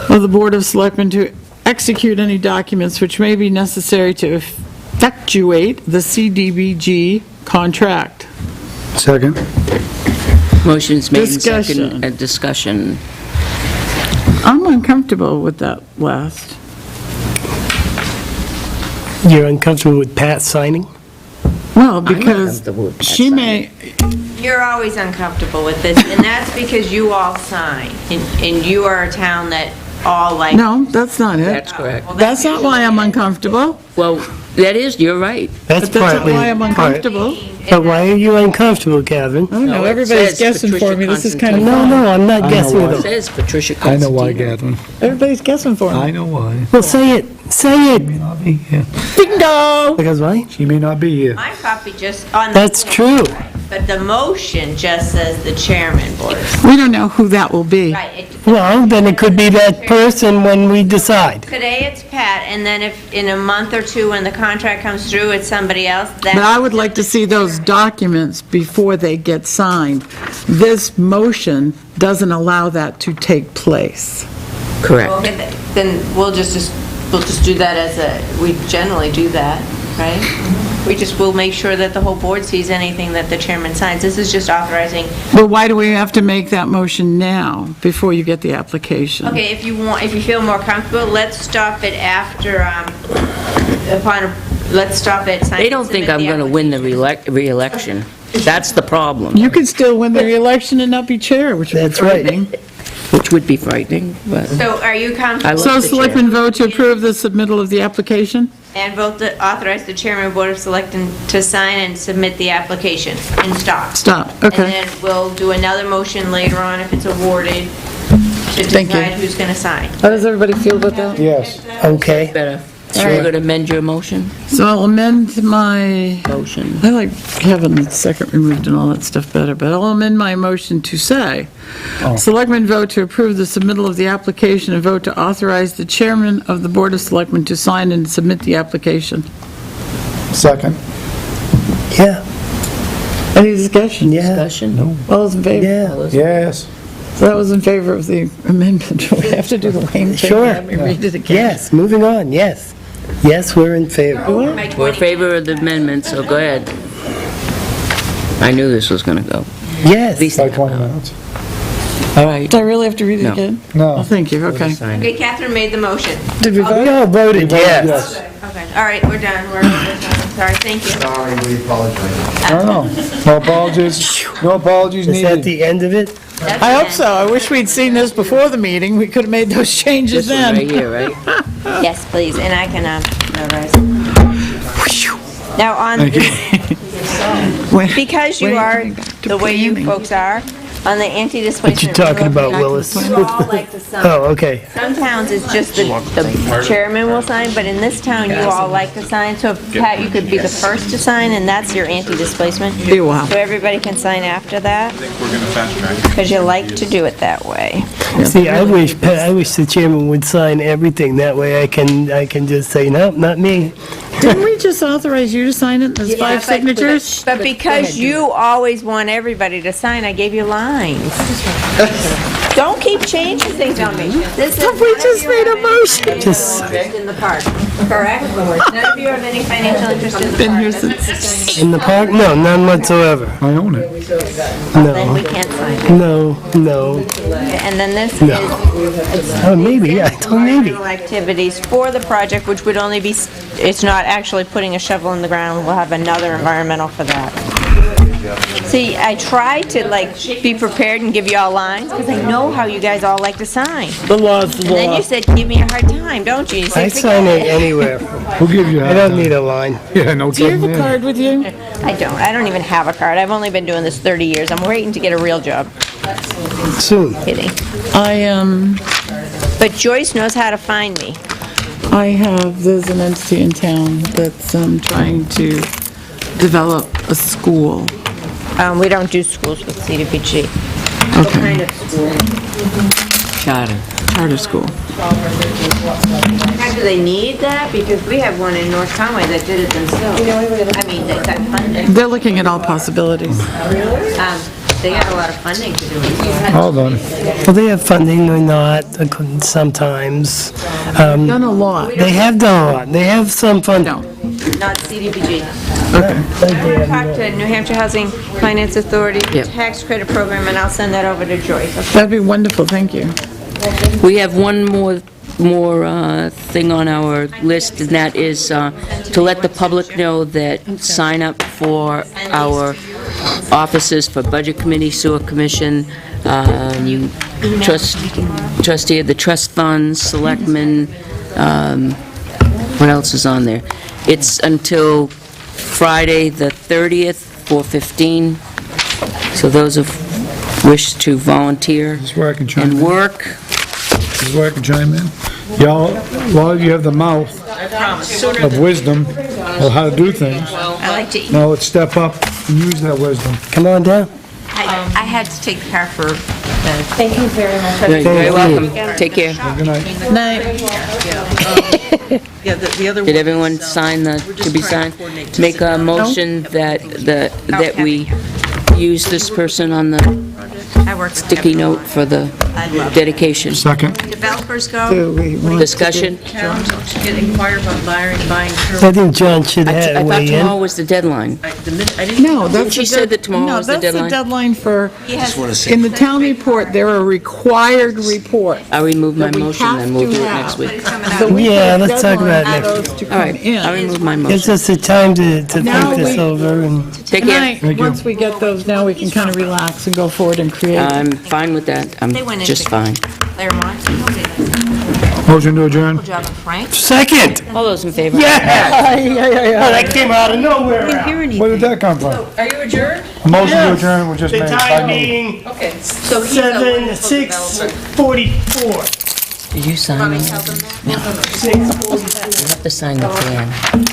of the Board of Selectmen to execute any documents which may be necessary to effectuate the CDBG contract. Second. Motion's made and Discussion. second, discussion. I'm uncomfortable with that last. You're uncomfortable with Pat signing? Well, because uncomfortable with that she may, You're always uncomfortable with this, and that's because you all sign, and you are a town that all like. no, that's not it. That's correct. Well, That's not why I'm uncomfortable. Well, that is, you're right. That's But that's not partly. why I'm uncomfortable. But why are you uncomfortable, Kevin? I don't know, No, it everybody's says guessing for Patricia me, this is kind of No, fun. no, I'm not I know guessing why. at It all. says Patricia I know why, Constantino. Catherine. Everybody's guessing for I me. know why. Well, say it, say it. May not be here. Bingo! Because why? She may not be here. My copy just on. That's true. But the motion just says the chairman, Board of. We don't know who that will be. Right. Well, then it could be that person when we decide. Today it's Pat, and then if in a month or two, when the contract comes through, it's somebody else, then. But I would like to see those documents before they get signed. This motion doesn't allow that to take place. Correct. Okay, then we'll just do that as we generally do that, right? We'll make sure that the whole board sees anything that the chairman signs. This is just authorizing. But why do we have to make that motion now, before you get the application? Okay, if you feel more comfortable, let's stop it after, let's stop it. They don't think I'm going to win the re-election. That's the problem, You could still win the election and not be chair, which would be That's right. frightening. which would be frightening, but So are you I comfortable? love So the chair. selectmen vote to approve the submittal of the application? And vote to authorize the chairman of Board of Selectmen to sign and submit the application, and stop. Stop, And okay. then we'll do another motion later on if it's awarded to Thank you. decide who's going to sign. How does everybody feel about that? Yes. Okay. Better. So you're going to amend your motion? So I'll amend my, Motion. I like having the second removed and all that stuff better, but I'll amend my motion to say, Selectmen vote to approve the submittal of the application and vote to authorize the chairman of the Board of Selectmen to sign and submit the application. Second. Yeah, Any discussion? yeah, Discussion? No. All those in favor? yeah. Yes. So that was in favor of the amendment. Do we have to do the Wayne thing? Sure. Let me read it again. Yes, moving on, yes. Yes, we're in favor. We're in favor of the amendment, so go ahead. I knew this was going to go. Yes. At least By 20 minutes. All right. Do I really have to read it No. again? No. Oh, thank you, okay. Sign it. Okay, Catherine made the motion. Did we We vote? all voted yes. Okay, all right, we're done. We're over. Sorry, thank you. Sorry, we apologize. No, no. No apologies. No apologies Is that needed. the end of it? That's I the hope end. so. I wish we'd seen this before the meeting. We could have made those changes This one right then. here, right? Yes, please, and I can notarize. Now, on, because you are the way you folks are, on the anti-displacement. What you talking about, Willis? You all like to sign. Oh, okay. Some towns, it's just the chairman will sign, but in this town, you all like to sign. So if, Pat, you could be the first to sign, and that's your anti-displacement. Be a while. So everybody can sign after that, I think we're going to fast track. because you like to do it that way. See, I wish the chairman would sign everything. That way I can just say, no, not me. Didn't we just authorize you to sign it? There's 5 signatures? But because you always want everybody to sign, I gave you lines. Don't keep changing things on me. This is. We just made a motion. Just Interest in the park, correct? None of you have any financial interest in the Been park. here That's- in the park? No, none whatsoever. I own it. Then we No, can't sign it. no. And then this No. is Oh, maybe, yeah, I told maybe. environmental activities for the project, which would only be, it's not actually putting a shovel in the ground. We'll have another environmental for that. See, I tried to like be prepared and give you all lines, because I know how you guys all like to sign. The law's the And then law. you said, give me a hard time, don't you? You said, I "Forget sign it it." anywhere. Who gives you I don't need a line. Yeah, no Do you have kidding a there. card with you? I don't even have a card. I've only been doing this 30 years. I'm waiting to get a real job. Soon. Kidding. I But Joyce knows how to find me. there's an entity in town that's trying to develop a school. We don't do schools with CDBG. What Okay, kind of school? Charter. charter school. Do they need that? Because we have one in North Conway that did it themselves. I mean, they got funding. They're looking at all possibilities. They got a lot of funding to do it. All done. Well, they have funding or not, sometimes. Done a lot. They have done a lot. They have some funding. No. Not CDBG. Okay. I'm going to talk to New Hampshire Housing Finance Authority Yep. Tax Credit Program, and I'll send that over to Joyce. That'd be wonderful, thank you. We have one more more thing on our list, and that is to let the public know that sign up for our offices for Budget Committee, Sewer Commission, trustee of the trust funds, selectmen, what else is on there? It's until Friday, the 30th, 4:15. So those who wish to volunteer This is where I can chime and in. work, This is where I can chime in. Y'all, a lot of you have the mouth of wisdom of how to do things. I like to eat. Now let's step up and use that wisdom. Come on down. I had to take the car for, Thank you very much. you're very welcome. Take care. Good night. Yeah, the other. Did everyone sign the, to be signed? Make a motion that we use this person on the I work with sticky note for the dedication. Second. developers go. Discussion? Town to get inquire about buying I think John should I have thought weigh in. tomorrow was the deadline. No, that's She said that tomorrow was the No, that's the deadline. deadline for, He has, in the town report, there are required reports. I'll remove my that we motion, have then we'll to do it have. next week. So we Yeah, put let's talk about it deadlines next for week. those to All come right, I'll in. remove my Gives motion. us the time to Now think this we- over and... Take care. Tonight, Thank you. once we get those, now we can kind of relax and go forward and create. I'm fine with that. I'm they went into just fine. Claremont. Motion to adjourn. Good job of Frank. Second! All those in favor? Yeah! Oh, that came out of nowhere. Where did that come from? Are you adjourned? A motion to adjourn was just The made. time being Okay, so he's a wonderful developer. 6:44. Did you sign it? Tell them that. You have to sign the plan.